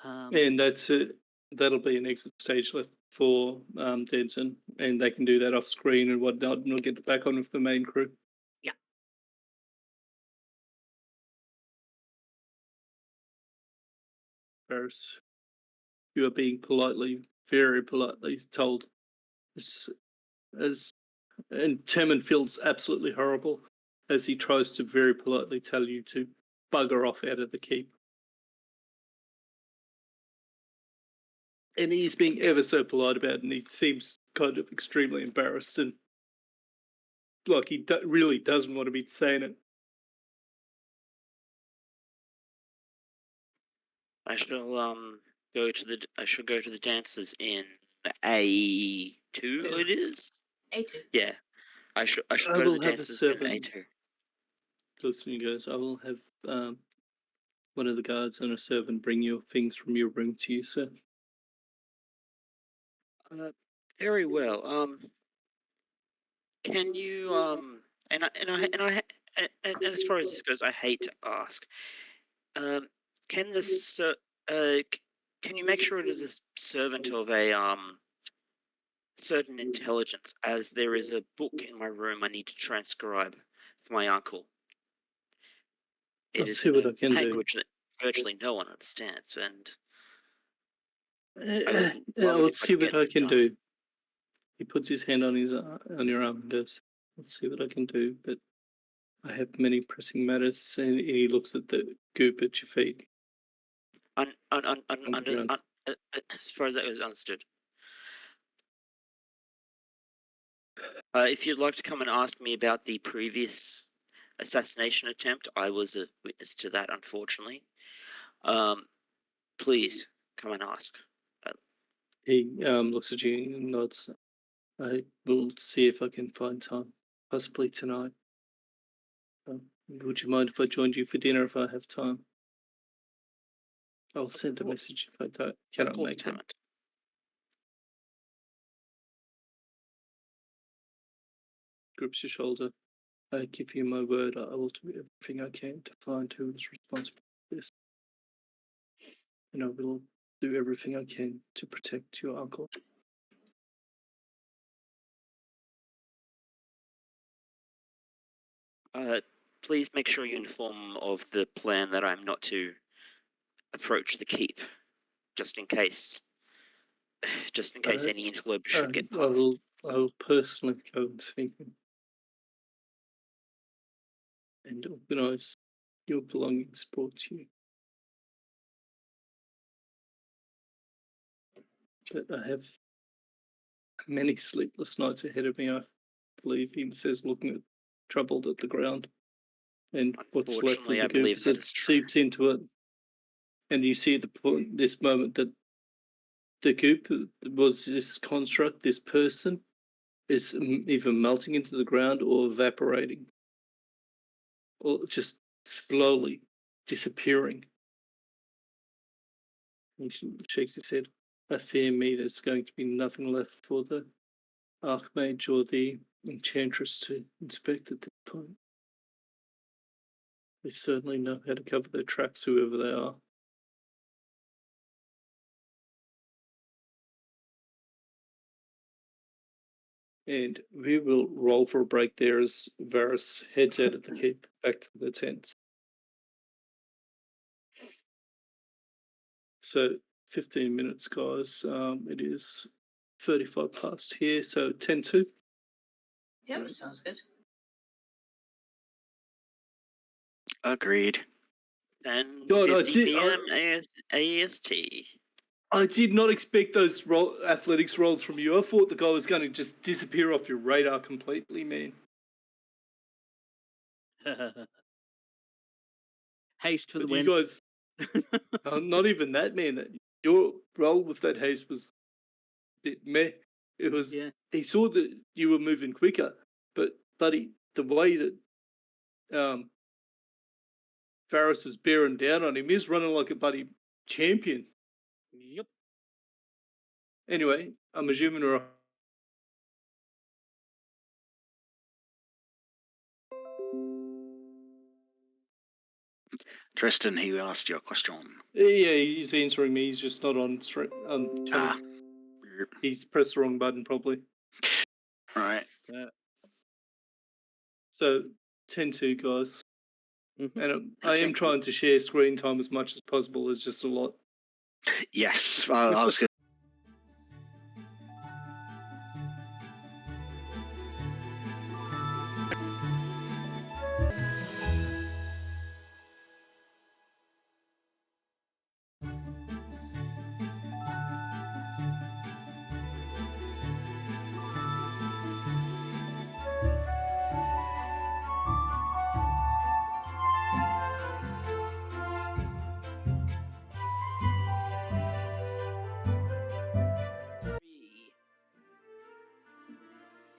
And that's it. That'll be an exit stage left for Denson, and they can do that off screen and whatnot, and we'll get back on with the main crew. Yeah. Varis, you are being very politely told, and Chairman feels absolutely horrible as he tries to very politely tell you to bugger off out of the keep. And he's being ever so polite about it, and he seems kind of extremely embarrassed and like he really doesn't want to be saying it. I shall go to the dancers in A2. It is A2. Yeah, I should go to will the have a dancers in servant. A2. Listening goes, I will have one of the guards and a servant bring your things from your room to you, sir. Very well. Can you and as far as this goes, I hate to ask. Can this can you make sure it is a servant of a certain intelligence, as there is a book in my room I need to transcribe for my uncle. It I'll is see in what a I can do. language that virtually no one understands, and I'll see what I can do. He puts his hand on your arm and goes, "Let's see what I can do, but I have many pressing matters." And he looks at the goop at your feet. As far as that is understood. If you'd like to come and ask me about the previous assassination attempt, I was a witness to that, unfortunately. Please come and ask. He looks at you and nods. I will see if I can find time, possibly tonight. Would you mind if I joined you for dinner if I have time? I'll send a message if I cannot make it. Grips your shoulder. I give you my word, I will do everything I can to find who is responsible for this. And I will do everything I can to protect your uncle. Please make sure you inform of the plan that I'm not to approach the keep, just in case any interloper should get past. I will personally go and see him and organise your belongings brought to you. But I have many sleepless nights ahead of me, I believe, he says, looking troubled at the ground and what's left of the goop as it seeps into it. And you see at this moment that the goop was this construct, this person, is either melting into the ground or evaporating, or just slowly disappearing. He shakes his head. I fear me there's going to be nothing left for the Archmage or the Enchantress to inspect at this point. They certainly know how to cover their tracks, whoever they are. And we will roll for a break there as Varis heads out of the keep back to the tents. So 15 minutes, guys. It is 35 past here, so 10-2. Yeah, sounds good. Agreed. And God, 50 PM AST. I did not expect those athletics rolls from you. I thought the guy was going to just disappear off your radar completely, man. Haste for the You win. guys, not even that, man. Your roll with that haste was a bit meh. It was. Yeah. He saw that you were moving quicker, but buddy, the way that Varis is bearing down on him, he's running like a bloody champion. Yep. Anyway, I'm assuming we're. Tristan, he asked you a question. Yeah, he's answering me. He's just not on chat. He's pressed the wrong button, probably. Right. So, 10-2, guys. Mhm. And I am trying to share screen time as much as possible. It's just a lot. Yes, I was going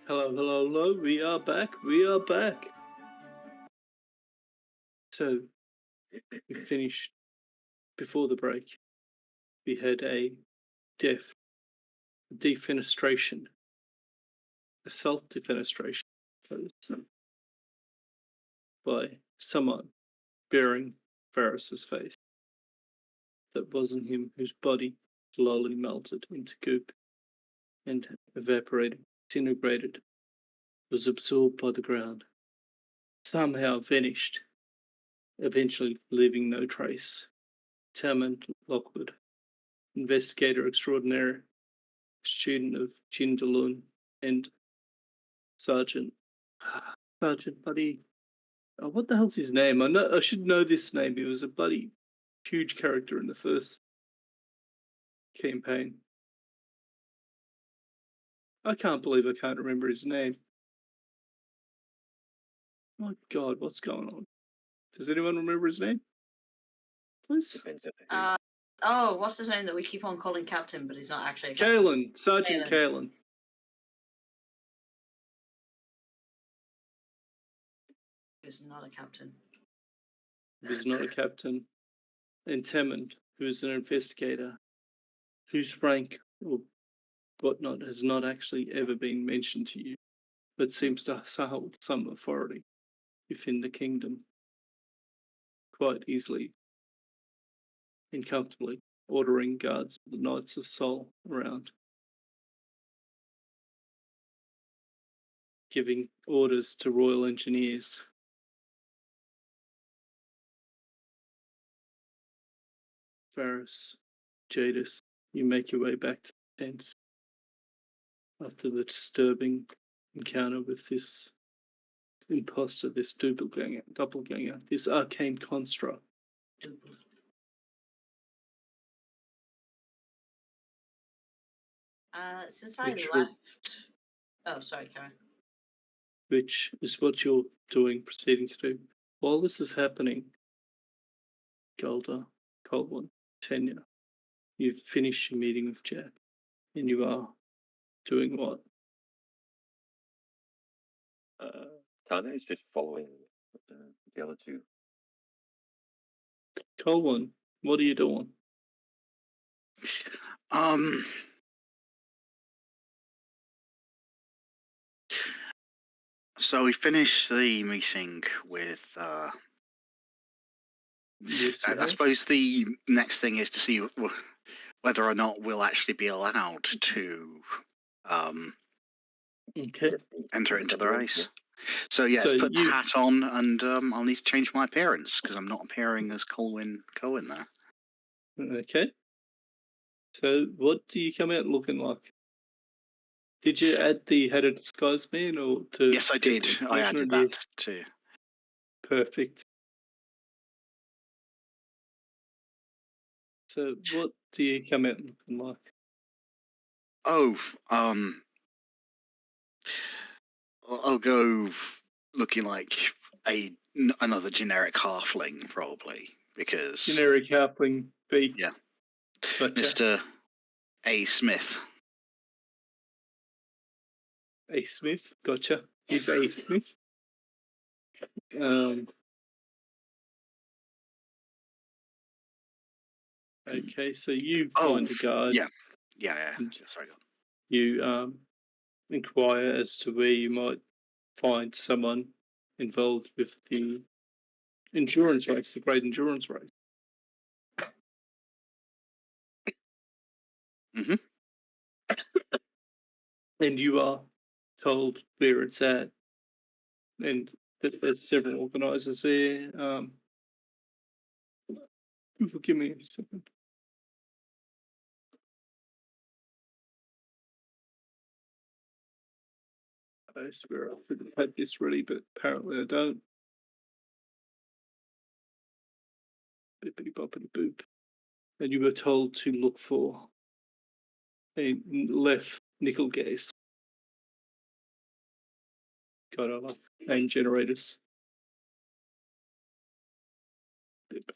Hello, hello, hello. We are back. We are back. So, we finished before the break. We had a defenestration, a self-defenestration by someone bearing Varis's face. That wasn't him, whose body slowly melted into goop and evaporated, disintegrated, was absorbed by the ground, somehow vanished, eventually leaving no trace. Tamman Lockwood, investigator extraordinaire, student of Jindalun, and Sergeant Buddy. Oh, what the hell's his name? I should know this name. He was a bloody huge character in the first campaign. I can't believe I can't remember his name. My God, what's going on? Does anyone remember his name? Please? What's his name that we keep on calling Captain, but he's not actually a captain? Kalen, Sergeant Kalen. He's not a captain. He was not a captain. And Temend, who is an investigator, whose rank or whatnot has not actually ever been mentioned to you, but seems to hold some authority within the kingdom quite easily and comfortably, ordering guards of the Knights of Sol around, giving orders to Royal Engineers. Varis, Jadis, you make your way back to the tents after the disturbing encounter with this imposter, this doppelganger, this arcane construct. Since I left... Oh, sorry, Karen. Which is what you're proceeding to do. While this is happening, Golda, Colwyn, Tenya, you've finished your meeting with Jack, and you are doing what? Tanya is just following the other two. Colwyn, what are you doing? So we finished the meeting with. Yes, I suppose the next thing is to see whether or not we'll actually be allowed to enter into the race. So let's put the hat on, and I'll need to change my appearance because I'm not appearing as Colwyn Cohen there. Okay. So what do you come out looking like? Did you add the How to Disguise Man or to? Yes, I did. I added that too. Perfect. So what do you come out looking like? Oh, I'll go looking like another generic halfling, probably, because generic halfling B. Yeah, Gotcha. Mr. A. Smith. A. Smith, gotcha. He's A. Smith. Okay, so you find a guard. Yeah, Yeah. And Sorry. Go on. you inquire as to where you might find someone involved with the endurance race, the great endurance race. Mm-hmm. And you are told where it's at, and that there's several organisers there. Give me a second. I swear I should have had this ready, but apparently I don't. Bippity boppity boop. And you were told to look for a left nickel gas. God, I love name generators. Bip.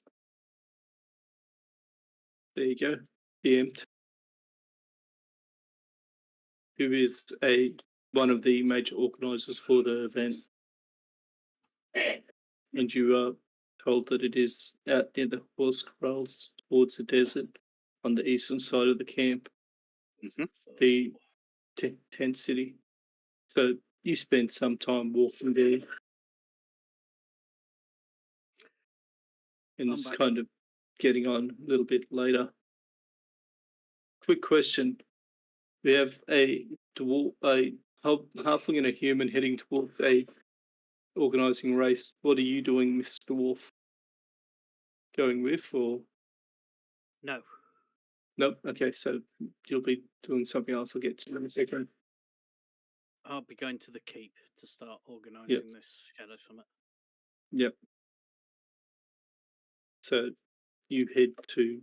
There you go. DM'd. Who is one of the major organisers for the event. And you are told that it is out near the horse corrals towards the desert on the eastern side of the camp, the tent city. So you spend some time walking there, and it's kind of getting on a little bit later. Quick question. We have a halfling and a human heading towards a organising race. What are you doing, Mr. Wolf? Going with, or? No. Nope. Okay, so you'll be doing something else. I'll get to in a second. I'll be going to the keep to start organising this Shadow Summit. Yep. So you head to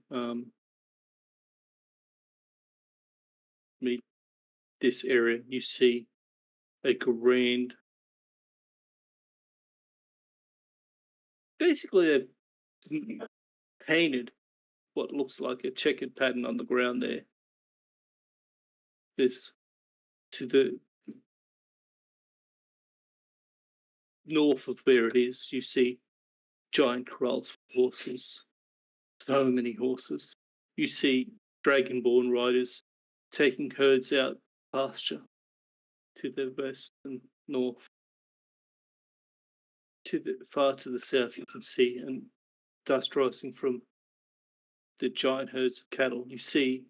meet this area. You see a grand. Basically, they've painted what looks like a checkered pattern on the ground there. This to the north of where it is, you see giant corrals of horses. So many horses. You see dragonborn riders taking herds out pasture to the west and north. Far to the south, you can see and dust rising from the giant herds of cattle. You see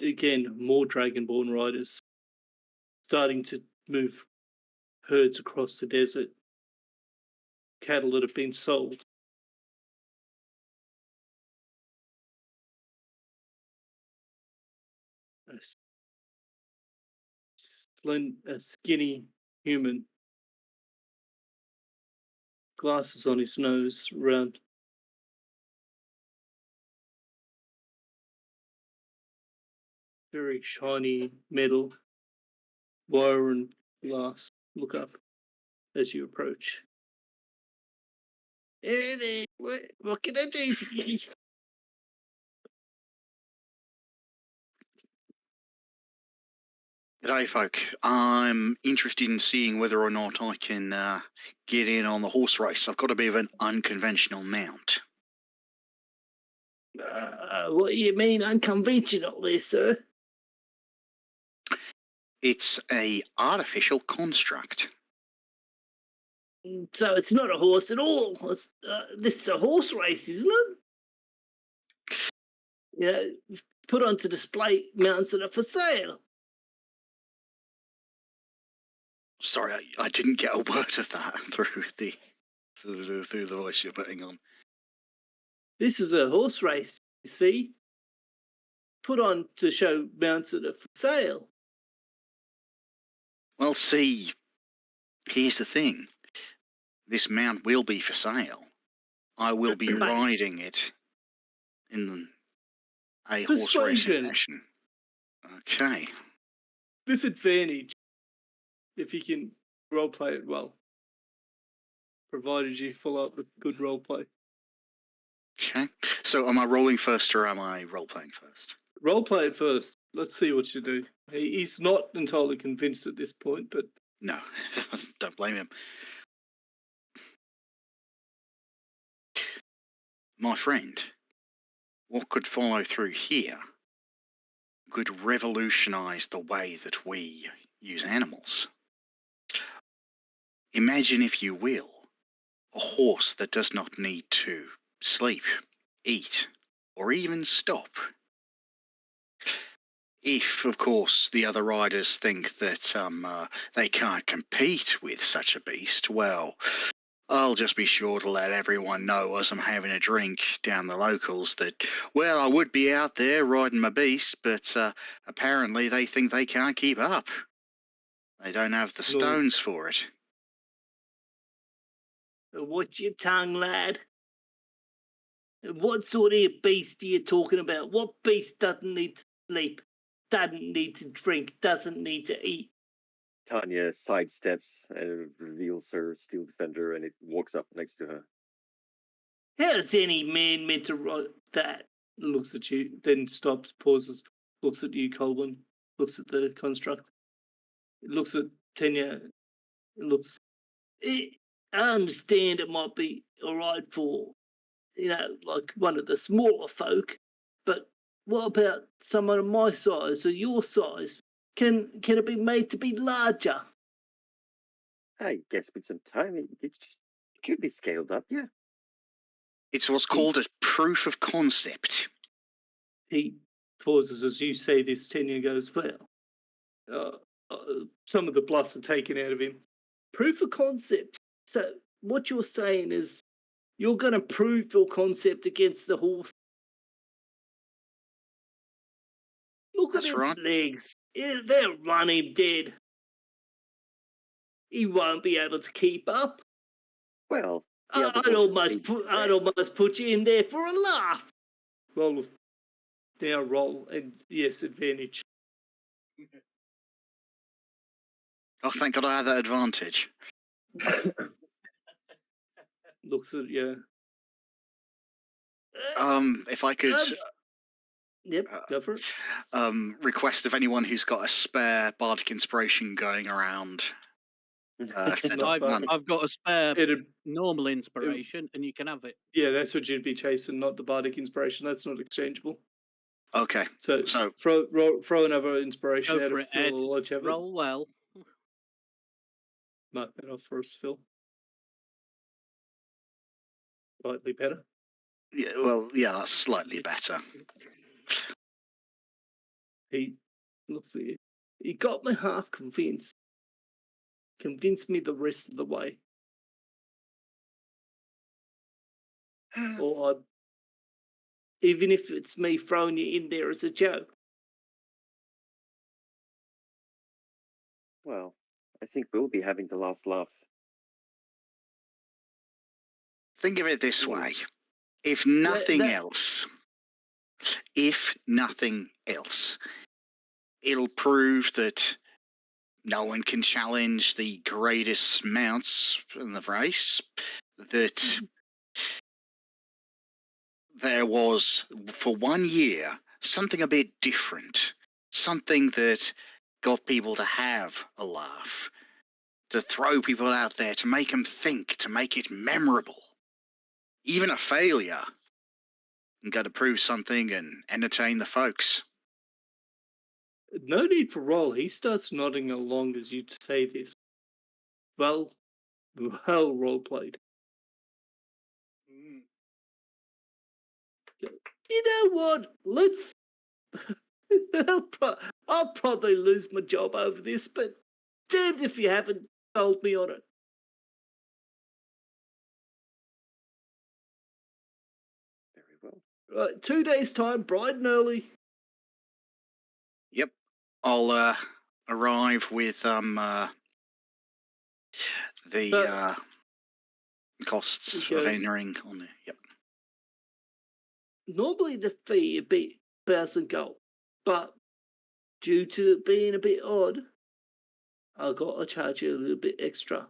again more dragonborn riders starting to move herds across the desert. Cattle that have been sold. A skinny human, glasses on his nose, round. Very shiny metal, wire and glass. Look up as you approach. Hey there, what can I do for you? G'day, folk. I'm interested in seeing whether or not I can get in on the horse race. I've got a bit of an unconventional mount. What do you mean unconventional there, sir? It's a artificial construct. So it's not a horse at all. This is a horse race, isn't it? Yeah, put onto display mounts that are for sale. Sorry, I didn't get a word of that through the voice you're putting on. This is a horse race, you see. Put on to show mounts that are for sale. Well, see, here's the thing. This mount will be for sale. I will be riding it in a horse racing fashion. Okay. With advantage, if you can roleplay it well. Provided you follow up with good roleplay. Okay. So am I rolling first or am I role-playing first? Roleplay it first. Let's see what you do. He's not entirely convinced at this point, but... No, don't blame him. My friend, what could follow through here could revolutionize the way that we use animals. Imagine, if you will, a horse that does not need to sleep, eat, or even stop. If, of course, the other riders think that they can't compete with such a beast, well, I'll just be sure to let everyone know as I'm having a drink down the locals that, well, I would be out there riding my beast, but apparently they think they can't keep up. They don't have the No. stones for it. Watch your tongue, lad. What sort of beast are you talking about? What beast doesn't need to sleep, doesn't need to drink, doesn't need to eat? Tanya sidesteps and reveals her steel defender, and it walks up next to her. How's any man meant to ride that? Looks at you, then stops, pauses, looks at you, Colwyn, looks at the construct, looks at Tanya, looks. I understand it might be all right for, like one of the smaller folk, but what about someone of my size or your size? Can it be made to be larger? I guess with some time it could be scaled up, yeah. It's what's called a proof of concept. He pauses as you say this. Tanya goes, well, some of the bluffs are taken out of him. Proof of concept. So what you're saying is you're going to prove your concept against the horse. Look That's at its right. legs. They'll run him dead. He won't be able to keep up. Well, the other I'd horses almost put you in there for a laugh. Roll. Now roll, and yes, advantage. Oh, thank God I had that advantage. Looks at you. If I could Yep, go for it. request of anyone who's got a spare bardic inspiration going around. I've got a spare It'd, normal inspiration, and you can have it. yeah, that's what you'd be chasing, not the bardic inspiration. That's not exchangeable. Okay. So throw another inspiration Go out for of it, Ed. Phil. Whichever. Roll well. Might be off first, Phil. Slightly better. Yeah, well, yeah, that's slightly better. He looks at you. He got me half convinced. Convinced me the rest of the way. Or even if it's me throwing you in there as a joke. Well, I think we'll be having the last laugh. Think of it this way. If nothing else, it'll prove that no one can challenge the greatest mounts in the race, that there was, for 1 year, something a bit different, something that got people to have a laugh, to throw people out there, to make them think, to make it memorable. Even a failure. You got to prove something and entertain the folks. No need for roll. He starts nodding along as you say this. Well role played. You know what? Let's. I'll probably lose my job over this, but damned if you haven't sold me on it. Very well. Right, 2 days' time, bright and early. Yep. I'll arrive with the costs of entering on it. Yep. Normally the fee would be 1,000 gold, but due to it being a bit odd, I got to charge you a little bit extra.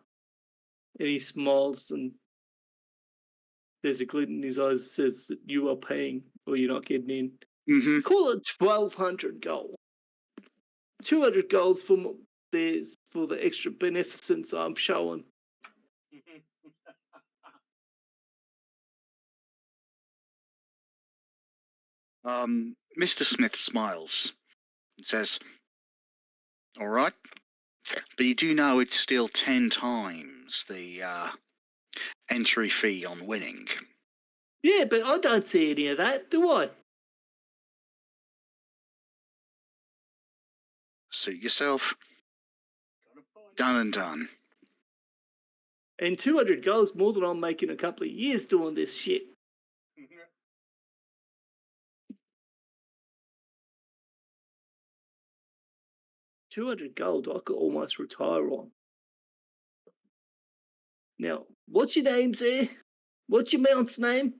And he smiles, and there's a glint in his eyes that says that you are paying or you're not getting in. Mm-hmm. Call it 1,200 gold. 200 golds for the extra beneficence I'm showing. Mr. Smith smiles It says, all right, but you do know it's still 10 times the entry fee on winning. Yeah, but I don't see any of that, do I? Suit yourself. Done and done. And 200 gold's more than I'm making a couple of years doing this shit. $200 gold I could almost retire on. Now, what's your name, sir? What's your mount's name?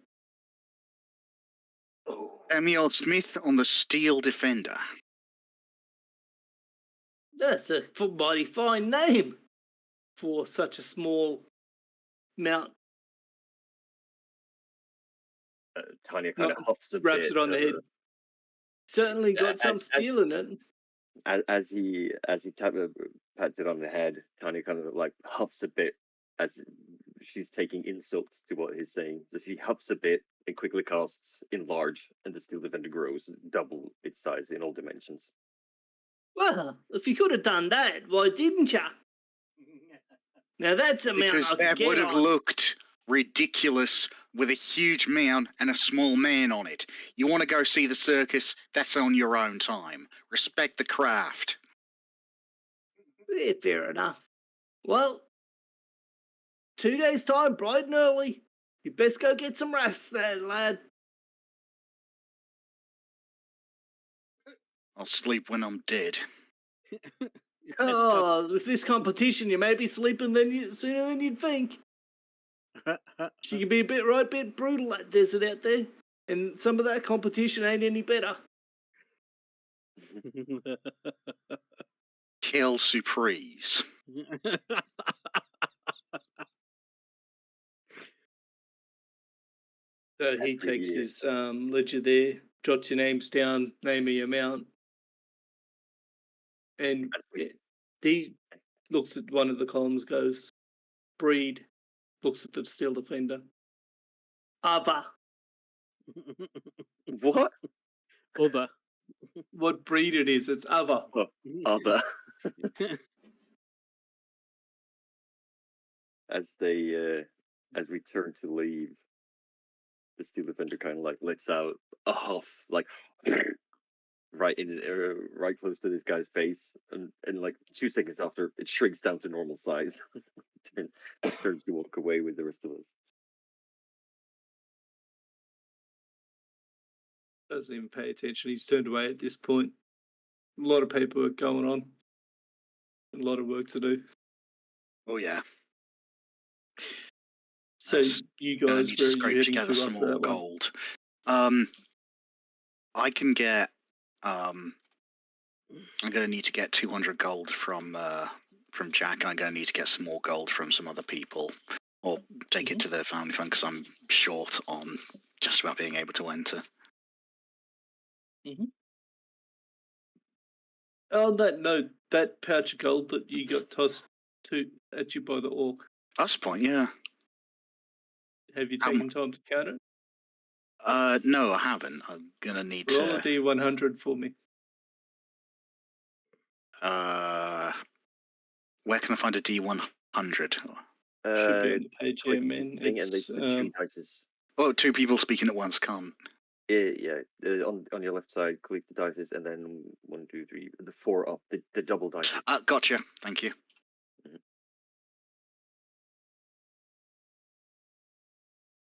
Samuel Smith on the Steel Defender. That's a mighty fine name for such a small mount. Tanya kind of Not huffs a wraps bit. it on the head. Certainly got some steel in it. As he pats it on the head, Tanya kind of like huffs a bit as she's taking insults to what he's saying. So she huffs a bit and quickly casts enlarge, and the Steel Defender grows double its size in all dimensions. Well, if you could have done that, why didn't you? Now that's a mount Because I that could would get have on. looked ridiculous with a huge mount and a small man on it. You want to go see the circus? That's on your own time. Respect the craft. Yeah, fair enough. Well, 2 days' time, bright and early. You best go get some rest there, lad. I'll sleep when I'm dead. Oh, with this competition, you may be sleeping sooner than you'd think. She can be a bit brutal that desert out there, and some of that competition ain't any better. Kill surprise. So he takes his ledger there, jots your names down, name of your mount, and he looks at one of the columns, goes, breed, looks at the Steel Defender. Other. What? Other. What breed it is, it's other. Other. As we turn to leave, the Steel Defender kind of like lets out a huff, like right close to this guy's face, and like 2 seconds after, it shrinks down to normal size. And turns to walk away with the rest of us. Doesn't even pay attention. He's turned away at this point. A lot of paperwork going on. A lot of work to do. Oh yeah. So you guys, need where to are you scrape heading together to some after more that one? gold. I can get. I'm going to need to get 200 gold from Jack. I'm going to need to get some more gold from some other people, or take it to the family fund because I'm short on just about being able to enter. On that note, that pouch of gold that you got tossed at you by the orc. That's the point, yeah. Have you taken time to count it? No, I haven't. I'm gonna need Roll a to. D100 for me. Where can I find a D100? Should be on the page here, man. It's two dices. Oh, 2 people speaking at once can't. Yeah. On your left side, click the dices, and then 1, 2, 3, the 4 up, the double dice. Gotcha. Thank you.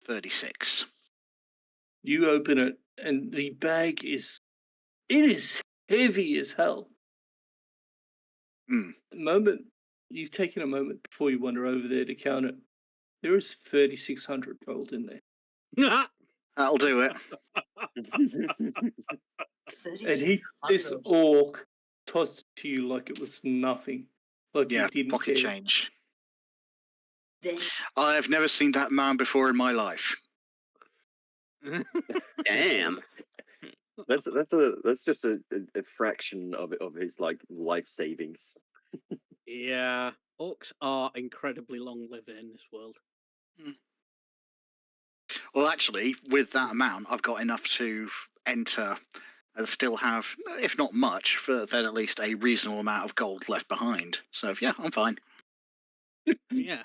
36. You open it, and the bag is heavy as hell. You've taken a moment before you wander over there to count it. There is 3,600 gold in there. That'll do it. And this orc tossed it to you like it was nothing. Like he didn't pocket care. change. I have never seen that man before in my life. Damn. That's just a fraction of his like life savings. Yeah, orcs are incredibly long living in this world. Well, actually, with that amount, I've got enough to enter and still have, if not much, then at least a reasonable amount of gold left behind. So yeah, I'm fine. Yeah.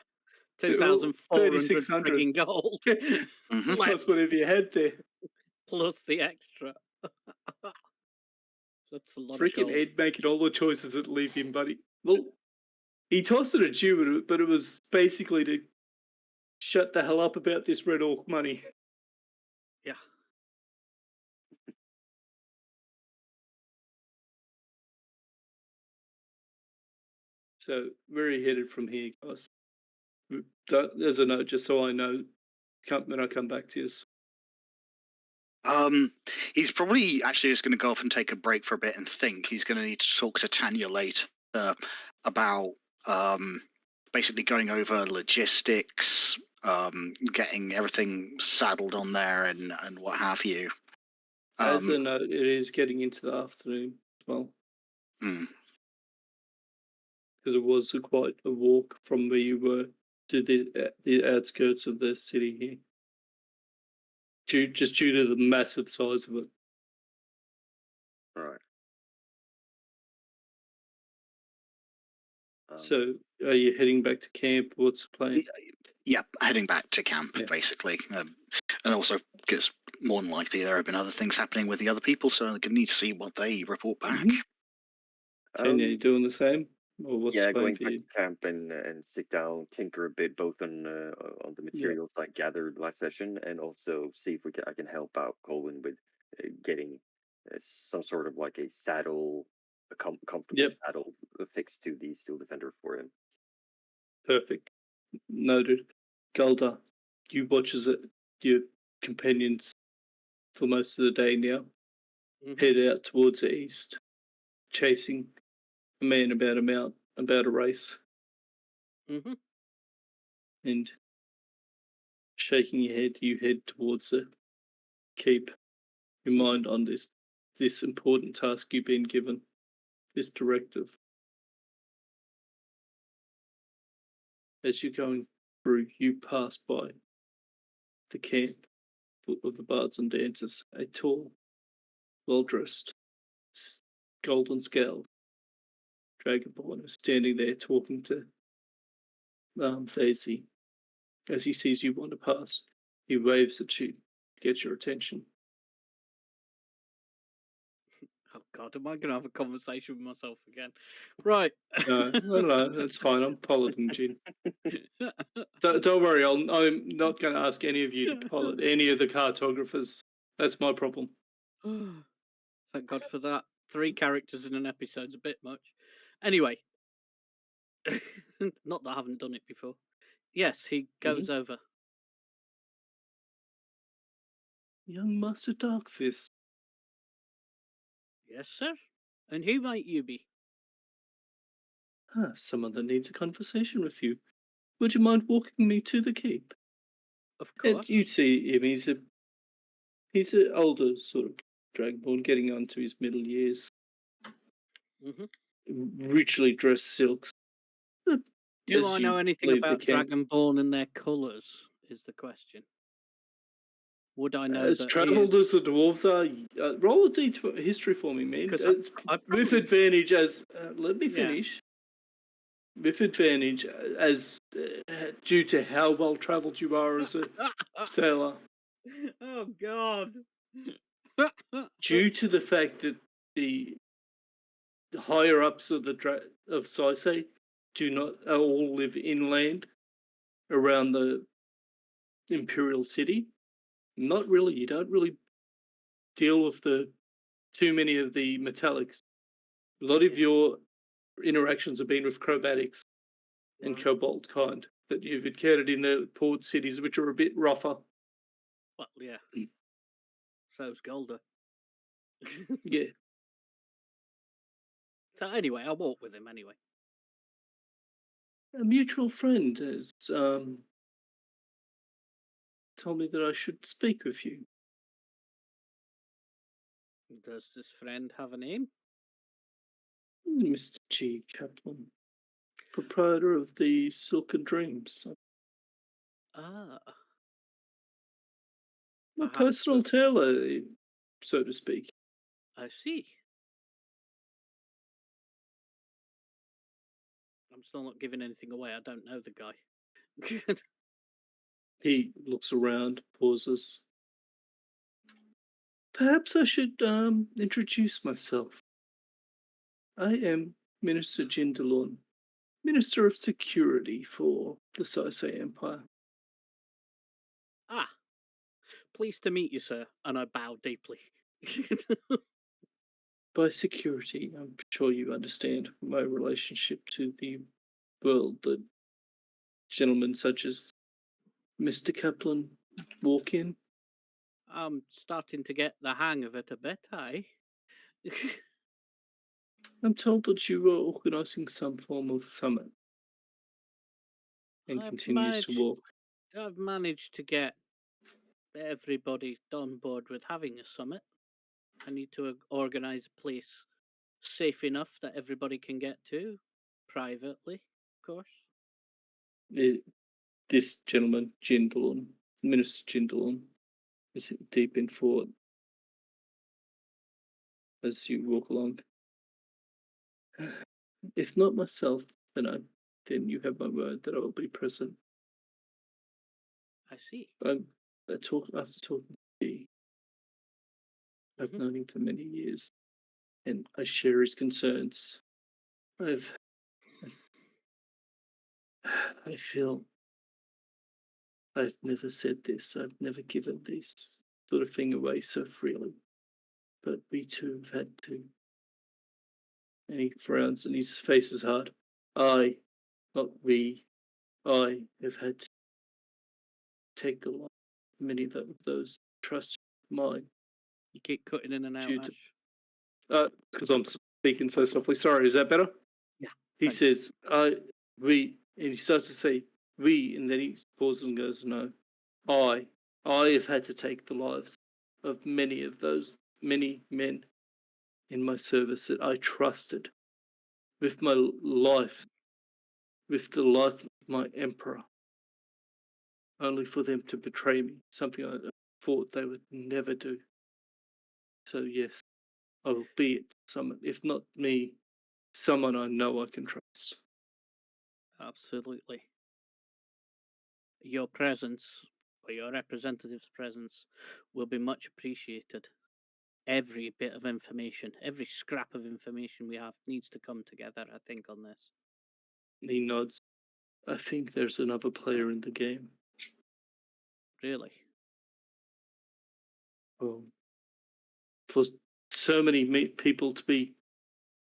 Well, 2,400 3,600. frigging gold. Mhm. Plus Left, whatever you had there. plus the extra. That's a lot of Freaking gold. Ed making all the choices that leave him, buddy. Well, he tossed it at you, but it was basically to shut the hell up about this Red Orc money. Yeah. So where are you headed from here, guys? As a note, just so I know, when I come back to you. He's probably actually just going to go off and take a break for a bit and think. He's going to need to talk to Tanya later about basically going over logistics, getting everything saddled on there, and what have you. As a note, it is getting into the afternoon as well. Hmm. Because it was quite a walk from where you were to the outskirts of the city here. Just due to the massive size of it. All right. So, are you heading back to camp? What's the plan? Yeah, heading back to camp, Yeah. basically. And also, because more than likely there have been other things happening with the other people, so I need to see what they report back. Tanya, you doing the same? Or what's yeah, the plan going for back you? to camp and sit down, tinker a bit, both on the materials I gathered last session, and also see if I can help out Colin with getting some sort of like a saddle, a comfortable saddle fixed to the Steel Defender for him. Perfect. Noted. Gulda, you watch as your companions for most of the day now head out towards the east, chasing a man about a race. And shaking your head, you head towards the keep. Your mind on this important task you've been given, this directive. As you're going through, you pass by the camp of the bards and dancers. A tall, well-dressed, golden scaled dragonborn is standing there talking to Daisy. As he sees you want to pass, he waves at you to get your attention. Oh God, am I going to have a conversation with myself again? Right. No, that's fine. I'm piloting, Jin. Don't worry, I'm not going to ask any of you to pilot any of the cartographers. That's my problem. Thank God for that. 3 characters in an episode's a bit much. Anyway, not that I haven't done it before. Yes, he goes over. Young Master Darkfist. Yes, sir. And who might you be? Someone that needs a conversation with you. Would you mind walking me to the keep? Of course. And you see him. He's an older sort of dragonborn, getting on to his middle years. Richly dressed silks. Do I know anything about Dragonborn and their colours? Is the question. Would I know as travelled as the dwarves are? Roll a history for me, man. It's with advantage as. Let me finish. Yeah. With advantage as due to how well travelled you are as a sailor. Oh God! Due to the fact that the higher ups of of Saisei do not all live inland around the Imperial City. Not really. You don't really deal with too many of the metallics. A lot of your interactions have been with chromatics and cobalt kind that you've encountered in the port cities, which are a bit rougher. Well, yeah. So's Golda. Yeah. So anyway, I'll walk with him anyway. A mutual friend has told me that I should speak with you. Does this friend have a name? Mr. G. Kaplan, proprietor of the Silken Dreams. Ah. A personal tailor, so to speak. I see. I'm still not giving anything away. I don't know the guy. He looks around, pauses. Perhaps I should introduce myself. I am Minister Jindalon, Minister of Security for the Saisei Empire. Ah, pleased to meet you, sir. And I bow deeply. By security, I'm sure you understand my relationship to the world that gentlemen such as Mr. Kaplan walk in. I'm starting to get the hang of it a bit, eh? I'm told that you are organising some form of summit. And continues to walk. I've managed to get everybody on board with having a summit. I need to organise a place safe enough that everybody can get to, privately, of course. This gentleman, Jindalon, Minister Jindalon, is deep in thought as you walk along. If not myself, then you have my word that I will be present. I see. After talking to G, I've known him for many years, and I share his concerns. I feel I've never said this. I've never given this sort of thing away so freely, but we too have had to. And he frowns, and his face is hard. I, not we, I have had to take the life of many of those trusts of mine. You keep cutting in and out, Ash. Because I'm speaking so softly. Sorry, is that better? Yeah. He says, we, and he starts to say, we, and then he pauses and goes, no, I have had to take the lives of many men in my service that I trusted with my life, with the life of my emperor, only for them to betray me, something I thought they would never do. So yes, I will be at someone, if not me, someone I know I can trust. Absolutely. Your presence, or your representative's presence, will be much appreciated. Every bit of information, every scrap of information we have needs to come together, I think, on this. He nods. I think there's another player in the game. Really? Well, for so many people to be,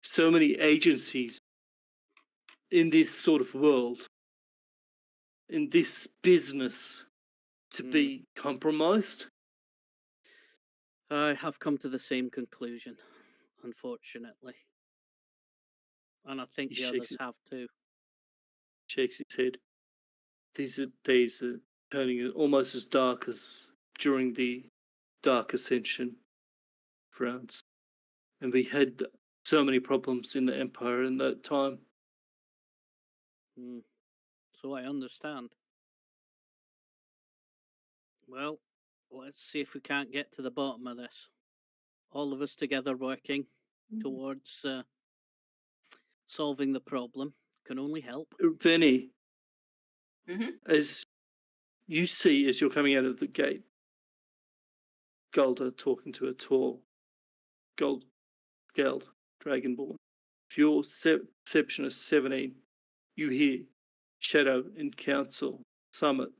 so many agencies in this sort of world, in this business, to be compromised. I have come to the same conclusion, unfortunately. And I think the others have too. Shakes his head. These days are turning almost as dark as during the Dark Ascension rounds. And we had so many problems in the Empire in that time. So I understand. Well, let's see if we can't get to the bottom of this. All of us together working towards solving the problem can only help. Benny, as you see as you're coming out of the gate, Golda talking to a tall, gold-scaled dragonborn. If your perception is 17, you hear Shadow and Council Summit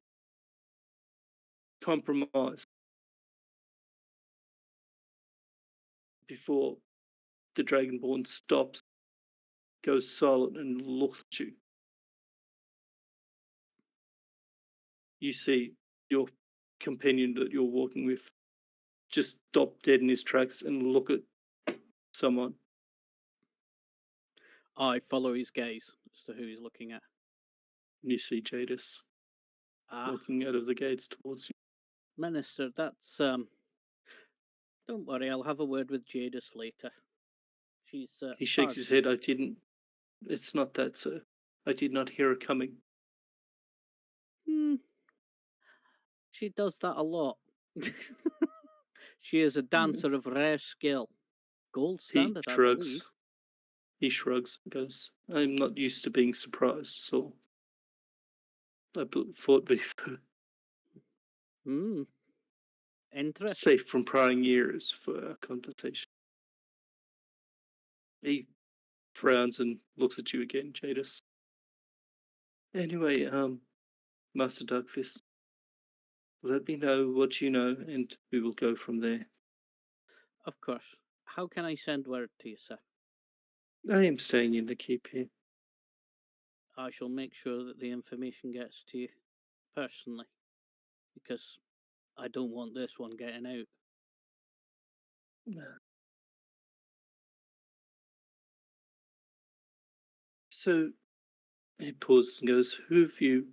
compromise before the Dragonborn stops, goes silent, and looks at you. You see your companion that you're walking with just stop dead in his tracks and look at someone. I follow his gaze as to who he's looking at. And you see Jadis walking out of the gates towards you. Minister, that's don't worry, I'll have a word with Jadis later. She's he shakes his head. It's not that, sir. I did not hear her coming. She does that a lot. She is a dancer of rare skill. Gold He standard, I believe. shrugs. He shrugs and goes, I'm not used to being surprised, so I thought we were Hmm. Interesting. safe from prying ears for our conversation. He frowns and looks at you again, Jadis. Anyway, Master Darkfist, let me know what you know, and we will go from there. Of course. How can I send word to you, sir? I am staying in the keep here. I shall make sure that the information gets to you personally, because I don't want this one getting out. So he pauses and goes, who have you?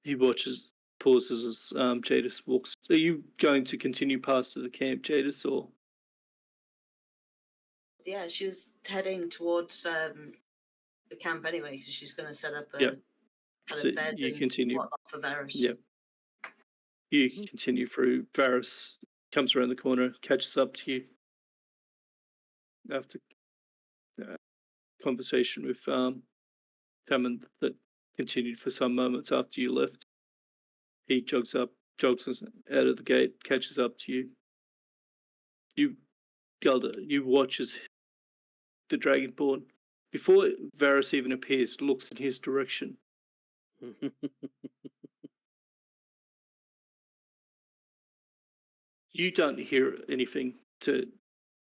He pauses as Jadis walks. Are you going to continue past to the camp, Jadis, or? Yeah, she was heading towards the camp anyway, because she's going to set up a Yep. kind So of bed you and continue. whatnot for Varis. Yep. You continue through. Varis comes around the corner, catches up to you after conversation with Hammond that continued for some moments after you left. He jogs out of the gate, catches up to you. You watch as the Dragonborn, before Varys even appears, looks in his direction. You don't hear anything to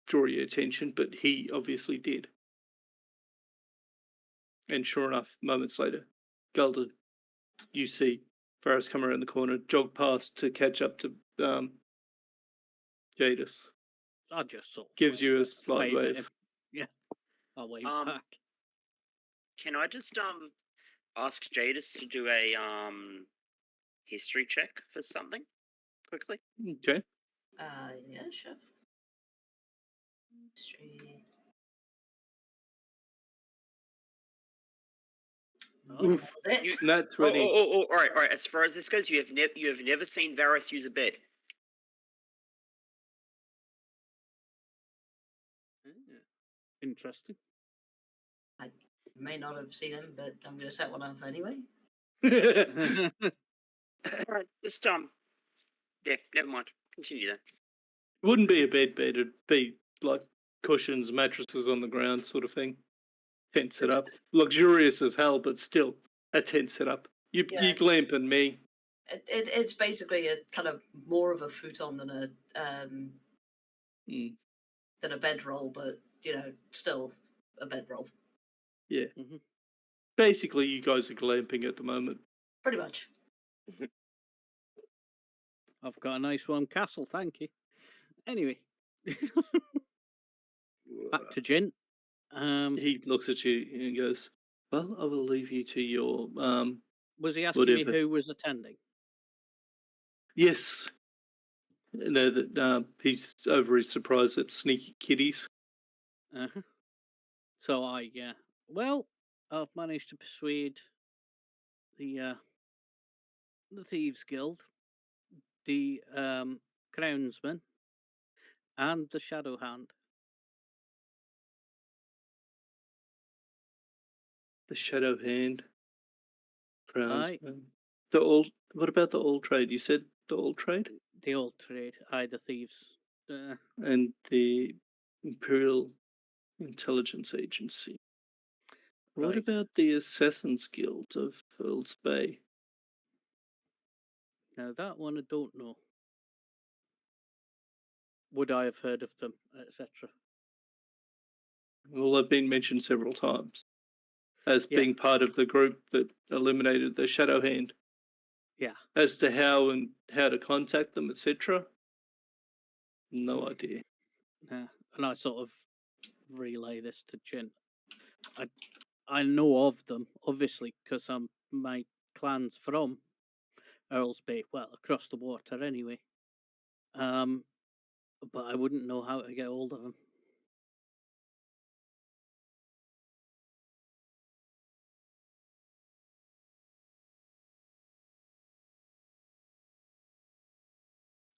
draw your attention, but he obviously did. And sure enough, moments later, Gulda, you see Varys come around the corner, jog past to catch up to Jadis. I just sort of Gives you a slight wave at wave. him. Yeah, I'll wave back. Can I just ask Jadis to do a history check for something quickly? Okay. Yeah, sure. History. Oh, Nat 20. All right. As far as this goes, you have never seen Varis use a bed. interesting. I may not have seen him, but I'm going to set one up anyway. Alright, just yeah, never mind. Continue then. Wouldn't be a bed, it'd be like cushions, mattresses on the ground sort of thing. Tent set up. Luxurious as hell, but still a tent set up. You glamping me. It's basically a kind of more of a futon than a bedroll, but still a bedroll. Yeah. Basically, you guys are glamping at the moment. Pretty much. I've got a nice warm castle, thank you. Anyway, back to Jin. He looks at you and goes, well, I will leave you to your was he asking me who was attending? Yes. No, that he's over his surprise at sneaky kitties. So well, I've managed to persuade the Thieves Guild, the Crownsman, and the Shadow Hand. The Shadow Hand. Crownsman. What about the All Trade? You said the All Trade? The All Trade, the Thieves. And the Imperial Intelligence Agency. What about the Assassins Guild of Earl's Bay? Now that one I don't know. Would I have heard of them, etc.? Well, they've been mentioned several times as being part of the group that eliminated the Shadow Hand. Yeah. As to how to contact them, etc. No idea. And I sort of relay this to Jin. I know of them, obviously, because my clan's from Earl's Bay, well, across the water anyway. But I wouldn't know how to get hold of them.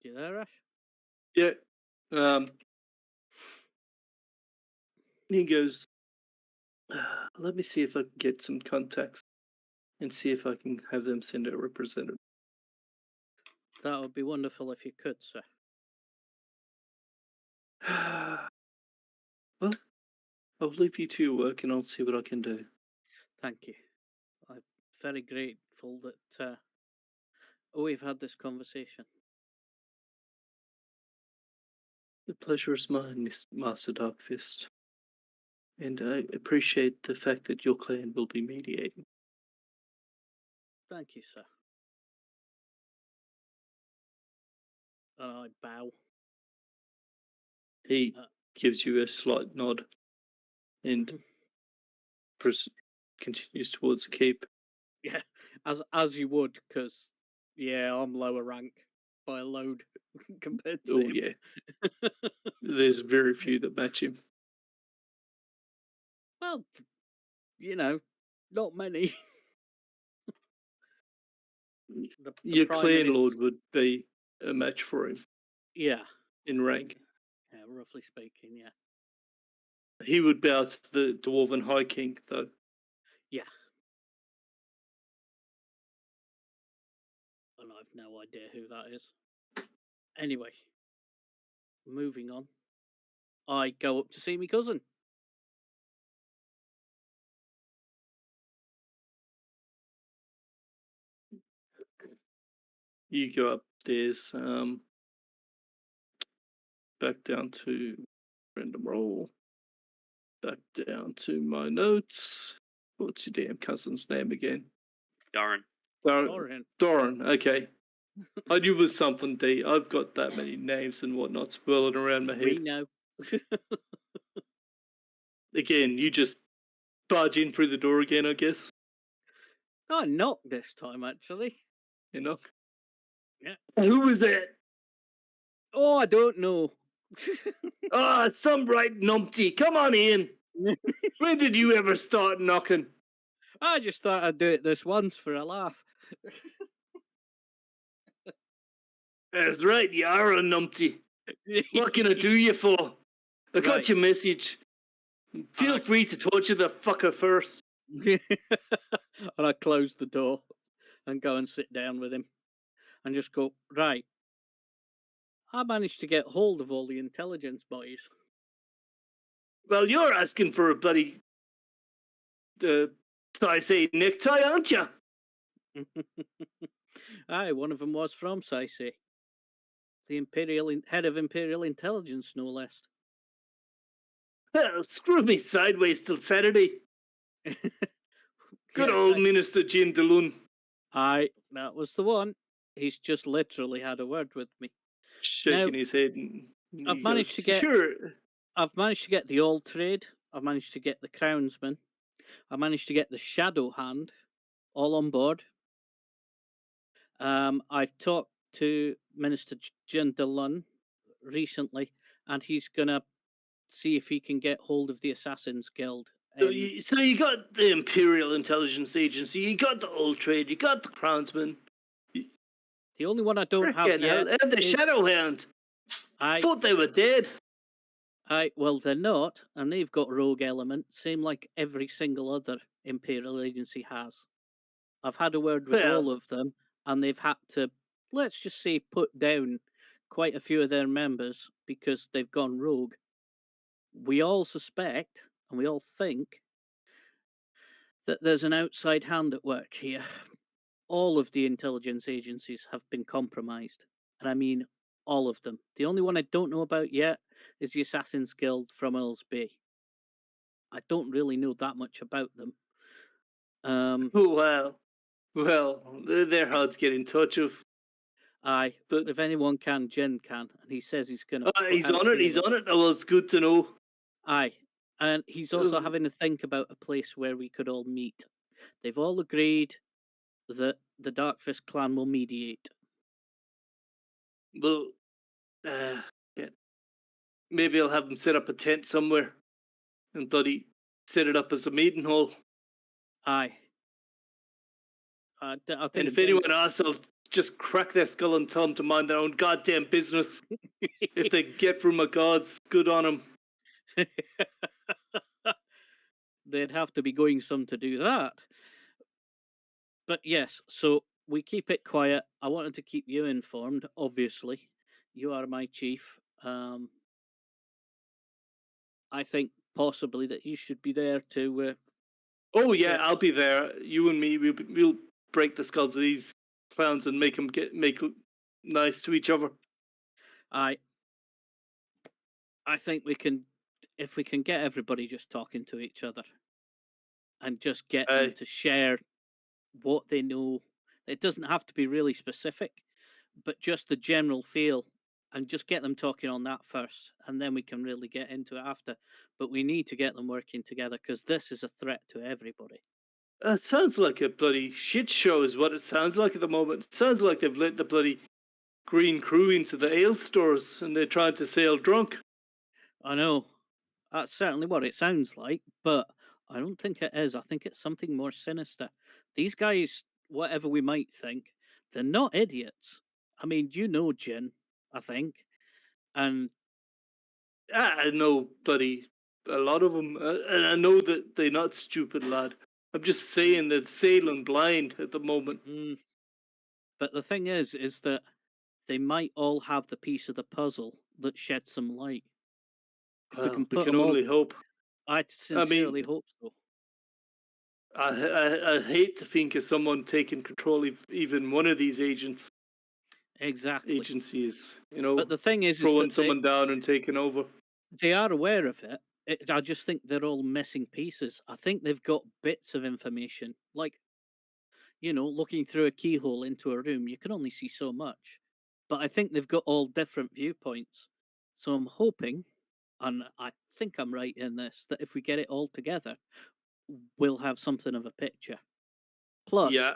You there, Ash? Yeah. He goes, let me see if I can get some contacts and see if I can have them send a representative. That would be wonderful if you could, sir. Well, I'll leave you to your work and I'll see what I can do. Thank you. I'm very grateful that we've had this conversation. The pleasure is mine, Master Darkfist. And I appreciate the fact that your clan will be mediating. Thank you, sir. And I bow. He gives you a slight nod and continues towards the keep. Yeah, as you would, because I'm lower rank by a load compared to him. Yeah. There's very few that match him. Well, not many. Your Prime clan Minister- lord would be a match for him. Yeah. In rank. Yeah, roughly speaking, yeah. He would bow to the Dwarven High King, though. Yeah. And I've no idea who that is. Anyway, moving on. I go up to see my cousin. You go upstairs, back down to random roll, back down to my notes. What's your damn cousin's name again? Doran. Doran, okay. I knew it was something D. I've got that many names and whatnot swirling around my head. We know. Again, you just barge in through the door again, I guess. I knocked this time, actually. You knock? Yeah. Who was that? Oh, I don't know. Some bright numpty. Come on in. When did you ever start knocking? I just thought I'd do it this once for a laugh. That's right, you are a numpty. What can I do you for? I got your message. Feel free to torture the fucker first. And I close the door and go and sit down with him and just go, right, I managed to get hold of all the intelligence boys. Well, you're asking for a bloody, I say, necktie, aren't you? Aye, one of them was from Saisi. The head of Imperial Intelligence, no less. Well, screw me sideways till Saturday. Good old Minister Jim DeLune. Aye, that was the one. He's just literally had a word with me. Shaking his head. And I've managed to get the All Trade. I've managed to get the Crownsman. I managed to get the Shadow Hand all on board. I've talked to Minister Jim DeLune recently, and he's going to see if he can get hold of the Assassin's Guild. So you got the Imperial Intelligence Agency, you got the Old Trade, you got the Crownsman. The only one I don't have yet and the Shadow Hound. I thought they were dead. Well, they're not, and they've got rogue elements, same like every single other Imperial agency has. I've had a word with all of them, and they've had to, let's just say, put down quite a few of their members because they've gone rogue. We all suspect, and we all think, that there's an outside hand at work here. All of the intelligence agencies have been compromised, and I mean all of them. The only one I don't know about yet is the Assassin's Guild from Earl's Bay. I don't really know that much about them. Well, they're hard to get in touch with. Aye, but if anyone can, Jen can, and he says he's going to. He's on it. Oh, well, it's good to know. Aye, and he's also having to think about a place where we could all meet. They've all agreed that the Darkfist clan will mediate. Well, yeah. Maybe I'll have them set up a tent somewhere and bloody set it up as a meeting hall. Aye. I think and if anyone asks, I'll just crack their skull and tell them to mind their own goddamn business. If they get through my gods, good on them. They'd have to be going some to do that. But yes, so we keep it quiet. I wanted to keep you informed, obviously. You are my chief. I think possibly that you should be there to. Oh yeah, Yeah. I'll be there. You and me, we'll break the skulls of these clowns and make them make nice to each other. I think we can, if we can get everybody just talking to each other, and just get them to share what they know. It doesn't have to be really specific, but just the general feel, and just get them talking on that first, and then we can really get into it after. But we need to get them working together because this is a threat to everybody. It sounds like a bloody shit show, is what it sounds like at the moment. It sounds like they've let the bloody green crew into the ale stores and they're trying to sail drunk. I know. That's certainly what it sounds like, but I don't think it is. I think it's something more sinister. These guys, whatever we might think, they're not idiots. I mean, you know Jin, I think. And I know, bloody, a lot of them. And I know that they're not stupid, lad. I'm just saying they're sailing blind at the moment. But the thing is that they might all have the piece of the puzzle that sheds some light. If we can put them only all, hope. I sincerely hope so. I hate to think of someone taking control of even one of these agencies. You know. But the thing is throwing that someone down and taking over. They are aware of it. I just think they're all missing pieces. I think they've got bits of information, like, you know, looking through a keyhole into a room. You can only see so much, but I think they've got all different viewpoints. So I'm hoping, and I think I'm right in this, that if we get it all together, we'll have something of a picture. Plus, yeah,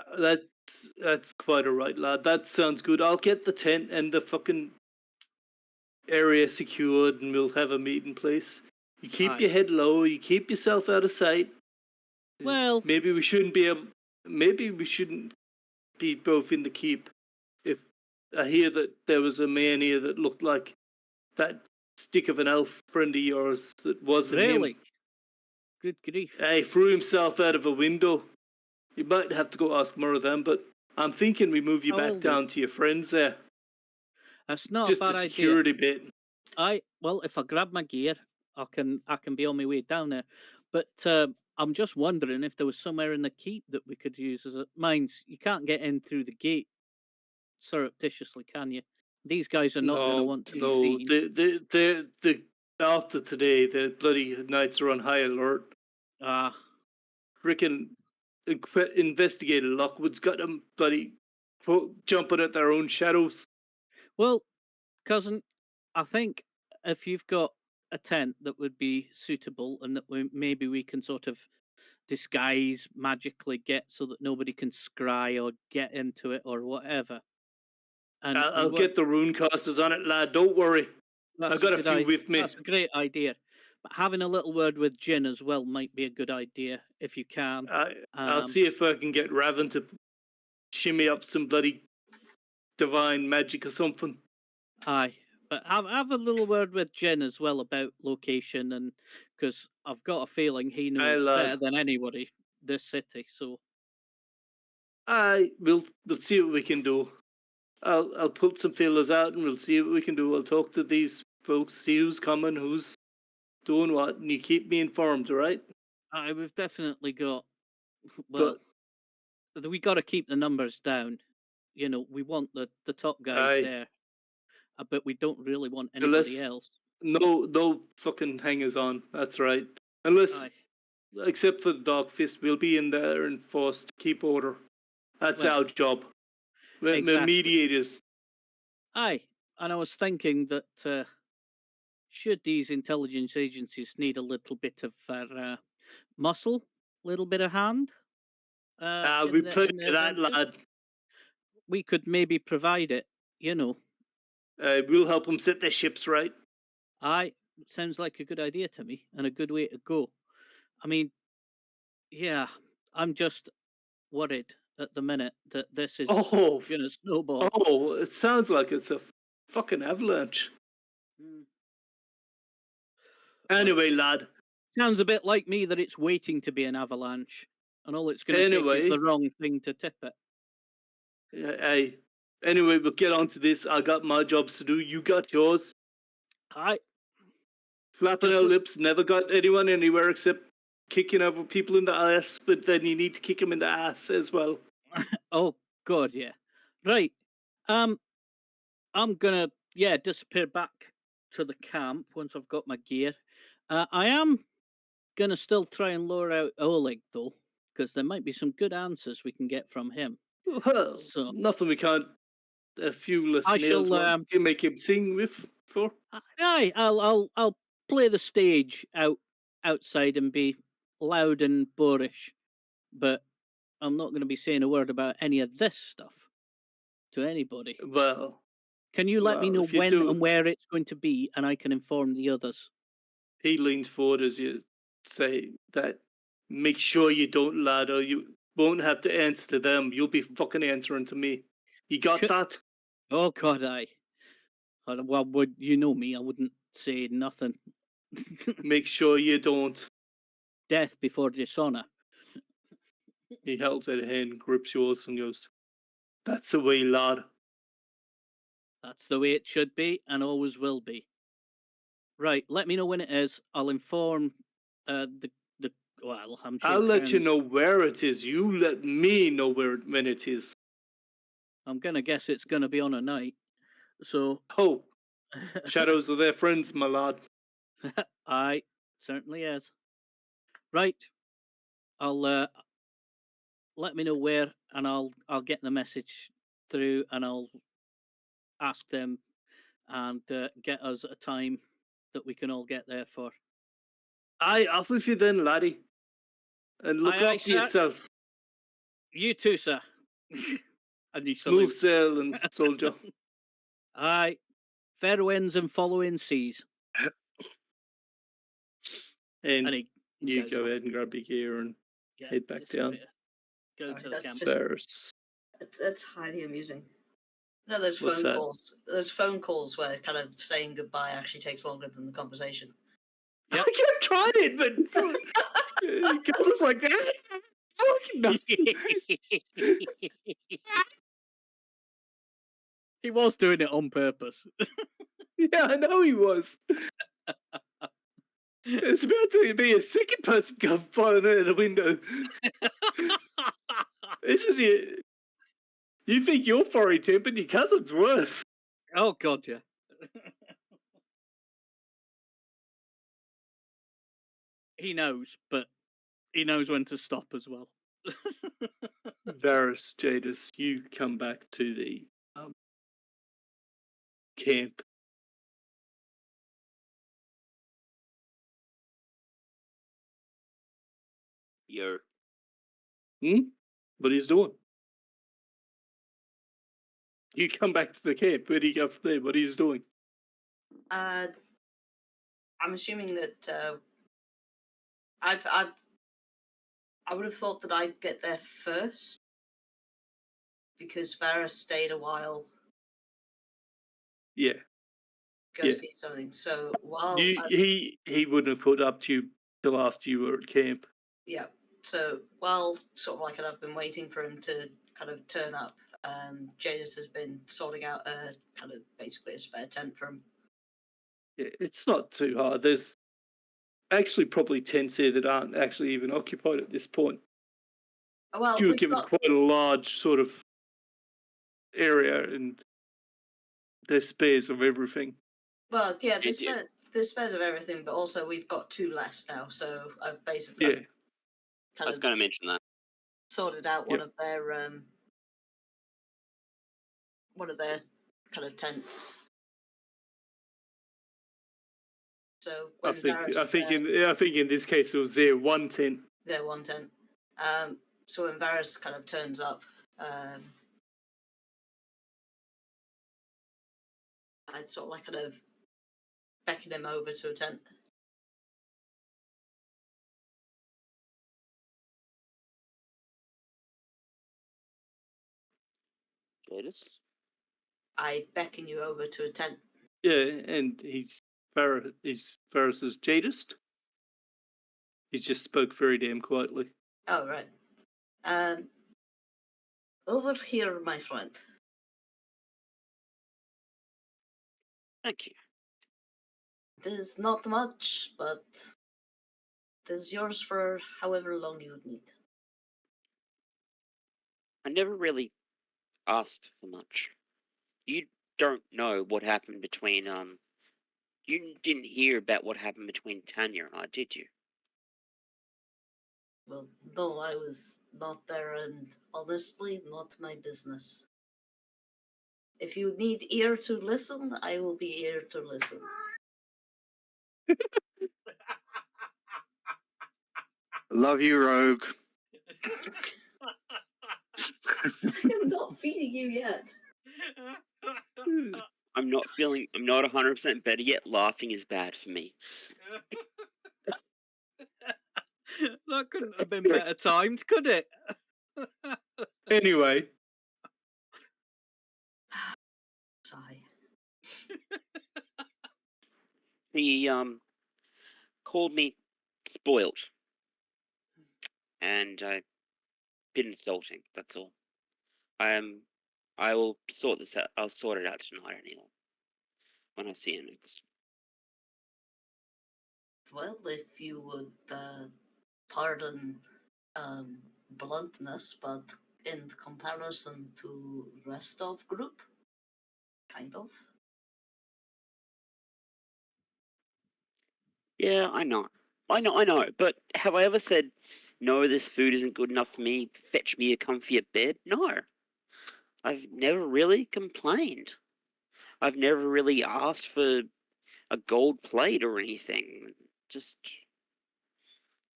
that's quite alright, lad. That sounds good. I'll get the tent and the fucking area secured, and we'll have a meeting place. You keep your head low. You keep yourself out of sight. Well, maybe we shouldn't be able. Maybe we shouldn't be both in the keep. If I hear that there was a man here that looked like that stick of an elf friend of yours that wasn't him. Good grief. He threw himself out of a window. You might have to go ask more of them, but I'm thinking we move you back down to your friends there. That's not just a bad a security idea. bit. Well, if I grab my gear, I can be on my way down there. But I'm just wondering if there was somewhere in the keep that we could use as a mines. You can't get in through the gate surreptitiously, can you? These guys are not going to want to be seen. The after today, the bloody knights are on high alert. Freaking investigator Lockwood's got them bloody jumping at their own shadows. Well, cousin, I think if you've got a tent that would be suitable and that maybe we can sort of disguise magically, get so that nobody can scry or get into it or whatever. And I'll get the rune casters on it, lad. Don't worry. I've got a few with me. That's a great idea. But having a little word with Jin as well might be a good idea if you can. I'll see if I can get Raven to shimmy up some bloody divine magic or something. Aye, but have a little word with Jin as well about location, and because I've got a feeling he knows better than anybody this city. So, we'll see what we can do. I'll put some feelers out and we'll see what we can do. I'll talk to these folks, see who's coming, who's doing what, and you keep me informed, all right? We've definitely got. Well, we got to keep the numbers down. You know, we want the top guys there, but we don't really want anybody else. No fucking hangers on. That's right. Unless, except for the Dog Fist, we'll be in there and forced to keep order. That's our job. We're mediators. Aye, and I was thinking that should these intelligence agencies need a little bit of muscle, a little bit of hand, we play that, lad. We could maybe provide it, you know. We'll help them set their ships right. Sounds like a good idea to me and a good way to go. I mean, yeah, I'm just worried at the minute that this is going to snowball. Oh, it sounds like it's a fucking avalanche. Anyway, lad. Sounds a bit like me that it's waiting to be an avalanche, and all it's going to take is Anyway. the wrong thing to tip it. Hey. Anyway, we'll get on to this. I got my jobs to do. You got yours. I Flapping Just our look- lips. Never got anyone anywhere except kicking over people in the ass. But then you need to kick them in the ass as well. Oh God, yeah. Right. I'm gonna disappear back to the camp once I've got my gear. I am gonna still try and lure out Oleg though, because there might be some good answers we can get from him. Well, So nothing we can't. A few less I nails shall, can make him sing with for. aye, I'll play the stage outside and be loud and boorish, but I'm not going to be saying a word about any of this stuff to anybody. Well, Can you let me know if you when do- and where it's going to be, and I can inform the others? He leans forward as you say that. Make sure you don't, lad, or you won't have to answer to them. You'll be fucking answering to me. You got that? Oh God, well, would you know me? I wouldn't say nothing. Make sure you don't. Death before dishonor. He holds out a hand, grips yours, and goes, "That's the way, lad." That's the way it should be, and always will be. Right, let me know when it is. I'll inform the. Well, I'm sure. I'll let you Kearns- know where it is. You let me know when it is. I'm gonna guess it's gonna be on a night. So. Oh, shadows are their friends, my lad. Aye, certainly is. Right, I'll let me know where, and I'll get the message through, and I'll ask them and get us a time that we can all get there for. Aye, off with you then, laddie. And look Aye, after sir. yourself. You too, sir. And he Smooth salutes. sail and soldier. Aye, fair winds and following seas. And And he you goes go off. ahead and grab your gear and Yeah, head back down. disappear. Go Alright, to the that's camp. just- Varis. It's highly amusing. You know those What's phone that? calls. Those phone calls where kind of saying goodbye actually takes longer than the conversation. Yep. I kept trying it, but Golden's like that. He was doing it on purpose. Yeah, I know he was. It's about to be a second person come flying out of the window. This is it. You think you're furry tempered, your cousin's worse. Oh God, yeah. He knows, but he knows when to stop as well. Varis, Jadis, you come back to the camp. Yo. What he's doing? You come back to the camp. Where do you go from there? What he's doing? I'm assuming that I would have thought that I'd get there first because Varis stayed a while. Yeah. Go see something. So while he wouldn't have put up to you till after you were at camp. yeah, so while sort of like I've been waiting for him to kind of turn up, Jadis has been sorting out a kind of basically a spare tent for him. Yeah, it's not too hard. There's actually probably tents here that aren't actually even occupied at this point. Well, You were we've given got- quite a large sort of area, and there's spares of everything. Well, yeah, Did you? there's spares of everything, but also we've got two less now, so I've basically Yeah. I kind was of going to mention that. sorted out one Yep. of their kind of tents. So I when think Varis, I think in this case it was their one tent. their one tent. So when Varis kind of turns up, I'd sort of like kind of beckon him over to a tent. Jadis? I beckon you over to a tent. Yeah, and he's Varis's Jadist. He's just spoke very damn quietly. Oh, right. Over here, my friend. Thank you. There's not much, but there's yours for however long you would need. I never really asked for much. You don't know what happened between You didn't hear about what happened between Tanya and I, did you? Well, no, I was not there, and honestly, not my business. If you need ear to listen, I will be here to listen. Love you, Rogue. I'm not feeding you yet. I'm not 100% better yet. Laughing is bad for me. That couldn't have been better timed, could it? Anyway, Sigh. He called me spoilt, and a bit insulting. That's all. I will sort this out. I'll sort it out tonight anyway. When I see him next. Well, if you would pardon bluntness, but in comparison to rest of group, kind of. Yeah, I know. But have I ever said, no, this food isn't good enough for me, fetch me a comfier bed? No. I've never really complained. I've never really asked for a gold plate or anything. Just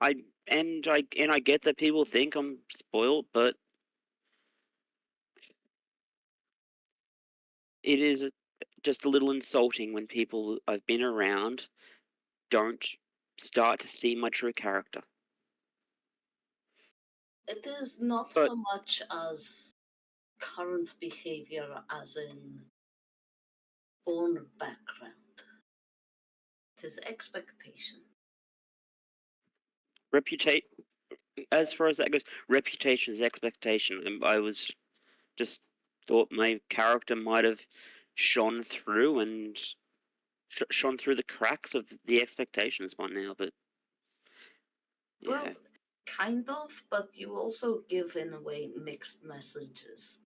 I get that people think I'm spoiled, but it is just a little insulting when people I've been around don't start to see my true character. It is not But so much as current behavior as in born background. It is expectation. As far as that goes, reputation is expectation. And I was just thought my character might have shone through and shone through the cracks of the expectations by now, but yeah. Well, kind of, but you also give in a way mixed messages.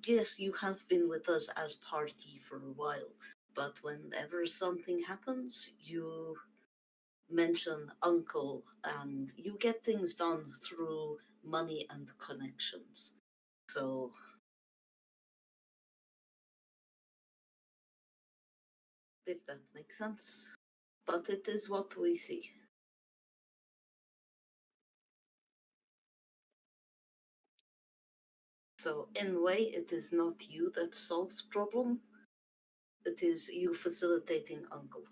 Yes, you have been with us as party for a while, but whenever something happens, you mention uncle and you get things done through money and connections. So if that makes sense. But it is what we see. So in a way, it is not you that solves problem. It is you facilitating uncle.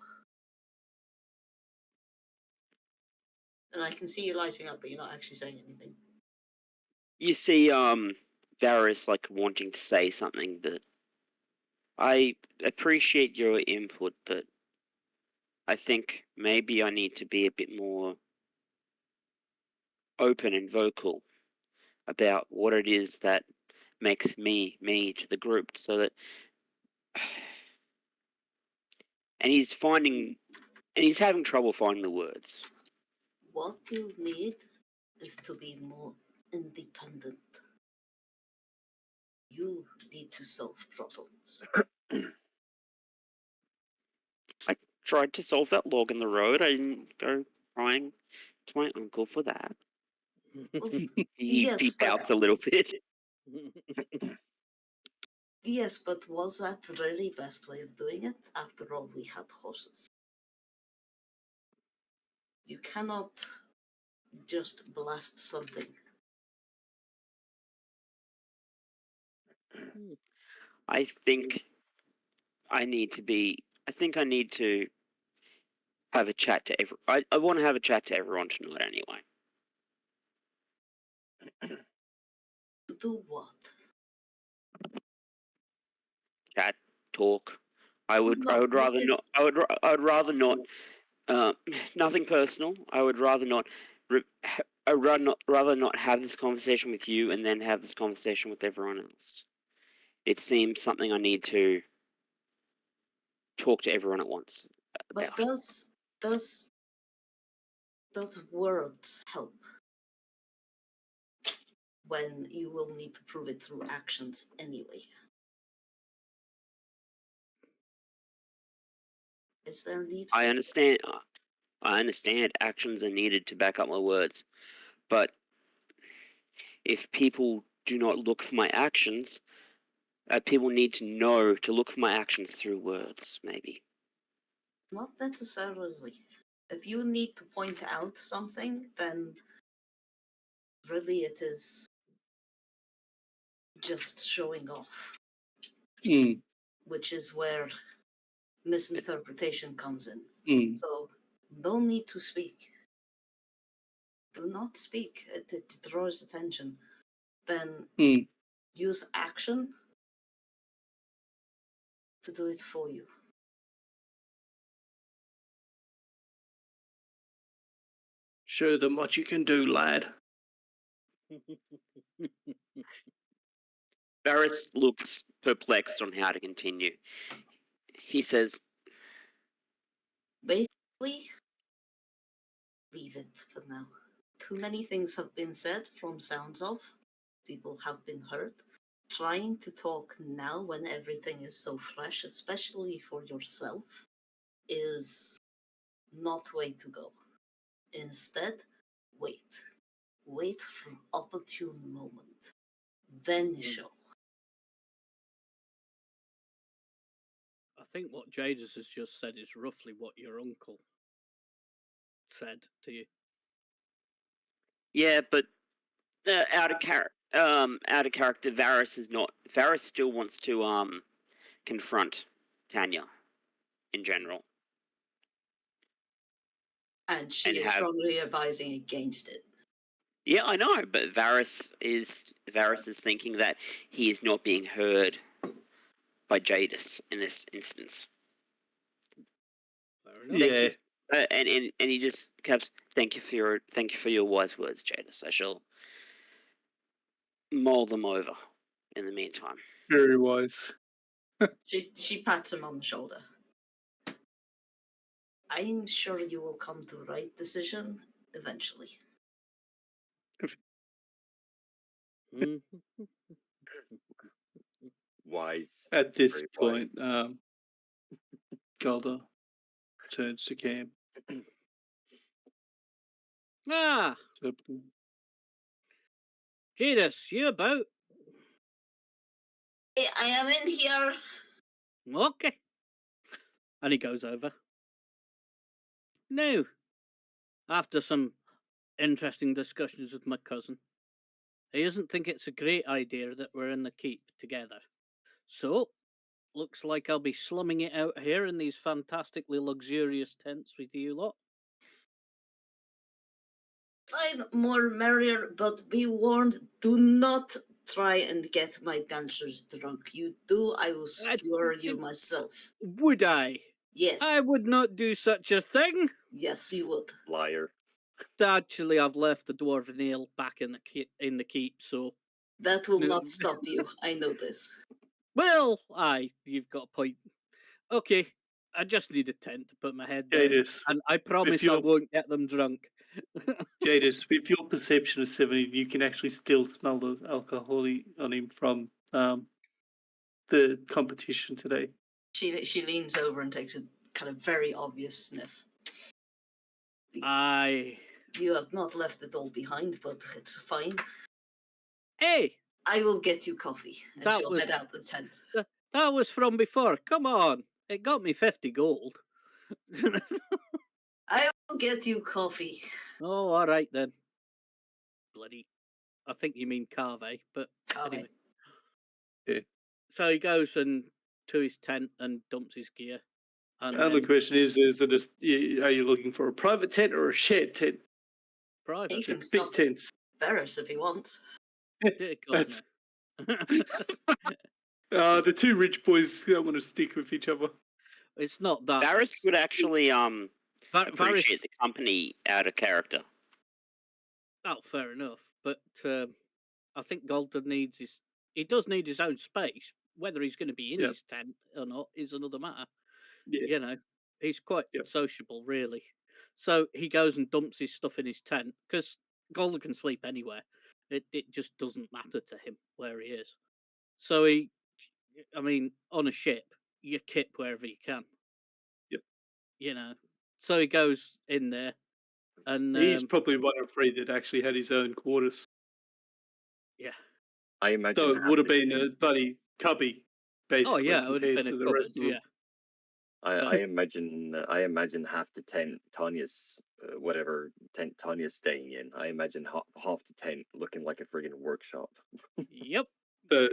And I can see you lighting up, but you're not actually saying anything. You see, Varis like wanting to say something, but I appreciate your input, but I think maybe I need to be a bit more open and vocal about what it is that makes me to the group, so that and he's having trouble finding the words. What you need is to be more independent. You need to solve problems. I tried to solve that log in the road. I didn't go crying to my uncle for that. He pouts a little bit. Yes, but was that really best way of doing it? After all, we had horses. You cannot just blast something. I think I need to have a chat to I want to have a chat to everyone tonight anyway. To do what? Chat, talk, I would rather not. I would rather not. Nothing personal. I would rather not. I would rather not have this conversation with you and then have this conversation with everyone else. It seems something I need to talk to everyone at once But about. does words help when you will need to prove it through actions anyway? Is there a need for I understand. I understand actions are needed to back up my words, but if people do not look for my actions, people need to know to look for my actions through words, maybe. Not necessarily. If you need to point out something, then really it is just showing off, which is where misinterpretation comes in. So no need to speak. Do not speak. It draws attention. Then use action to do it for you. Show them what you can do, lad. Varis looks perplexed on how to continue. He says, Basically, leave it for now. Too many things have been said from sounds of. People have been hurt. Trying to talk now when everything is so fresh, especially for yourself, is not way to go. Instead, wait. Wait for an opportune moment. Then show. I think what Jadis has just said is roughly what your uncle said to you. yeah, but out of character, Varis is not. Varis still wants to confront Tanya in general. And she is strongly advising against it. Yeah, I know, but Varis is thinking that he is not being heard by Jadis in this instance. Fair enough. Yeah. And he just kept thank you for your wise words, Jadis. I shall mull them over in the meantime. Very wise. She pats him on the shoulder. I'm sure you will come to the right decision eventually. Wise. At this Very point, Golda turns to Cam. Ah, Jadis, you about? I am in here. Okay. And he goes over. Now, after some interesting discussions with my cousin, he doesn't think it's a great idea that we're in the keep together. So, looks like I'll be slumming it out here in these fantastically luxurious tents with you lot. Fine, more merrier, but be warned, do not try and get my dancers drunk. You do, I will skewer you myself. Would I? Yes. I would not do such a thing. Yes, you would. Liar. Actually, I've left the dwarven ale back in the keep, so that will not stop you. I know this. Well, aye, you've got a point. Okay, I just need a tent to put my head down, Jadis, and I promise I won't get them drunk. Jadis, with your perception of 70, you can actually still smell the alcohol on him from the competition today. She leans over and takes a kind of very obvious sniff. Aye. You have not left it all behind, but it's fine. Hey! I will get you coffee, and she'll head out the tent. That was from before. Come on. It got me 50 gold. I will get you coffee. Oh, all right then. Bloody. I think you mean cave, but Cave. anyway. Yeah. So he goes to his tent and dumps his gear. And the question is are you looking for a private tent or a shared tent? Private. He can big tents. Varis if he wants. Dear God, no. The two rich boys don't want to stick with each other. It's not that. Varis would actually Varis. appreciate the company out of character. Oh, fair enough. But I think Golden needs he does need his own space. Whether he's going to be in his tent or not is another matter. Yeah. You know, he's quite sociable, really. So he goes and dumps his stuff in his tent because Golden can sleep anywhere. It just doesn't matter to him where he is. So on a ship, you kip wherever you can. Yep. You know, so he goes in there, and he's probably one of three that actually had his own quarters. Yeah. I imagine. So it would have been a bloody cubby, basically. Oh yeah, it would have been to a the cupboard. rest of them. Yeah. I imagine half the tent Tanya's whatever tent Tanya's staying in. I imagine half the tent looking like a friggin' workshop. Yep. But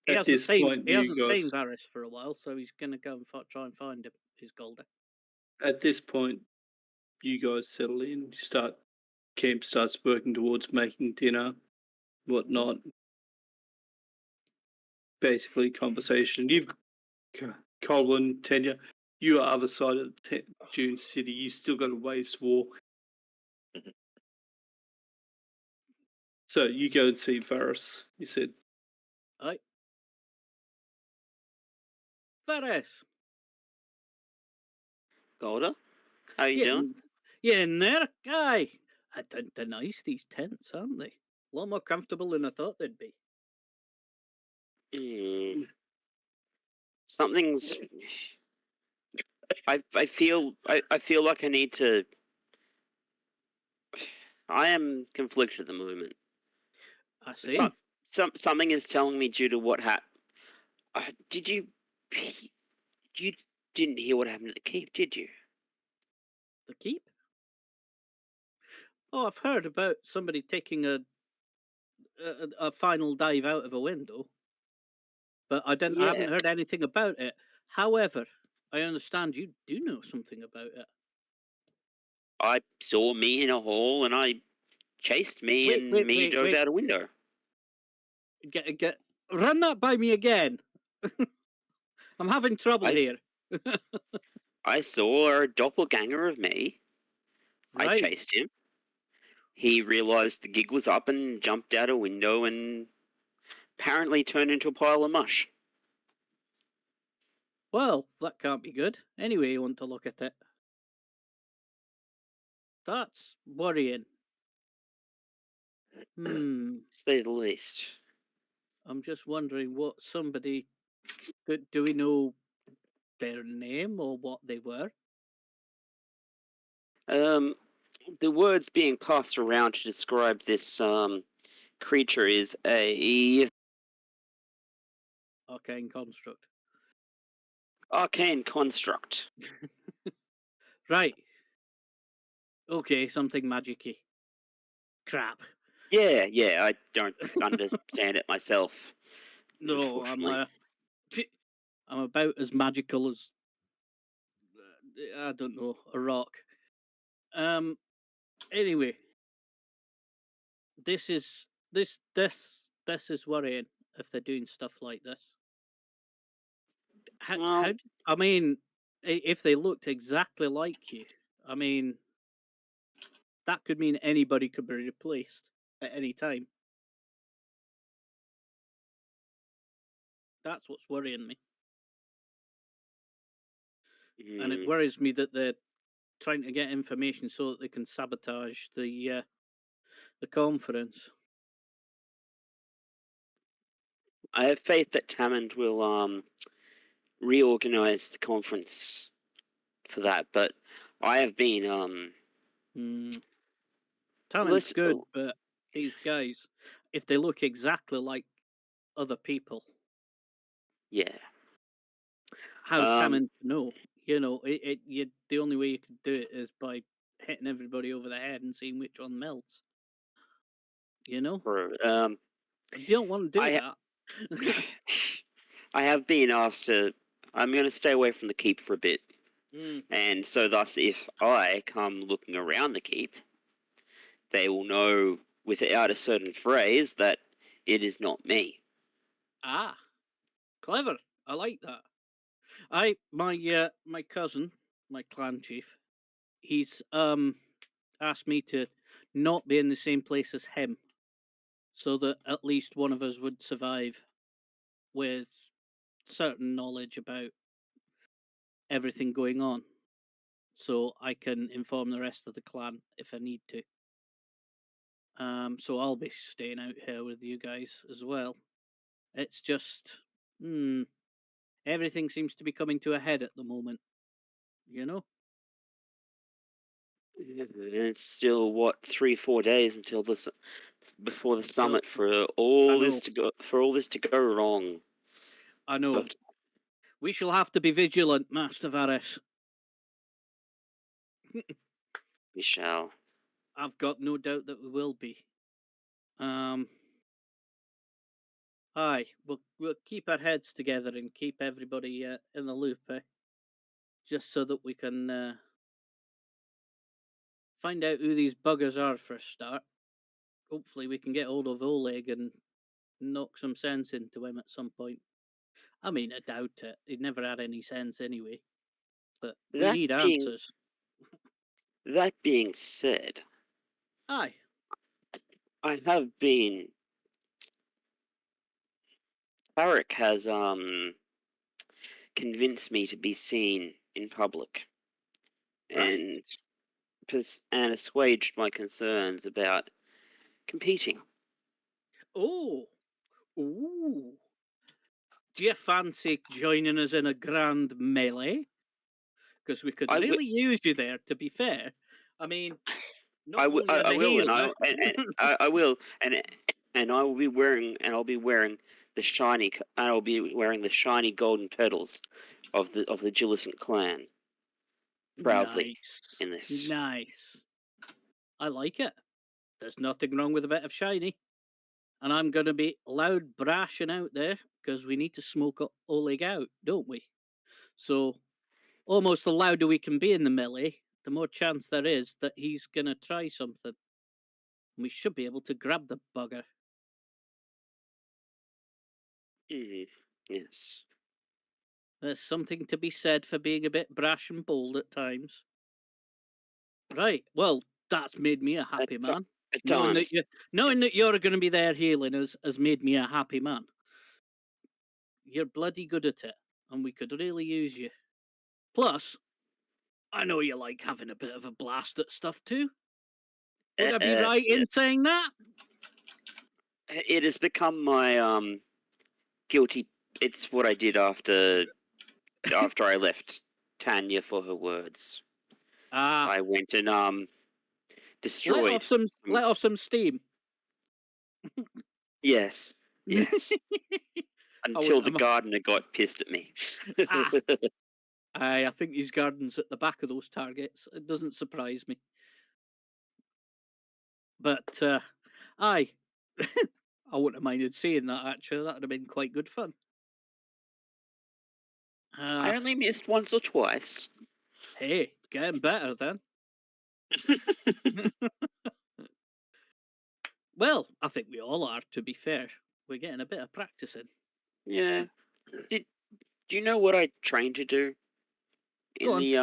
he at hasn't this seen point, seen Varis for a while, so he's going to go and try and find him, his Golden. At this point, you guys settle in. Camp starts working towards making dinner, whatnot. Basically, conversation. You've Colin, Tanya, you are other side of Dune City. You still got a ways to walk. So you go and see Varis. You said, "Hi, Varis. Golda, how you doing? You in there, guy? They're nice, these tents, aren't they? A lot more comfortable than I thought they'd be. Something's. I feel like I need to. I am conflicted at the moment. I see. Something is telling me due to what happened. Did you? You didn't hear what happened at the keep, did you? The keep? Oh, I've heard about somebody taking a final dive out of a window, but I haven't heard anything about it. However, I understand you do know something about it. I saw me in a hole, and I chased me, and me dove out a window. Run that by me again. I'm having trouble here. I saw a doppelganger of me. Right. I chased him. He realised the gig was up and jumped out a window and apparently turned into a pile of mush. Well, that can't be good. Anyway, you want to look at it. That's worrying. Say the least. I'm just wondering what somebody... Do we know their name or what they were? The words being passed around to describe this creature is a... Arcane construct. Arcane construct. Right. Okay, something magic-y. Crap. Yeah, I don't understand it myself. No, I'm about as magical as I don't know, a rock. Anyway, this is worrying if they're doing stuff like this. How I mean, if they looked exactly like you, I mean, that could mean anybody could be replaced at any time. That's what's worrying me. And it worries me that they're trying to get information so that they can sabotage the conference. I have faith that Tammond will reorganize the conference for that, but I have been Tammond's good, but these guys, if they look exactly like other people, how's Tammond to know? You know, the only way you can do it is by hitting everybody over the head and seeing which one melts. You know, you don't want to do that. I have been asked to. I'm going to stay away from the keep for a bit, and so thus, if I come looking around the keep, they will know without a certain phrase that it is not me. Ah, clever. I like that. My cousin, my clan chief, he's asked me to not be in the same place as him, so that at least one of us would survive with certain knowledge about everything going on, so I can inform the rest of the clan if I need to. So I'll be staying out here with you guys as well. It's just, everything seems to be coming to a head at the moment, you know? And it's still what 3-4 days until before the Until- summit for I all know. this to go wrong. I know. But We shall have to be vigilant, Master Varis. we shall. I've got no doubt that we will be. Aye, we'll keep our heads together and keep everybody in the loop, just so that we can find out who these buggers are for a start. Hopefully we can get hold of Oleg and knock some sense into him at some point. I mean, I doubt it. He'd never had any sense anyway. But we need answers. That being said, Aye. I have been. Tarek has convinced me to be seen in public, and assuaged my concerns about competing. Oh. Ooh. Do you fancy joining us in a grand melee? Because we could really use you there, to be fair. I mean, I will, and I will, and I will be wearing, and I'll be wearing the shiny, and I'll be wearing the shiny golden petals of the Gillicent clan proudly in this. Nice. I like it. There's nothing wrong with a bit of shiny. And I'm going to be loud brashing out there because we need to smoke Oleg out, don't we? So, almost the louder we can be in the melee, the more chance there is that he's going to try something. We should be able to grab the bugger. Yes. There's something to be said for being a bit brash and bold at times. Right, well, that's made me a happy man. Knowing that you're going to be there healing us has made me a happy man. You're bloody good at it, and we could really use you. Plus, I know you like having a bit of a blast at stuff too. Would I be right in saying that? It has become my guilty. It's what I did after I left Tanya for her words. I went and destroyed. Let off some steam. Yes. Until the gardener got pissed at me. I think his garden's at the back of those targets. It doesn't surprise me. But I wouldn't have minded seeing that. Actually, that would have been quite good fun. I only missed once or twice. Hey, getting better then. Well, I think we all are, to be fair. We're getting a bit of practice in. Yeah. Do you know what I trained to do in the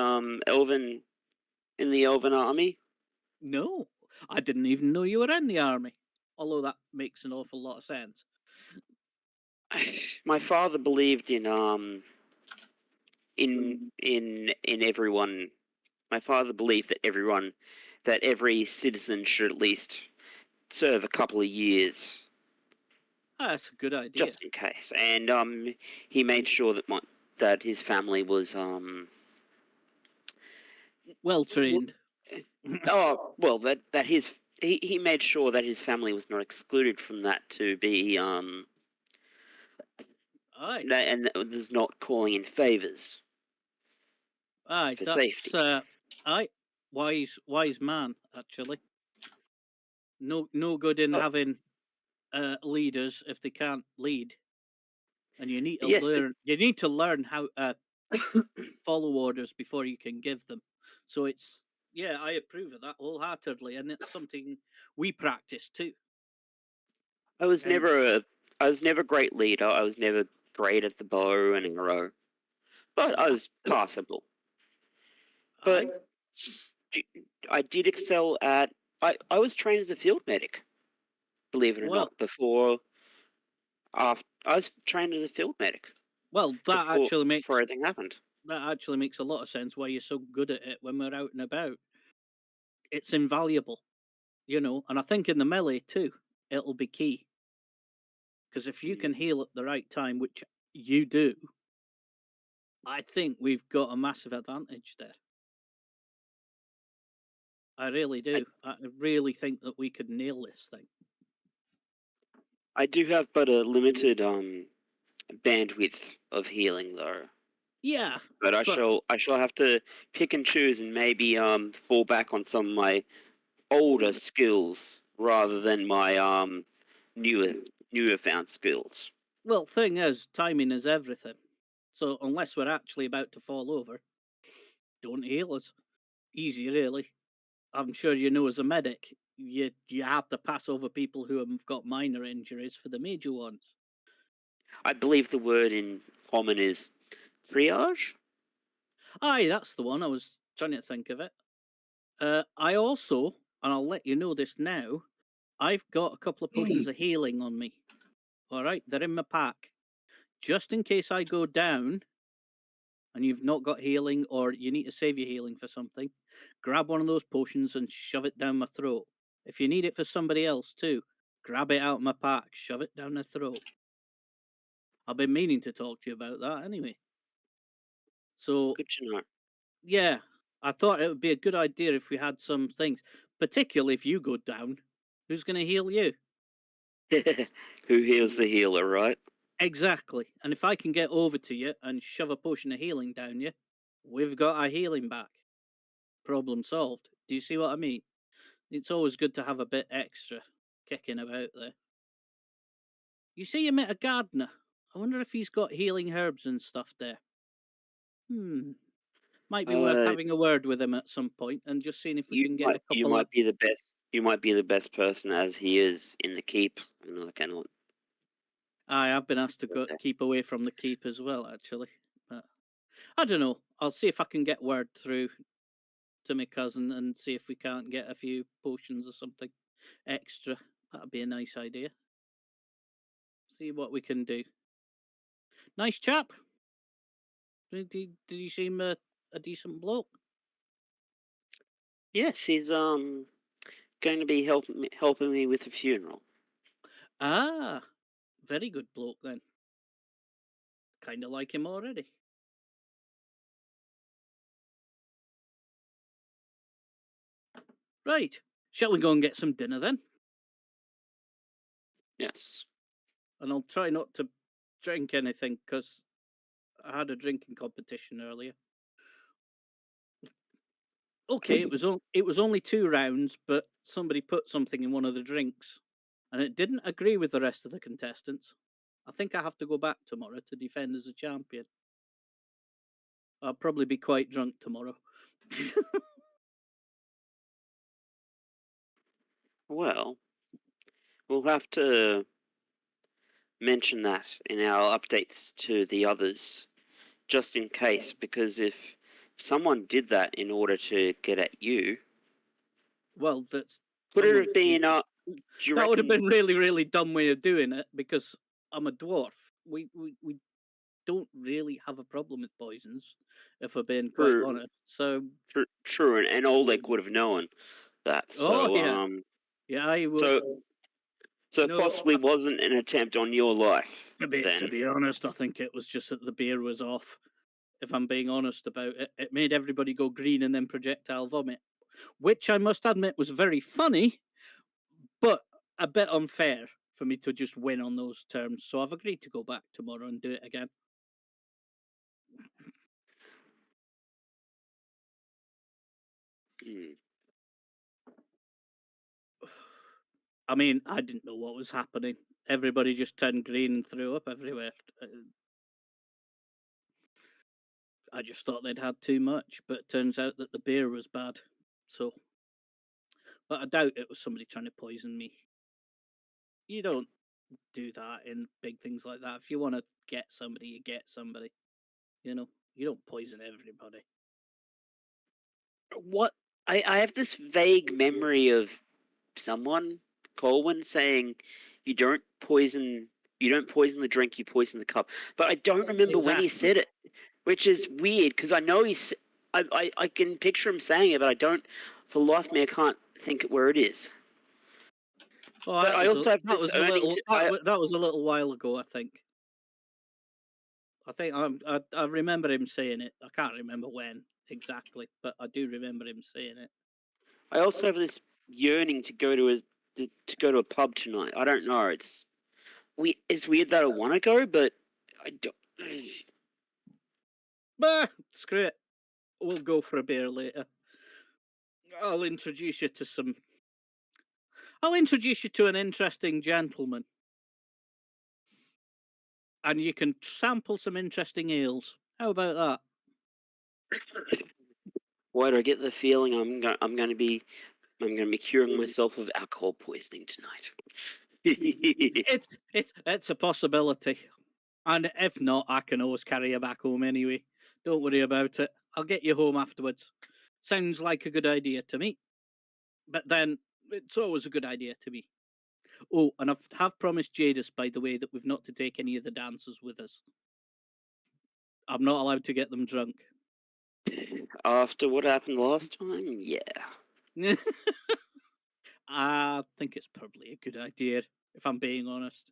Elven army? No, I didn't even know you were in the army. Although that makes an awful lot of sense. My father believed in everyone. My father believed that every citizen should at least serve a couple of years. That's a good idea. Just in case. And he made sure that his family was well trained. Oh, well, he made sure that his family was not excluded from that to be and there's not calling in favors. Aye, for that's safety. Wise man, actually. No good in having leaders if they can't lead, and you need to learn. You need to learn how to follow orders before you can give them. So it's I approve of that wholeheartedly, and it's something we practice too. I was never a great leader. I was never great at the bow and arrow, but I was passable. But I did excel at. I was trained as a field medic, believe it or not. Before I was trained as a field medic. Well, that actually makes before everything happened. That actually makes a lot of sense why you're so good at it when we're out and about. It's invaluable, and I think in the melee too, it'll be key. Because if you can heal at the right time, which you do, I think we've got a massive advantage there. I really do. I really think that we could nail this thing. I do have but a limited bandwidth of healing though. Yeah. But I shall have to pick and choose and maybe fall back on some of my older skills rather than my newer found skills. Well, thing is, timing is everything. So unless we're actually about to fall over, don't heal us. Easy, really. I'm sure you know as a medic, you have to pass over people who have got minor injuries for the major ones. I believe the word in common is triage? Aye, that's the one. I was trying to think of it. I also, and I'll let you know this now, I've got a couple of potions of healing on me. All right, they're in my pack. Just in case I go down and you've not got healing or you need to save your healing for something, grab one of those potions and shove it down my throat. If you need it for somebody else too, grab it out of my pack, shove it down their throat. I've been meaning to talk to you about that anyway. So, good to know. Yeah, I thought it would be a good idea if we had some things, particularly if you go down. Who's going to heal you? Who heals the healer, right? Exactly. And if I can get over to you and shove a potion of healing down you, we've got our healing back. Problem solved. Do you see what I mean? It's always good to have a bit extra kicking about there. You say you met a gardener. I wonder if he's got healing herbs and stuff there. Might be worth having a word with him at some point and just seeing if we can get a couple. You might be the best. You might be the best person as he is in the keep, and I cannot. I have been asked to keep away from the keep as well, actually. But I don't know. I'll see if I can get word through to my cousin and see if we can't get a few potions or something extra. That'd be a nice idea. See what we can do. Nice chap. Did he seem a decent bloke? Yes, he's going to be helping me with the funeral. Ah, very good bloke then. Kind of like him already. Right. Shall we go and get some dinner then? Yes. And I'll try not to drink anything because I had a drinking competition earlier. Okay, it was only 2 rounds, but somebody put something in one of the drinks, and it didn't agree with the rest of the contestants. I think I have to go back tomorrow to defend as a champion. I'll probably be quite drunk tomorrow. Well, we'll have to mention that in our updates to the others, just in case, because if someone did that in order to get at you, well, that's would it have been that would have been really, really dumb way of doing it because I'm a dwarf. We don't really have a problem with poisons, if we're being quite honest. So true, and Oleg would have known that. So yeah, I would. So it possibly wasn't an attempt on your life. To be honest, I think it was just that the beer was off. If I'm being honest about it, it made everybody go green and then projectile vomit, which I must admit was very funny, but a bit unfair for me to just win on those terms. So I've agreed to go back tomorrow and do it again. I mean, I didn't know what was happening. Everybody just turned green and threw up everywhere. I just thought they'd had too much, but it turns out that the beer was bad. So, but I doubt it was somebody trying to poison me. You don't do that in big things like that. If you want to get somebody, you get somebody. You know, You don't poison everybody. What? I have this vague memory of someone, Colwyn, saying you don't poison the drink, you poison the cup. But I don't remember when he said it, which is weird because I know I can picture him saying it, but I don't. For the life of me, I can't think where it is. Well, but I also have that this was a little while ago, I think. I remember him saying it. I can't remember when exactly, but I do remember him saying it. I also have this yearning to go to a pub tonight. I don't know. It's weird that I want to go, but I don't. Bah, screw it. We'll go for a beer later. I'll introduce you to an interesting gentleman. And you can sample some interesting ales. How about that? Why do I get the feeling I'm going to be curing myself of alcohol poisoning tonight? It's a possibility. And if not, I can always carry you back home anyway. Don't worry about it. I'll get you home afterwards. Sounds like a good idea to me. But then, it's always a good idea to me. Oh, and I have promised Jadis, by the way, that we've not to take any of the dancers with us. I'm not allowed to get them drunk. After what happened last time, yeah. I think it's probably a good idea, if I'm being honest.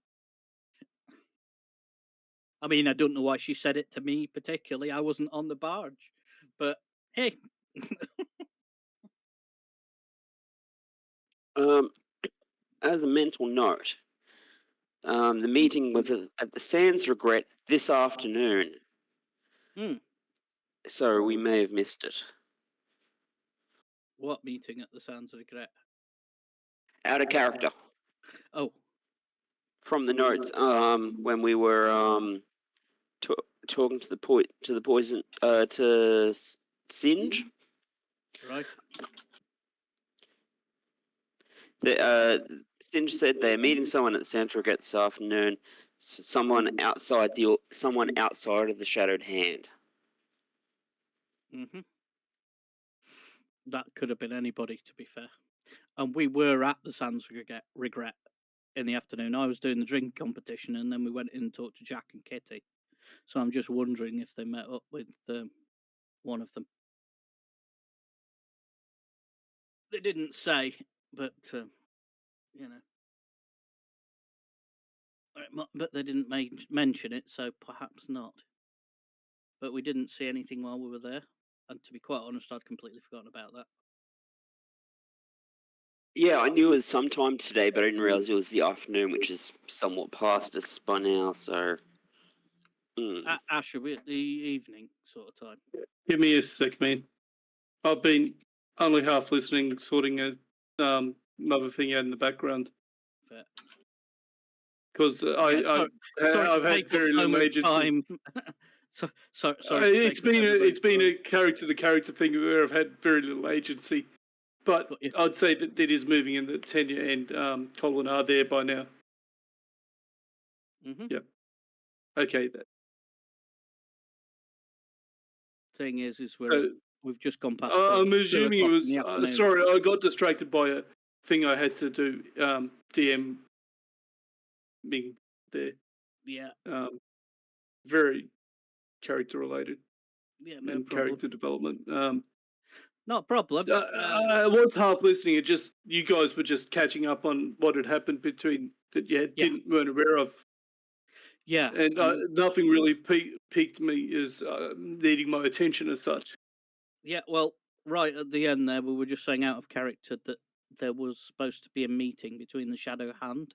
I mean, I don't know why she said it to me particularly. I wasn't on the barge. But, hey. As a mental note, the meeting was at the Sans Regret this afternoon. So we may have missed it. What meeting at the Sans Regret? Out of character. Oh. From the notes, when we were talking to the poison to Singe. Right. Singe said they're meeting someone at the Sans Regret this afternoon. Someone outside of the Shadowed Hand. Mm-hmm. That could have been anybody, to be fair. And we were at the Sans Regret in the afternoon. I was doing the drink competition, and then we went in and talked to Jack and Kitty. So I'm just wondering if they met up with one of them. They didn't say, but you know. But they didn't mention it, so perhaps not. But we didn't see anything while we were there. And to be quite honest, I'd completely forgotten about that. Yeah, I knew it was sometime today, but I didn't realize it was the afternoon, which is somewhat past us by now, so... Ash, are we at the evening sort of time? Give me a sec, man. I've been only half listening, sorting another thing out in the background. Fair. Because I've had very little agency. Sorry. It's been a character thing where I've had very little agency, but I'd say that it is moving in the Tanya and Colin are there by now. Mm-hmm. Yep. Okay. Thing is we've just gone past. I'm assuming it was. Sorry, I got distracted by a thing I had to do. DM being there. Yeah. Very character related. Yeah, no and problem. Character development. Not a problem. I was half listening. It just you guys were just catching up on what had happened between that you weren't aware of. Yeah, and nothing really piqued me as needing my attention as such. Yeah, well, right at the end there, we were just saying out of character that there was supposed to be a meeting between the Shadow Hand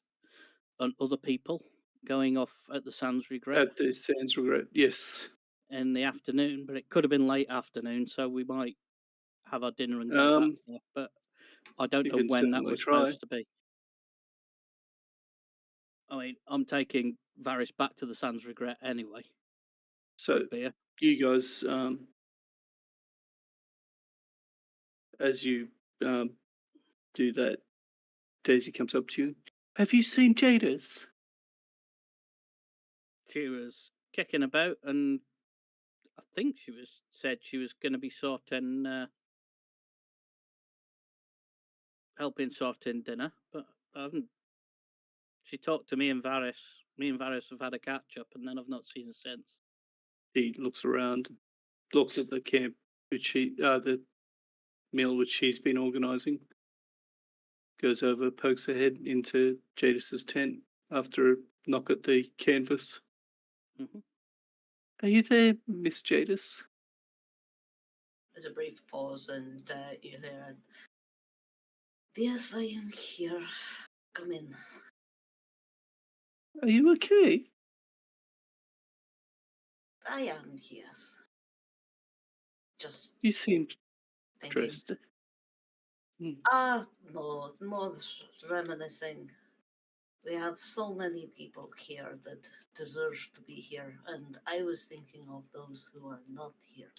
and other people going off at the Sans Regret. At the Sans Regret, yes. In the afternoon, but it could have been late afternoon, so we might have our dinner and go back there. But I don't know when that was supposed to be. I mean, I'm taking Varis back to the Sans Regret anyway. So you guys, as you do that, Daisy comes up to you. Have you seen Jadis? She was kicking about, and I think said she was going to be sorting, helping sorting dinner, but I haven't. She talked to me and Varis. Me and Varis have had a catch up, and then I've not seen her since. She looks around, looks at the camp, the meal which she's been organising. Goes over, pokes her head into Jadis's tent after a knock at the canvas. Mm-hmm. Are you there, Miss Jadis? There's a brief pause, and you hear it. Yes, I am here. Come in. Are you okay? I am, yes. Just You seem thinking. stressed. No, more reminiscing. We have so many people here that deserve to be here, and I was thinking of those who are not here.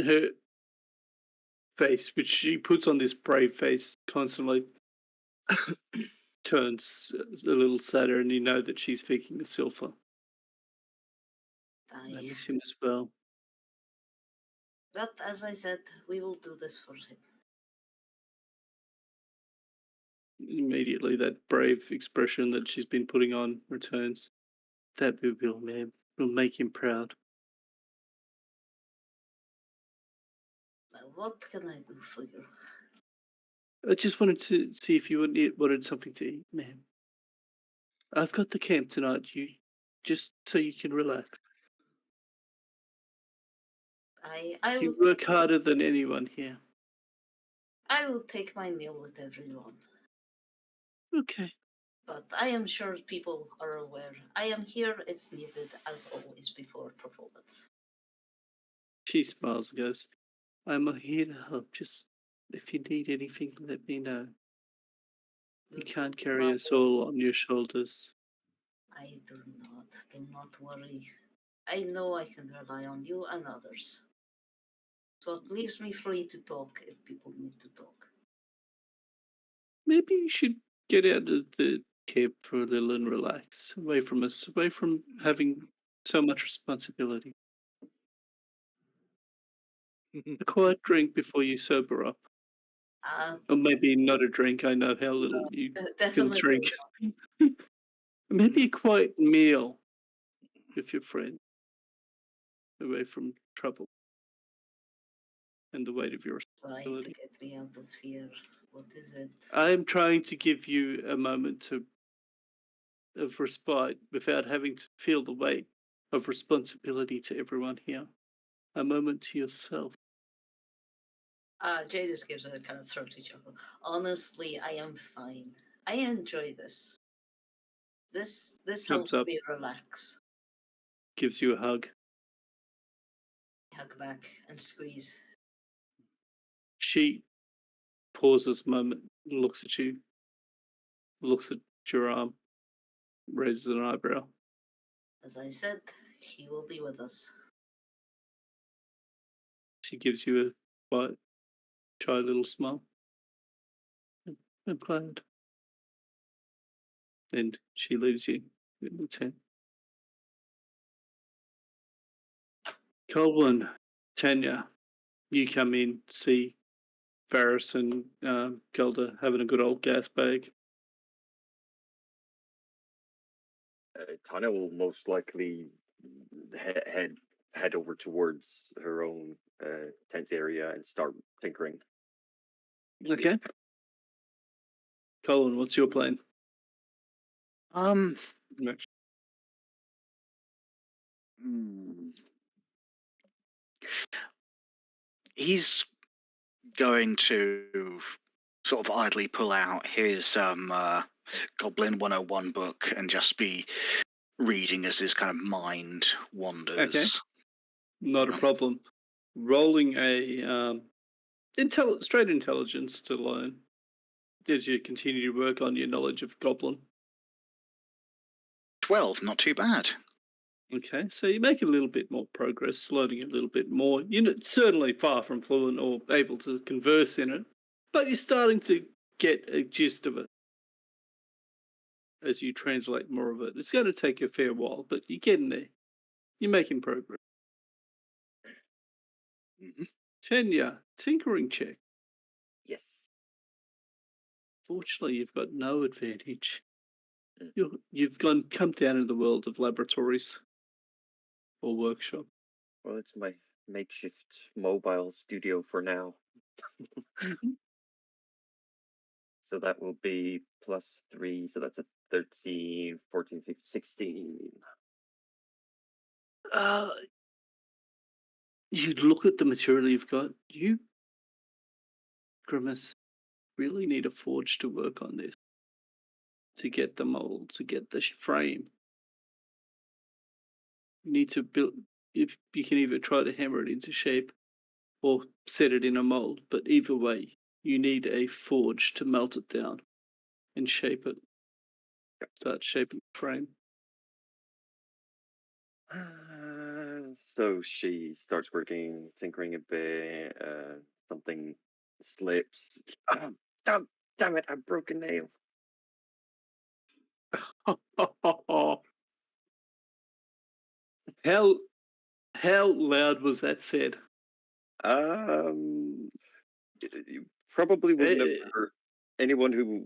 Her face, which she puts on this brave face constantly, turns a little sadder, and you know that she's thinking of Silver. I miss him as well. But as I said, we will do this for him. Immediately, that brave expression that she's been putting on returns. That will make him proud. Now, what can I do for you? I just wanted to see if you wanted something to eat, ma'am. I've got the camp tonight. You just so you can relax. I You will work harder than anyone here. I will take my meal with everyone. Okay. But I am sure people are aware. I am here if needed, as always before performance. She smiles and goes, I'm here to help. Just if you need anything, let me know. You can't carry us all on your shoulders. I do not worry. I know I can rely on you and others. So it leaves me free to talk if people need to talk. Maybe you should get out of the camp for a little and relax, away from us, away from having so much responsibility. A quiet drink before you sober up. Or maybe not a drink. I know how little you can drink. Maybe a quiet meal with your friend, away from trouble and the weight of your responsibility. Try to get me out of here. What is it? I'm trying to give you a moment of respite without having to feel the weight of responsibility to everyone here. A moment to yourself. Jay just gives a kind of throaty chuckle. Honestly, I am fine. I enjoy this. This helps me relax. Gives you a hug. Hug back and squeeze. She pauses a moment, looks at you, looks at your arm, raises an eyebrow. As I said, he will be with us. She gives you a quiet, shy little smile. I'm glad. And she leaves you in the tent. Colwyn, Tanya, you come in, see Varis and Gelder having a good old gas bag. Tanya will most likely head over towards her own tent area and start tinkering. Okay. Colin, what's your plan? He's going to sort of idly pull out his Goblin 101 book and just be reading as his kind of mind wanders. Okay. Not a problem. Rolling a straight intelligence to learn as you continue to work on your knowledge of Goblin. 12, not too bad. Okay, so you make a little bit more progress, learning a little bit more. You're certainly far from fluent or able to converse in it, but you're starting to get a gist of it as you translate more of it. It's going to take you a fair while, but you're getting there. You're making progress. Mhm. Tenya, tinkering check. Yes. Fortunately, you've got no advantage. Mm. You've come down in the world of laboratories or workshop. Well, it's my makeshift mobile studio for now. Mhm. So that will be +3. So that's a 13, 14, 15, 16. You look at the material you've got. You, Grimace, really need a forge to work on this. To get the mold, to get the frame. You need to build. If you can either try to hammer it into shape or set it in a mold, but either way, you need a forge to melt it down and shape it. Start shaping the frame. So she starts working, tinkering a bit. Something slips. Damn it! I broke a nail. How loud was that said? You probably wouldn't have Eh, heard anyone who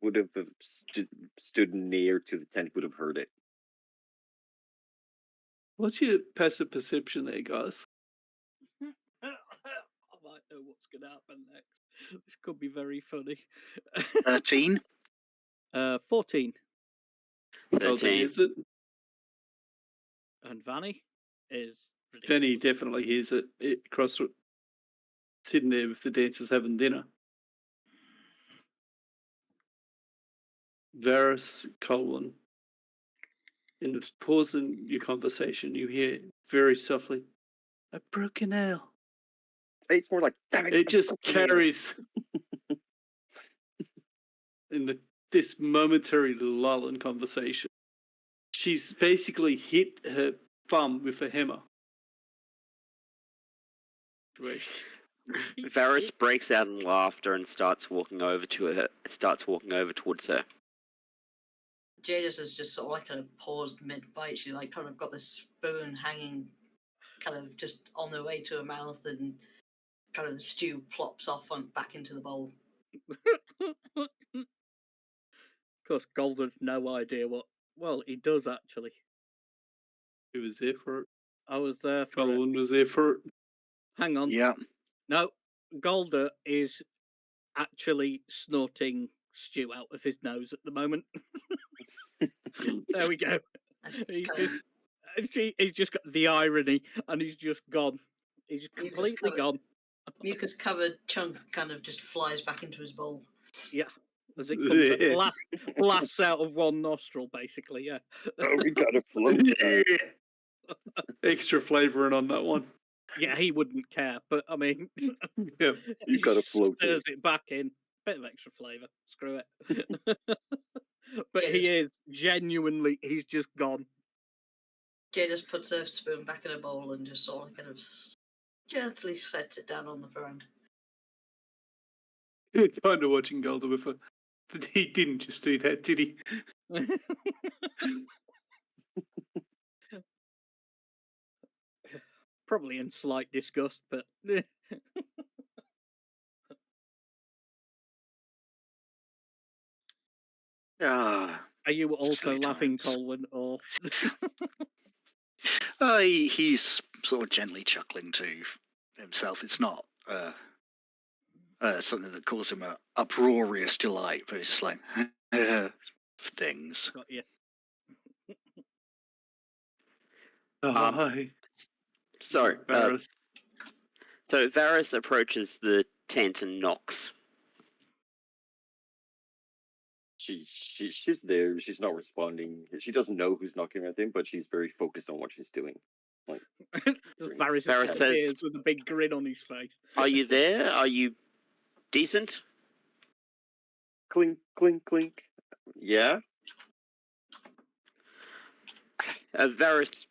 would have stood near to the tent would have heard it. What's your passive perception there, guys? I might know what's going to happen next. This could be very funny. 13. 14. Golden 13. hears it. And Vanny is Fanny ridiculous. definitely hears it. Sitting there with the dancers having dinner. Varis, Colwyn, in the pause in your conversation, you hear very softly, "A broken nail." It's more like, damn it! It I just broke a nail." carries in this momentary lull in conversation. She's basically hit her thumb with a hammer. Varis breaks out in laughter and starts walking over to her. Starts walking over towards her. Jadis has just sort of like kind of paused mid-bite. She like kind of got this spoon hanging kind of just on the way to her mouth, and kind of the stew plops off back into the bowl. Of course, Golden no idea what. Well, he does actually. He was there for it. I was there for it. Colwyn was there for it. Hang on. Yeah. No, Golda is actually snorting stew out of his nose at the moment. There we go. He's just got the irony, and he's just gone. He's completely gone. Mucus covered chunk kind of just flies back into his bowl. Yeah, as it comes out, blasts out of one nostril, basically. Yeah. Oh, we got a float. Extra flavouring on that one. Yeah, he wouldn't care, but I mean, Yeah, you got a float. Stirs it back in, bit of extra flavour. Screw it. But he is genuinely. He's just gone. Jadis puts her spoon back in her bowl and just sort of kind of gently sets it down on the ground. kind of watching Golda with her. He didn't just do that, did he? Probably in slight disgust, but. Are you also laughing, Colwyn, or? He's sort of gently chuckling to himself. It's not something that causes him a uproarious delight, but it's just like things. Got you. So Varis approaches the tent and knocks. She's there. She's not responding. She doesn't know who's knocking at him, but she's very focused on what she's doing. Like, Varis says with a big grin on his face. Are you there? Are you decent? Clink, clink, clink. Yeah. Varis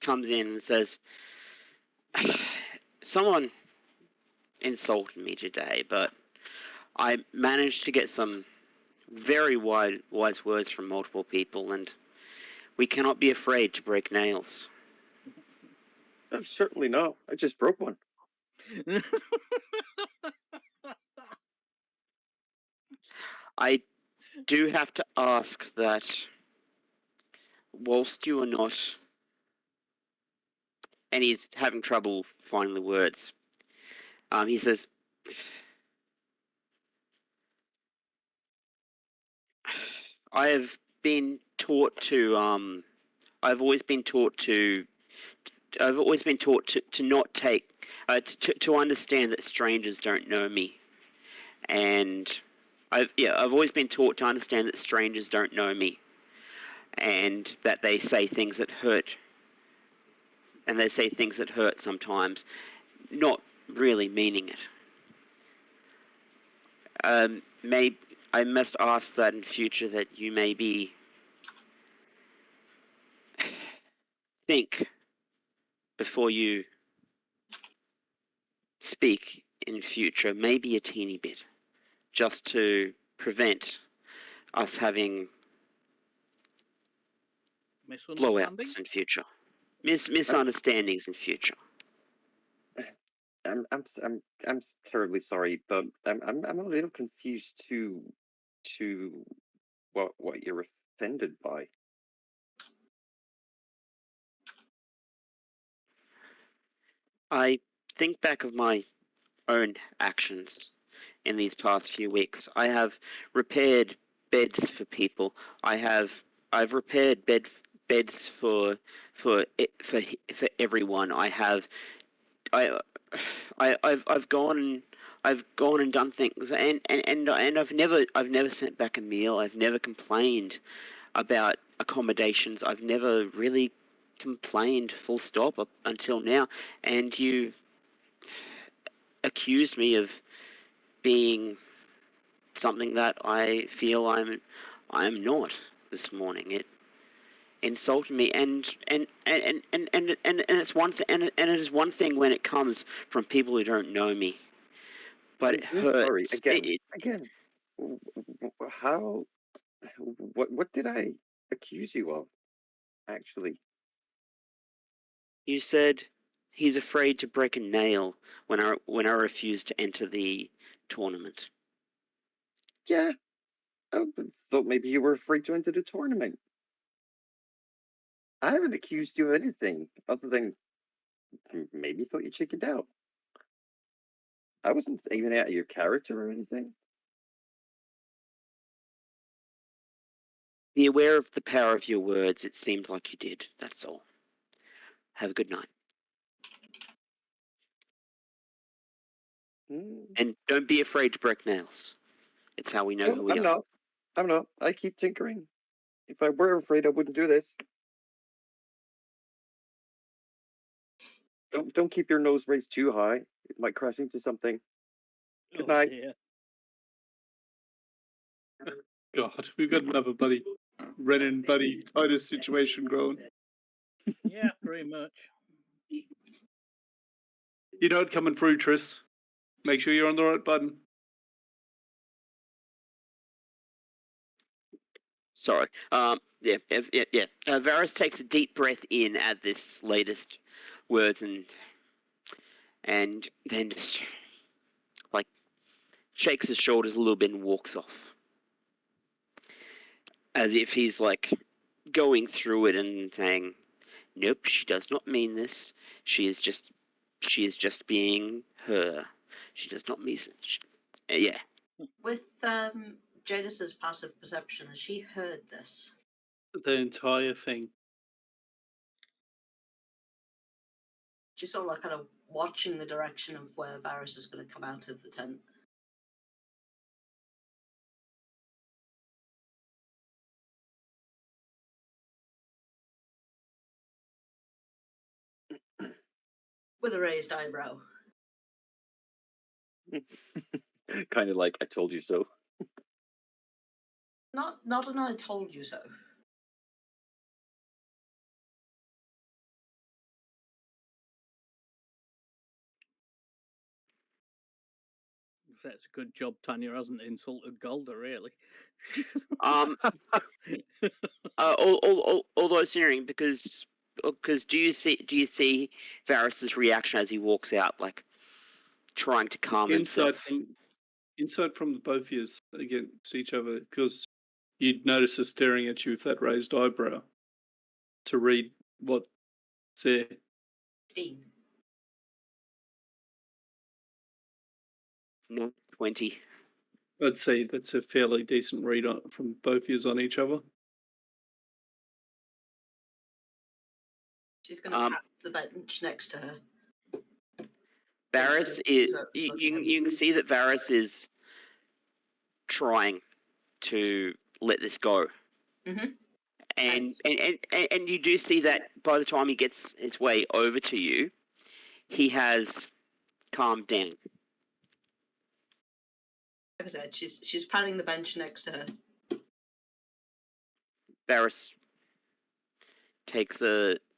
comes in and says, "Someone insulted me today, but I managed to get some very wise words from multiple people, and we cannot be afraid to break nails." No, certainly not. I just broke one. I do have to ask that whilst you are not, and he's having trouble finding the words, he says, I have been taught to, I've always been taught to not take, to understand that strangers don't know me. And I've always been taught to understand that strangers don't know me. And that they say things that hurt. And they say things that hurt sometimes, not really meaning it. I must ask that in future that you maybe think before you speak in future, maybe a teeny bit, just to prevent us having blowouts in future, misunderstandings in future. I'm terribly sorry, but I'm a little confused to what you're offended by. I think back of my own actions in these past few weeks. I have repaired beds for people. I've repaired beds for everyone. I've gone and done things, and I've never sent back a meal. I've never complained about accommodations. I've never really complained full stop up until now, and you accused me of being something that I feel I'm not this morning. It insulted me, and it's one thing, and it is one thing when it comes from people who don't know me, but it hurts. Sorry, again. How? What did I accuse you of? Actually, you said he's afraid to break a nail when I refused to enter the tournament. Yeah, I thought maybe you were afraid to enter the tournament. I haven't accused you of anything other than maybe thought you chickened out. I wasn't even out of your character or anything. Be aware of the power of your words. It seems like you did. That's all. Have a good night. And don't be afraid to break nails. It's how we know who we are. I'm not. I keep tinkering. If I were afraid, I wouldn't do this. Don't keep your nose raised too high. It might crash into something. Good night. Dear. God, we've got another buddy Renan buddy Titus situation growing. Yeah, pretty much. You know it coming through, Tris. Make sure you're on the right button. Sorry. Yeah. Varis takes a deep breath in at this latest words and then just like shakes his shoulders a little bit and walks off, as if he's like going through it and saying, "Nope, she does not mean this. She is just being her. She does not mean it." Yeah. With Jadis's passive perception, has she heard this? The entire thing. She's sort of like kind of watching the direction of where Varis is going to come out of the tent. With a raised eyebrow. Kind of like I told you so. Not an I told you so. That's a good job Tanya hasn't insulted Golda, really. Although it's hearing, because Because do you see Varis's reaction as he walks out, like trying to calm himself? Insight from the both of you against each other, because you'd notice her staring at you with that raised eyebrow to read what's there. 15. No, 20. I'd say that's a fairly decent read from both of you on each other. She's going to pat the bench next to her. Varis is. You can see that Varis is trying to let this go. Mm-hmm. And you do see that by the time he gets his way over to you, he has calmed down. Like I said, she's patting the bench next to her. Varis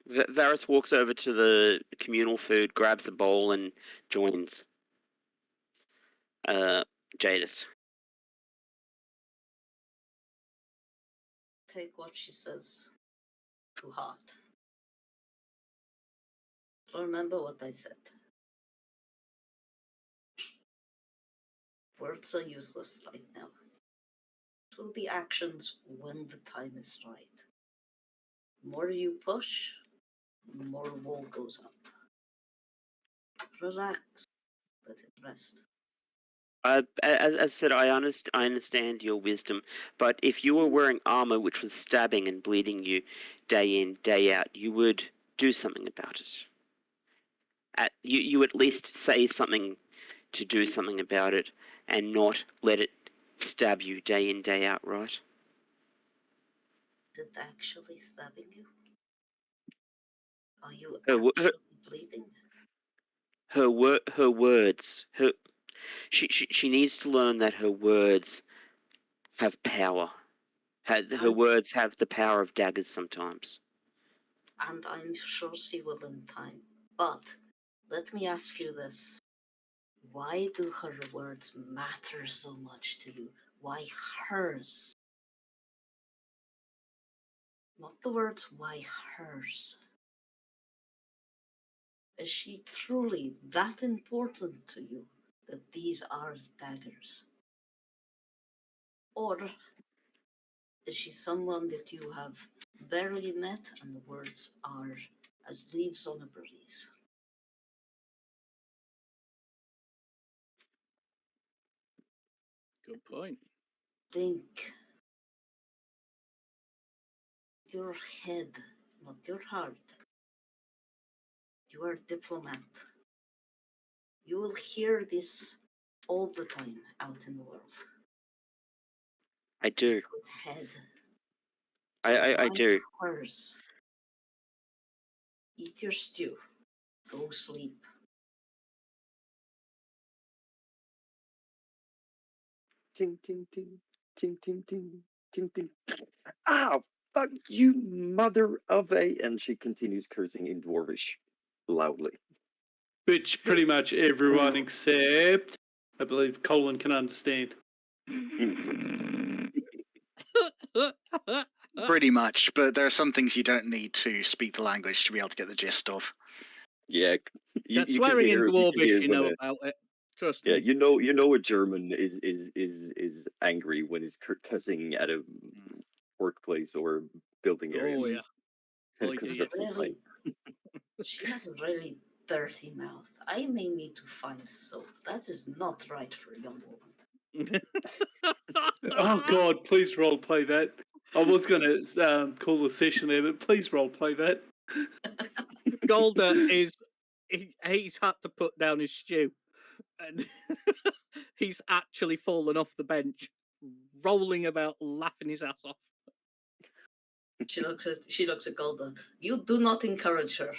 Varis walks over to the communal food, grabs a bowl, and joins Jadis. Take what she says to heart. Remember what I said. Words are useless right now. It will be actions when the time is right. The more you push, the more wall goes up. Relax. Let it rest. As I said, I understand your wisdom, but if you were wearing armor which was stabbing and bleeding you day in, day out, you would do something about it. You at least say something to do something about it and not let it stab you day in, day out, right? Is it actually stabbing you? Are you Her actually bleeding? words. She needs to learn that her words have power. Her words have the power of daggers sometimes. And I'm sure she will in time. But let me ask you this. Why do her words matter so much to you? Why hers? Not the words, why hers? Is she truly that important to you that these are daggers? Or is she someone that you have barely met and the words are as leaves on a breeze? Good point. Think. Your head, not your heart. You are a diplomat. You will hear this all the time out in the world. I do. Good head. I do. Hers. Eat your stew. Go sleep. Ting, ting, ting, ting, ting, ting, ting, ting. Ah, fuck you, mother of a... And she continues cursing in Dwarvish loudly. Which pretty much everyone except, I believe, Colin can understand. Pretty much, but there are some things you don't need to speak the language to be able to get the gist of. Yeah, That swearing in Dwarvish, you know about it. Trust me. Yeah, you know a German is angry when he's cussing at a workplace or building area. Oh yeah. Oh, Construction site. She has a really dirty mouth. I may need to find soap. That is not right for a young woman. Oh God, please role play that. I was going to call a session there, but please role play that. Golda he's had to put down his stew, and he's actually fallen off the bench, rolling about, laughing his ass off. She looks at Golda. You do not encourage her.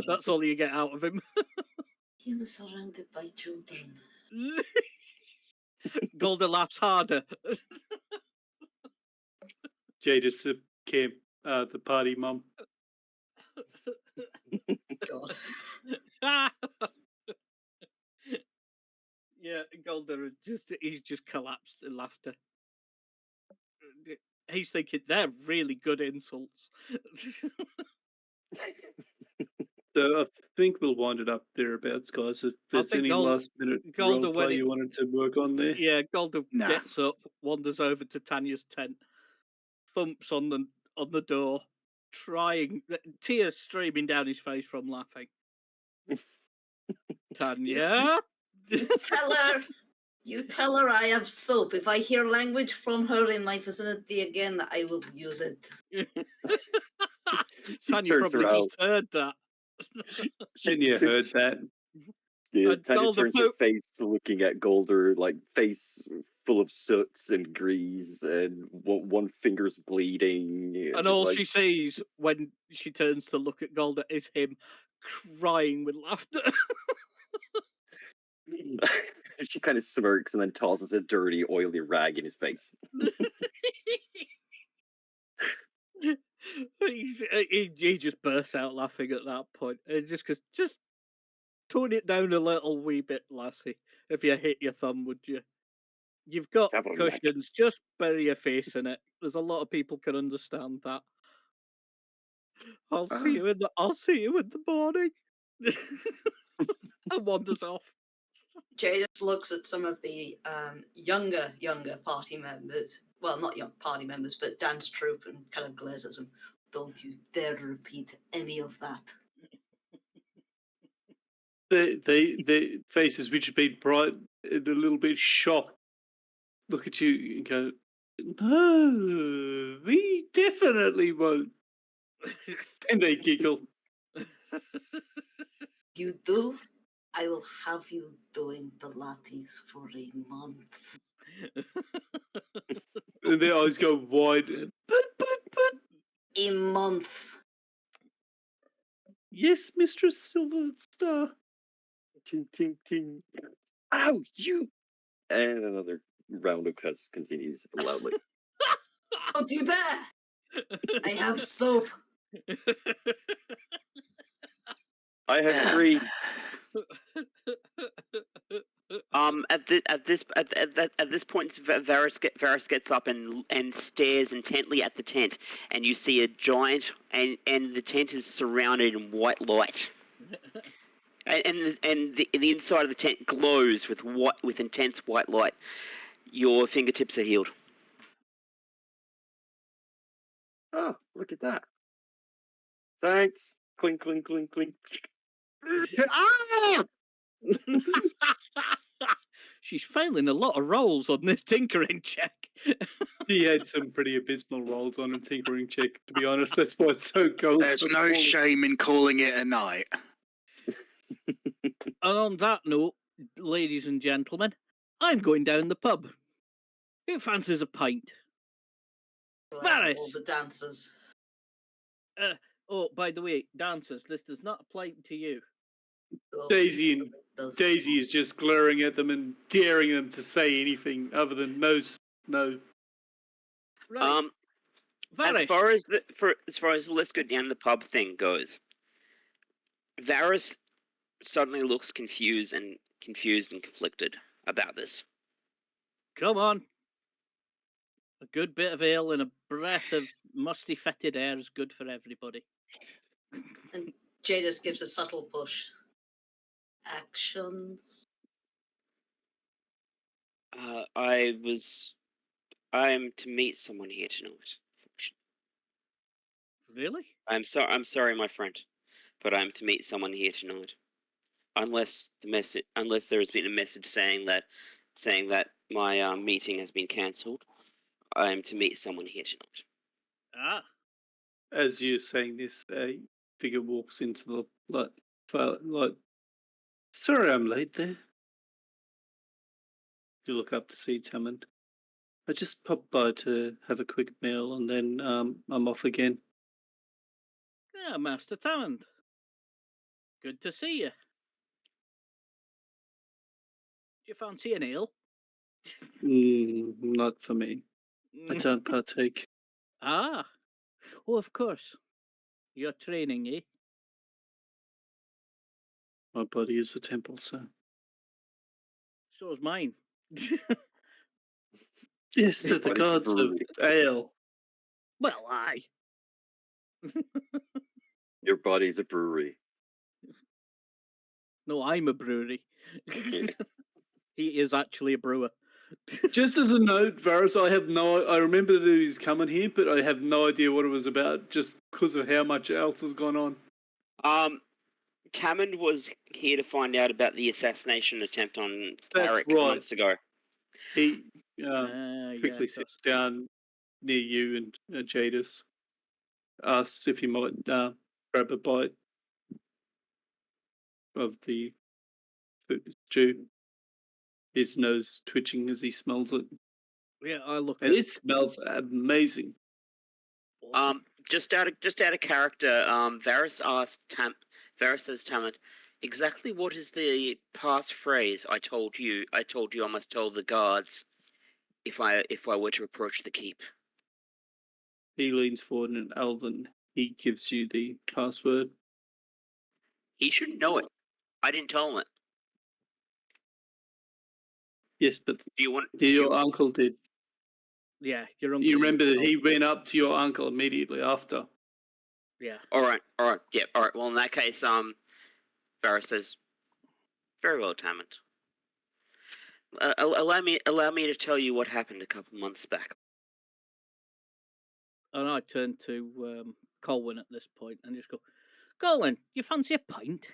That's all you get out of him. He was surrounded by children. Golda laughs harder. Jadis became the party mum. God. Yeah, Golda he's just collapsed in laughter. he's thinking they're really good insults. So I think we'll wind it up thereabouts, guys. If there's any last minute Golda, roleplay you wanted to work on there. Yeah, Golda Nah. gets up, wanders over to Tanya's tent, thumps on the door, trying, tears streaming down his face from laughing. Tanya? You tell her I have soap. If I hear language from her in my vicinity again, I will use it. Tanya probably just heard that. Tanya heard that. Yeah, Tanya Golda turns her face looking at Golder, like face full of soot and grease, and one finger's bleeding. And all she sees when she turns to look at Golda is him crying with laughter. She kind of smirks and then tosses a dirty, oily rag in his face. he just bursts out laughing at that point. It just tone it down a little wee bit, lassie. If you hit your thumb, would you? You've got cushions. Just bury your face in it. There's a lot of people can understand that. I'll see you in the morning. And wanders off. Jay just looks at some of the younger party members. Well, not young party members, but dance troupe, and kind of glares at them. Don't you dare repeat any of that. The faces which have been bright and a little bit shocked look at you and go, "No, we definitely won't." And they giggle. You do? I will have you doing Pilates for a month. And their eyes go wide. But. A month. Yes, Mistress Silver Star. Ting, ting, ting. Ow, you! And another round of cuss continues loudly. Don't you dare! I have soap. I have 3. At this point, Varis gets up and stares intently at the tent, and you see a giant, and the tent is surrounded in white light, and the inside of the tent glows with intense white light. Your fingertips are healed. Oh, look at that! Thanks. Clink, clink, clink, clink. Ah! She's failing a lot of rolls on this tinkering check. She had some pretty abysmal rolls on a tinkering check, to be honest. That's why it's so cold. There's no shame in calling it a night. And on that note, ladies and gentlemen, I'm going down the pub. Who fancies a pint? Varis! All the dancers. Oh, by the way, dancers, this does not apply to you. Daisy is just glaring at them and daring them to say anything other than no. Right. Varis. As far as let's go down the pub thing goes, Varis suddenly looks confused and conflicted about this. Come on. A good bit of ale and a breath of musty, fetid air is good for everybody. And Jay just gives a subtle push. Actions. I am to meet someone here tonight. Really? I'm sorry, my friend, but I'm to meet someone here tonight. Unless there has been a message saying that my meeting has been cancelled, I am to meet someone here tonight. Ah. As you're saying this, a figure walks into the light. Sorry, I'm late there. You look up to see Tamand. I just popped by to have a quick meal and then I'm off again. Yeah, Master Tamand. Good to see you. Do you fancy an ale? Not for me. I don't partake. Ah. Oh, of course. You're training, eh? My body is a temple, sir. So is mine. Yes, to the gods of ale. Well, aye. Your body's a brewery. No, I'm a brewery. Yeah. He is actually a brewer. Just as a note, Varis, I remember that he was coming here, but I have no idea what it was about, just because of how much else has gone on. Tamond was here to find out about the assassination attempt on That's Carrick a couple right. months ago. He Yeah, quickly of sits course. down near you and Jadis, asks if he might grab a bite of the food stew. His nose twitching as he smells it. Yeah, I look And at. it smells amazing. Awesome. Just out of character, Varis says Tamond, exactly what is the passphrase I told you I must tell the guards if I were to approach the keep. He leans forward and Alvin, he gives you the password. He shouldn't know it. I didn't tell him it. Yes, but Do your uncle did. Yeah, your uncle. You remember that told he me. went up to your uncle immediately after. Yeah. All right, yeah, all right. Well, in that case, Varis says, very well, Tamond. Allow me to tell you what happened a couple months back. And I turn to Colwyn at this point and just go, Colwyn, you fancy a pint?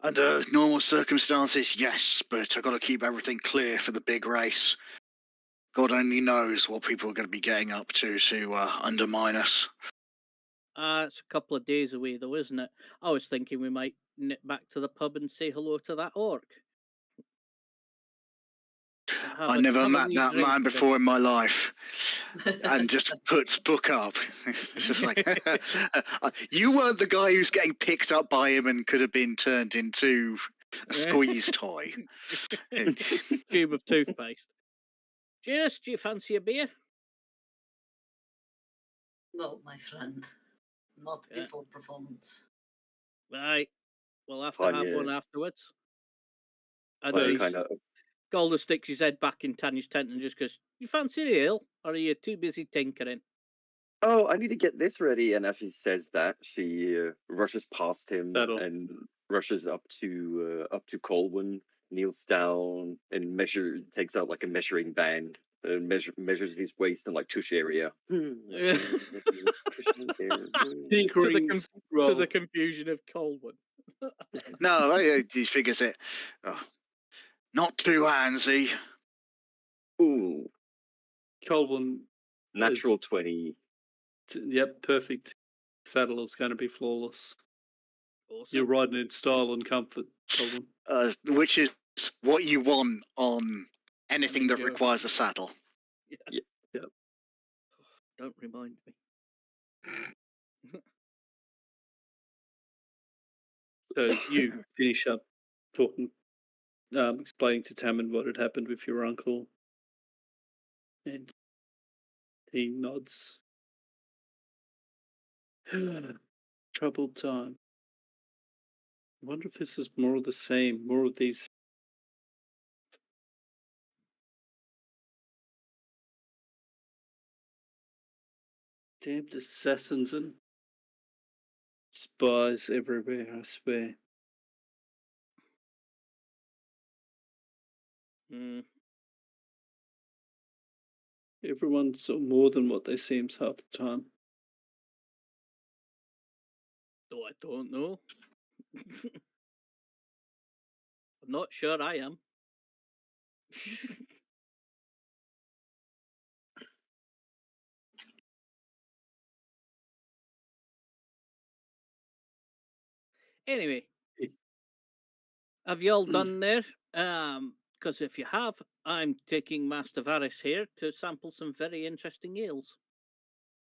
Under normal circumstances, yes, but I've got to keep everything clear for the big race. God only knows what people are going to be getting up to undermine us. It's a couple of days away, though, isn't it? I was thinking we might nip back to the pub and say hello to that orc. I never met that man before in my life. And just puts book up. It's just like, you weren't the guy who's getting picked up by him and could have been turned into a squeeze toy. Tube of toothpaste. Janice, do you fancy a beer? No, my friend. Not before performance. Right. We'll have Fun, to have yeah. one afterwards. And Fun, kind of. Golder sticks his head back in Tanya's tent and just goes, you fancy an ale? Or are you too busy tinkering? Oh, I need to get this ready. And as she says that, she rushes past him and rushes up to Colwyn, kneels down, and takes out like a measuring band and measures his waist and like tush area. to the confusion of Colwyn. No, he figures it. Oh, not too handsy. Ooh, Colwyn. natural 20. Yep, perfect. Saddle is going to be flawless. Awesome. You're riding in style and comfort, Colwyn. Which is what you want on anything that requires a saddle. Yeah. Yep. Don't remind me. So you finish up talking, explaining to Tamond what had happened with your uncle. And he nods. Troubled time. I wonder if this is more of the same, more of these damned assassins and spies everywhere, I swear. Everyone's more than what they seem half the time. Oh, I don't know. I'm not sure I am. Anyway, have you all done there? Because if you have, I'm taking Master Varis here to sample some very interesting ales.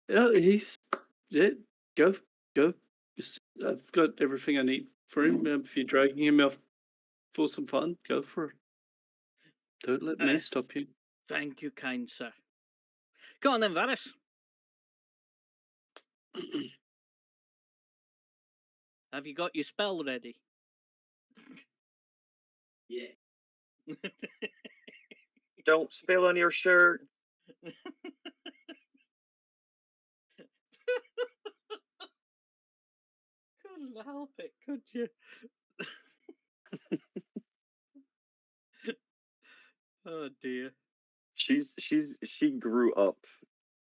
Yeah, go. I've got everything I need for him. If you're dragging him off for some fun, go for it. Don't let me stop you. Thank you, kind sir. Come on then, Varis. Have you got your spell ready? Yeah. Don't spill on your shirt. Couldn't help it, could you? Oh dear. She grew up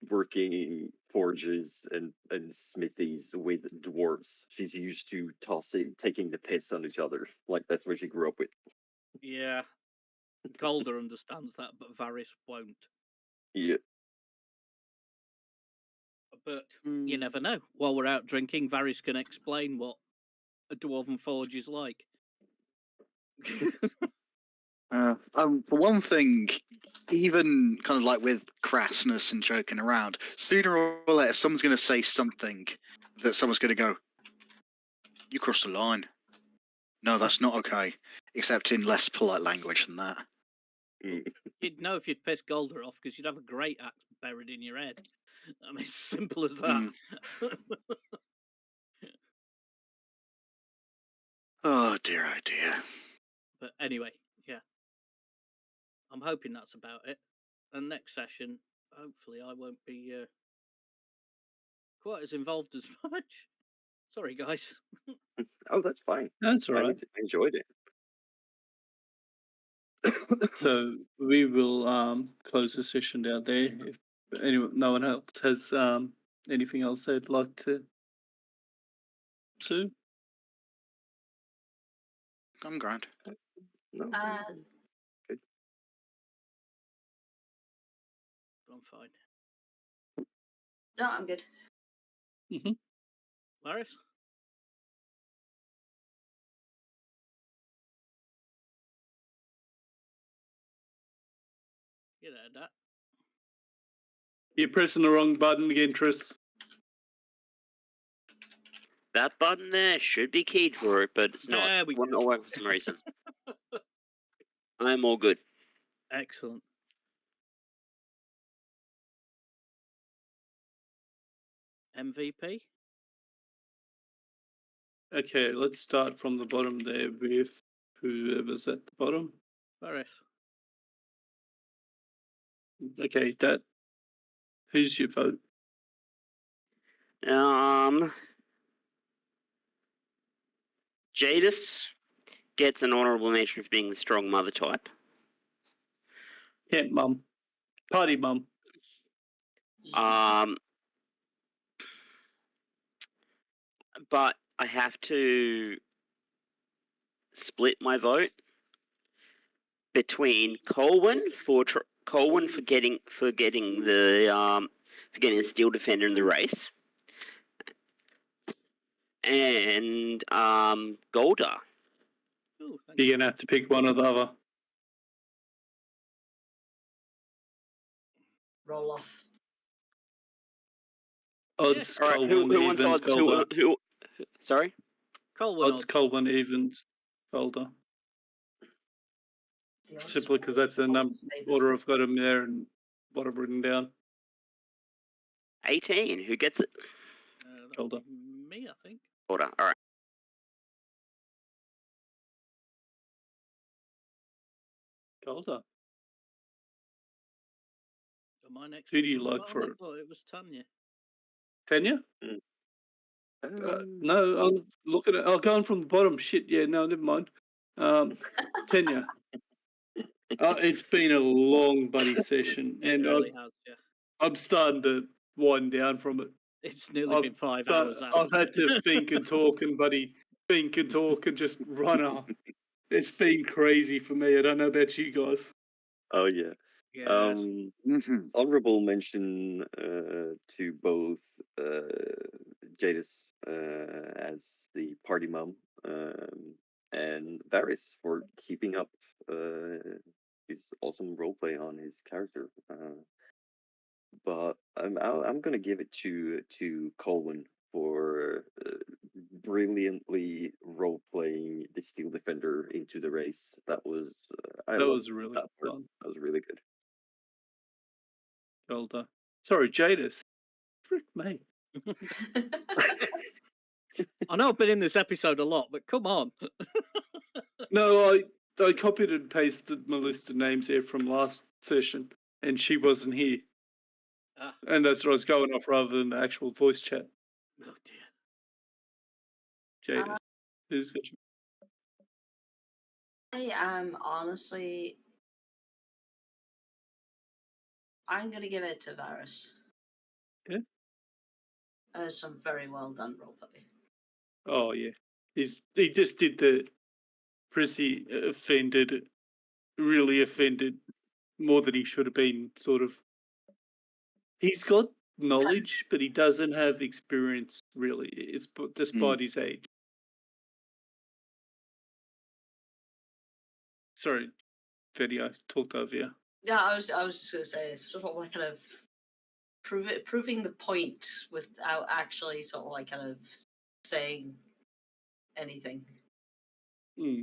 working forges and smithies with dwarves. She's used to taking the piss on each other. Like that's what she grew up with. Yeah. Calder understands that, but Varis won't. Yeah. But you never know. While we're out drinking, Varis can explain what a dwarven forge is like. For one thing, even kind of like with crassness and joking around, sooner or later someone's going to say something that someone's going to go, "You crossed the line." No, that's not okay. Except in less polite language than that. You'd know if you'd pissed Golder off because you'd have a great axe buried in your head. I mean, simple as that. Oh dear, oh dear. But anyway, yeah. I'm hoping that's about it. And next session, hopefully I won't be quite as involved as much. Sorry, guys. Oh, that's fine. That's all right. I enjoyed it. So we will close the session down there. If no one else has anything else they'd like to Sue? I'm grand. No. Good. I'm fine. No, I'm good. Mm-hmm. Varis? You there, Dad? You're pressing the wrong button again, Tris. That button there should be keyed for it, but it's not. There we Will go. not work for some reason. I'm all good. Excellent. MVP? Okay, let's start from the bottom there with whoever's at the bottom. Varis. Okay, Dad. Who's your vote? Jadis gets an honourable mention for being the strong mother type. Camp mum. Party mum. But I have to split my vote between Colwyn for getting the Steel Defender in the race, and Golda. Ooh, You're gonna have to pick one or the other. Roll off. Odds All right, Colwyn who wants evens odds? Golda. Who? Sorry. Colwyn Odds Colwyn evens Golda. Simply because that's the order I've got them there and what I've written down. 18. Who gets it? Golda. Me, I think. Golda. All right. Golda. My next Who do you one like for I it? thought it was Tanya. Tanya? No, I'm looking at. Oh, going from the bottom. Shit, yeah, no, never mind. Tanya. It's been a long buddy session, It and really has, yeah. I'm starting to wind down from it. It's nearly been 5 hours. I've had to think and talk and just run off. It's been crazy for me. I don't know about you guys. Oh yeah. Yes. Honorable mention to both Jadis as the party mom and Varis for keeping up his awesome roleplay on his character. But I'm gonna give it to Colwyn for brilliantly role playing the Steel Defender into the race. That was That was really fun. That was really good. Golda. Sorry, Jadis. Frick me. I know I've been in this episode a lot, but come on. No, I copied and pasted my list of names here from last session, and she wasn't here. Ah, And that's what I was going off rather than the actual voice chat. oh dear. Jada, who's got you? I am honestly. I'm going to give it to Varis. Yeah. Some very well done roleplay. Oh yeah, he just did the prissy really offended more than he should have been. Sort of. He's got knowledge, but he doesn't have experience. Really, it's despite his age. Sorry, Fetty, I talked over you. Yeah, I was just going to say, it's sort of like kind of proving the point without actually sort of like kind of saying anything. No,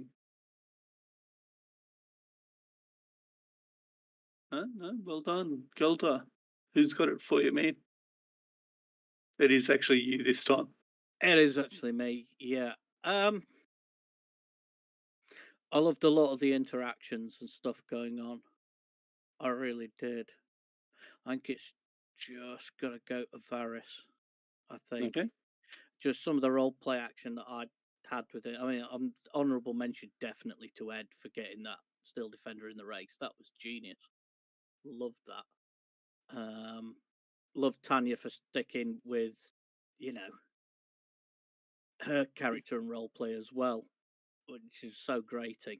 well done, Gelda. Who's got it for you, man? It is actually you this time. It is actually me. Yeah. I loved a lot of the interactions and stuff going on. I really did. I think it's just gonna go to Varis. I think. Okay. Just some of the role play action that I had with it. I mean, honourable mention definitely to Ed for getting that Still Defender in the race. That was genius. Loved that. Loved Tanya for sticking with, her character and role play as well, which is so grating.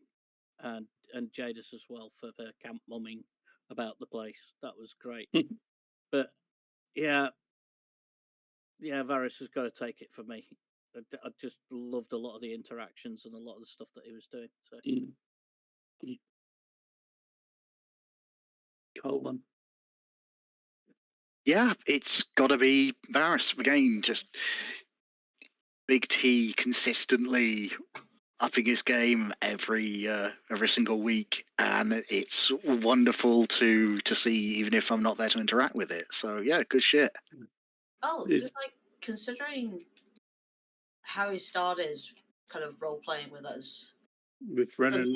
And Jadis as well for the camp mumming about the place. That was great. But yeah, Varis has got to take it for me. I just loved a lot of the interactions and a lot of the stuff that he was doing. So Colin. Yeah, it's got to be Varis again. Just Big T consistently upping his game every single week, and it's wonderful to see, even if I'm not there to interact with it. So yeah, good shit. Oh, just like considering how he started kind of role playing with us. With Brennan.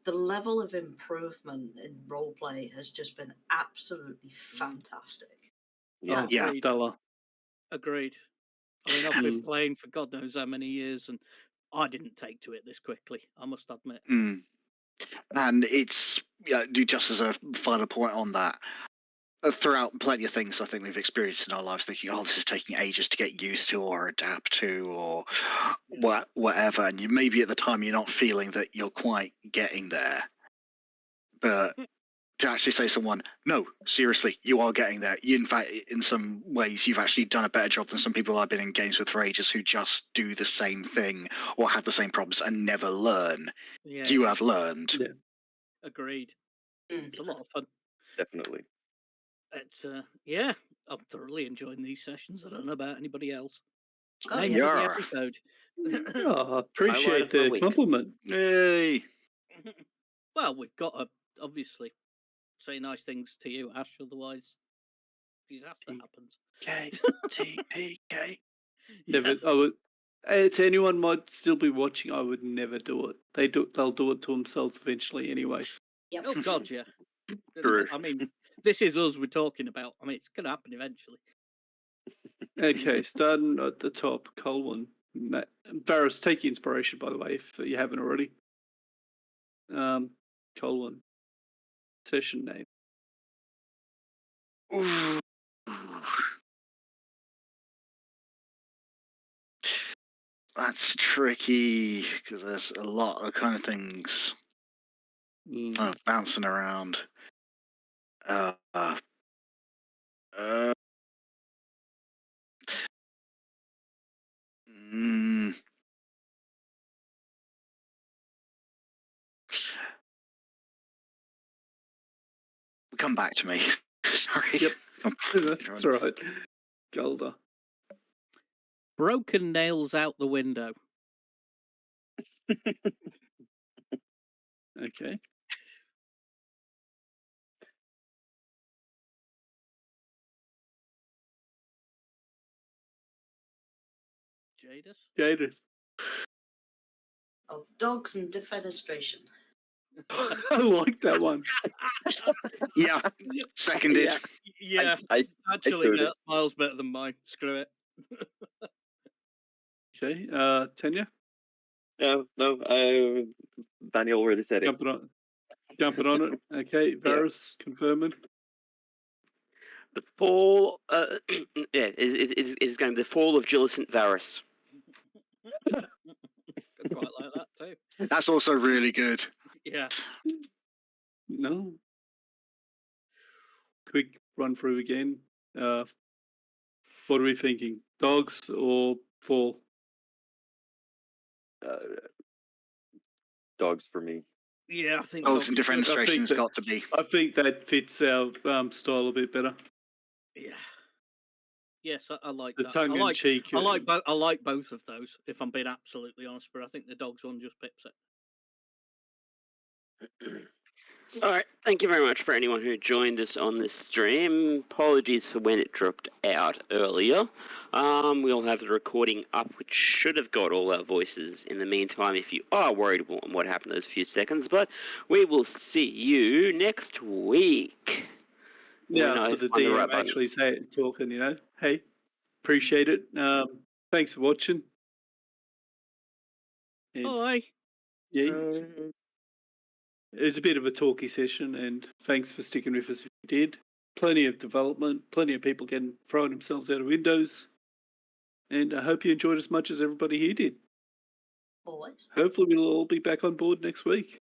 The level of improvement in role play has just been absolutely fantastic. Yeah, stellar. Agreed. I mean, I've been playing for God knows how many years, and I didn't take to it this quickly, I must admit. And it's do just as a final point on that. Throughout plenty of things I think we've experienced in our lives, thinking, oh, this is taking ages to get used to or adapt to or whatever, and you maybe at the time you're not feeling that you're quite getting there, but to actually say to someone, no, seriously, you are getting there. In fact, in some ways, you've actually done a better job than some people I've been in games with for ages who just do the same thing or have the same problems and never learn. You have learned. Yeah. Agreed. It's a lot of fun. Definitely. It's I'm thoroughly enjoying these sessions. I don't know about anybody else. Oh, Name of the episode. Oh, appreciate the compliment. Yay. Well, we've got to obviously say nice things to you, Ash. Otherwise, disaster happens. TPK. Never. I would. To anyone might still be watching, I would never do it. They'll do it to themselves eventually, anyway. Yep. Oh God, yeah. True. I mean, this is us we're talking about. I mean, it's going to happen eventually. Okay, starting at the top, Colwyn. Varis, take inspiration, by the way, if you haven't already. Colwyn. Session name. Ooh. That's tricky because there's a lot of kind of things kind of bouncing around. Come back to me. Sorry. Yep. That's all right. Golda. Broken nails out the window. Okay. Jadis? Jadis. Of dogs and defenestration. I like that one. Yeah, seconded. Yeah, actually, heard yeah, it. miles better than mine. Screw it. Okay, Tanya, No, Danny already said it. jumping on it. Okay, Varis, confirming. The fall, is going to be the fall of Julicent Varis. I quite like that too. That's also really good. Yeah. No. Quick run through again. What are we thinking? Dogs or fall? Dogs for me. Yeah, I think Dogs and so. defenestration's got to be. I think that fits our style a bit better. Yeah. Yes, I like The that. tongue in cheek. I like both of those, if I'm being absolutely honest, but I think the dogs one just pips it. All right, thank you very much for anyone who joined us on this stream. Apologies for when it dropped out earlier. We'll have the recording up, which should have got all our voices in the meantime if you are worried about what happened those few seconds, but we will see you next week. Yeah, for the DM actually talking, hey, appreciate it. Thanks for watching. And Bye. Yeah, it was a bit of a talky session, and thanks for sticking with us if you did. Plenty of development, plenty of people throwing themselves out of windows, and I hope you enjoyed as much as everybody here did. Always. Hopefully we'll all be back on board next week.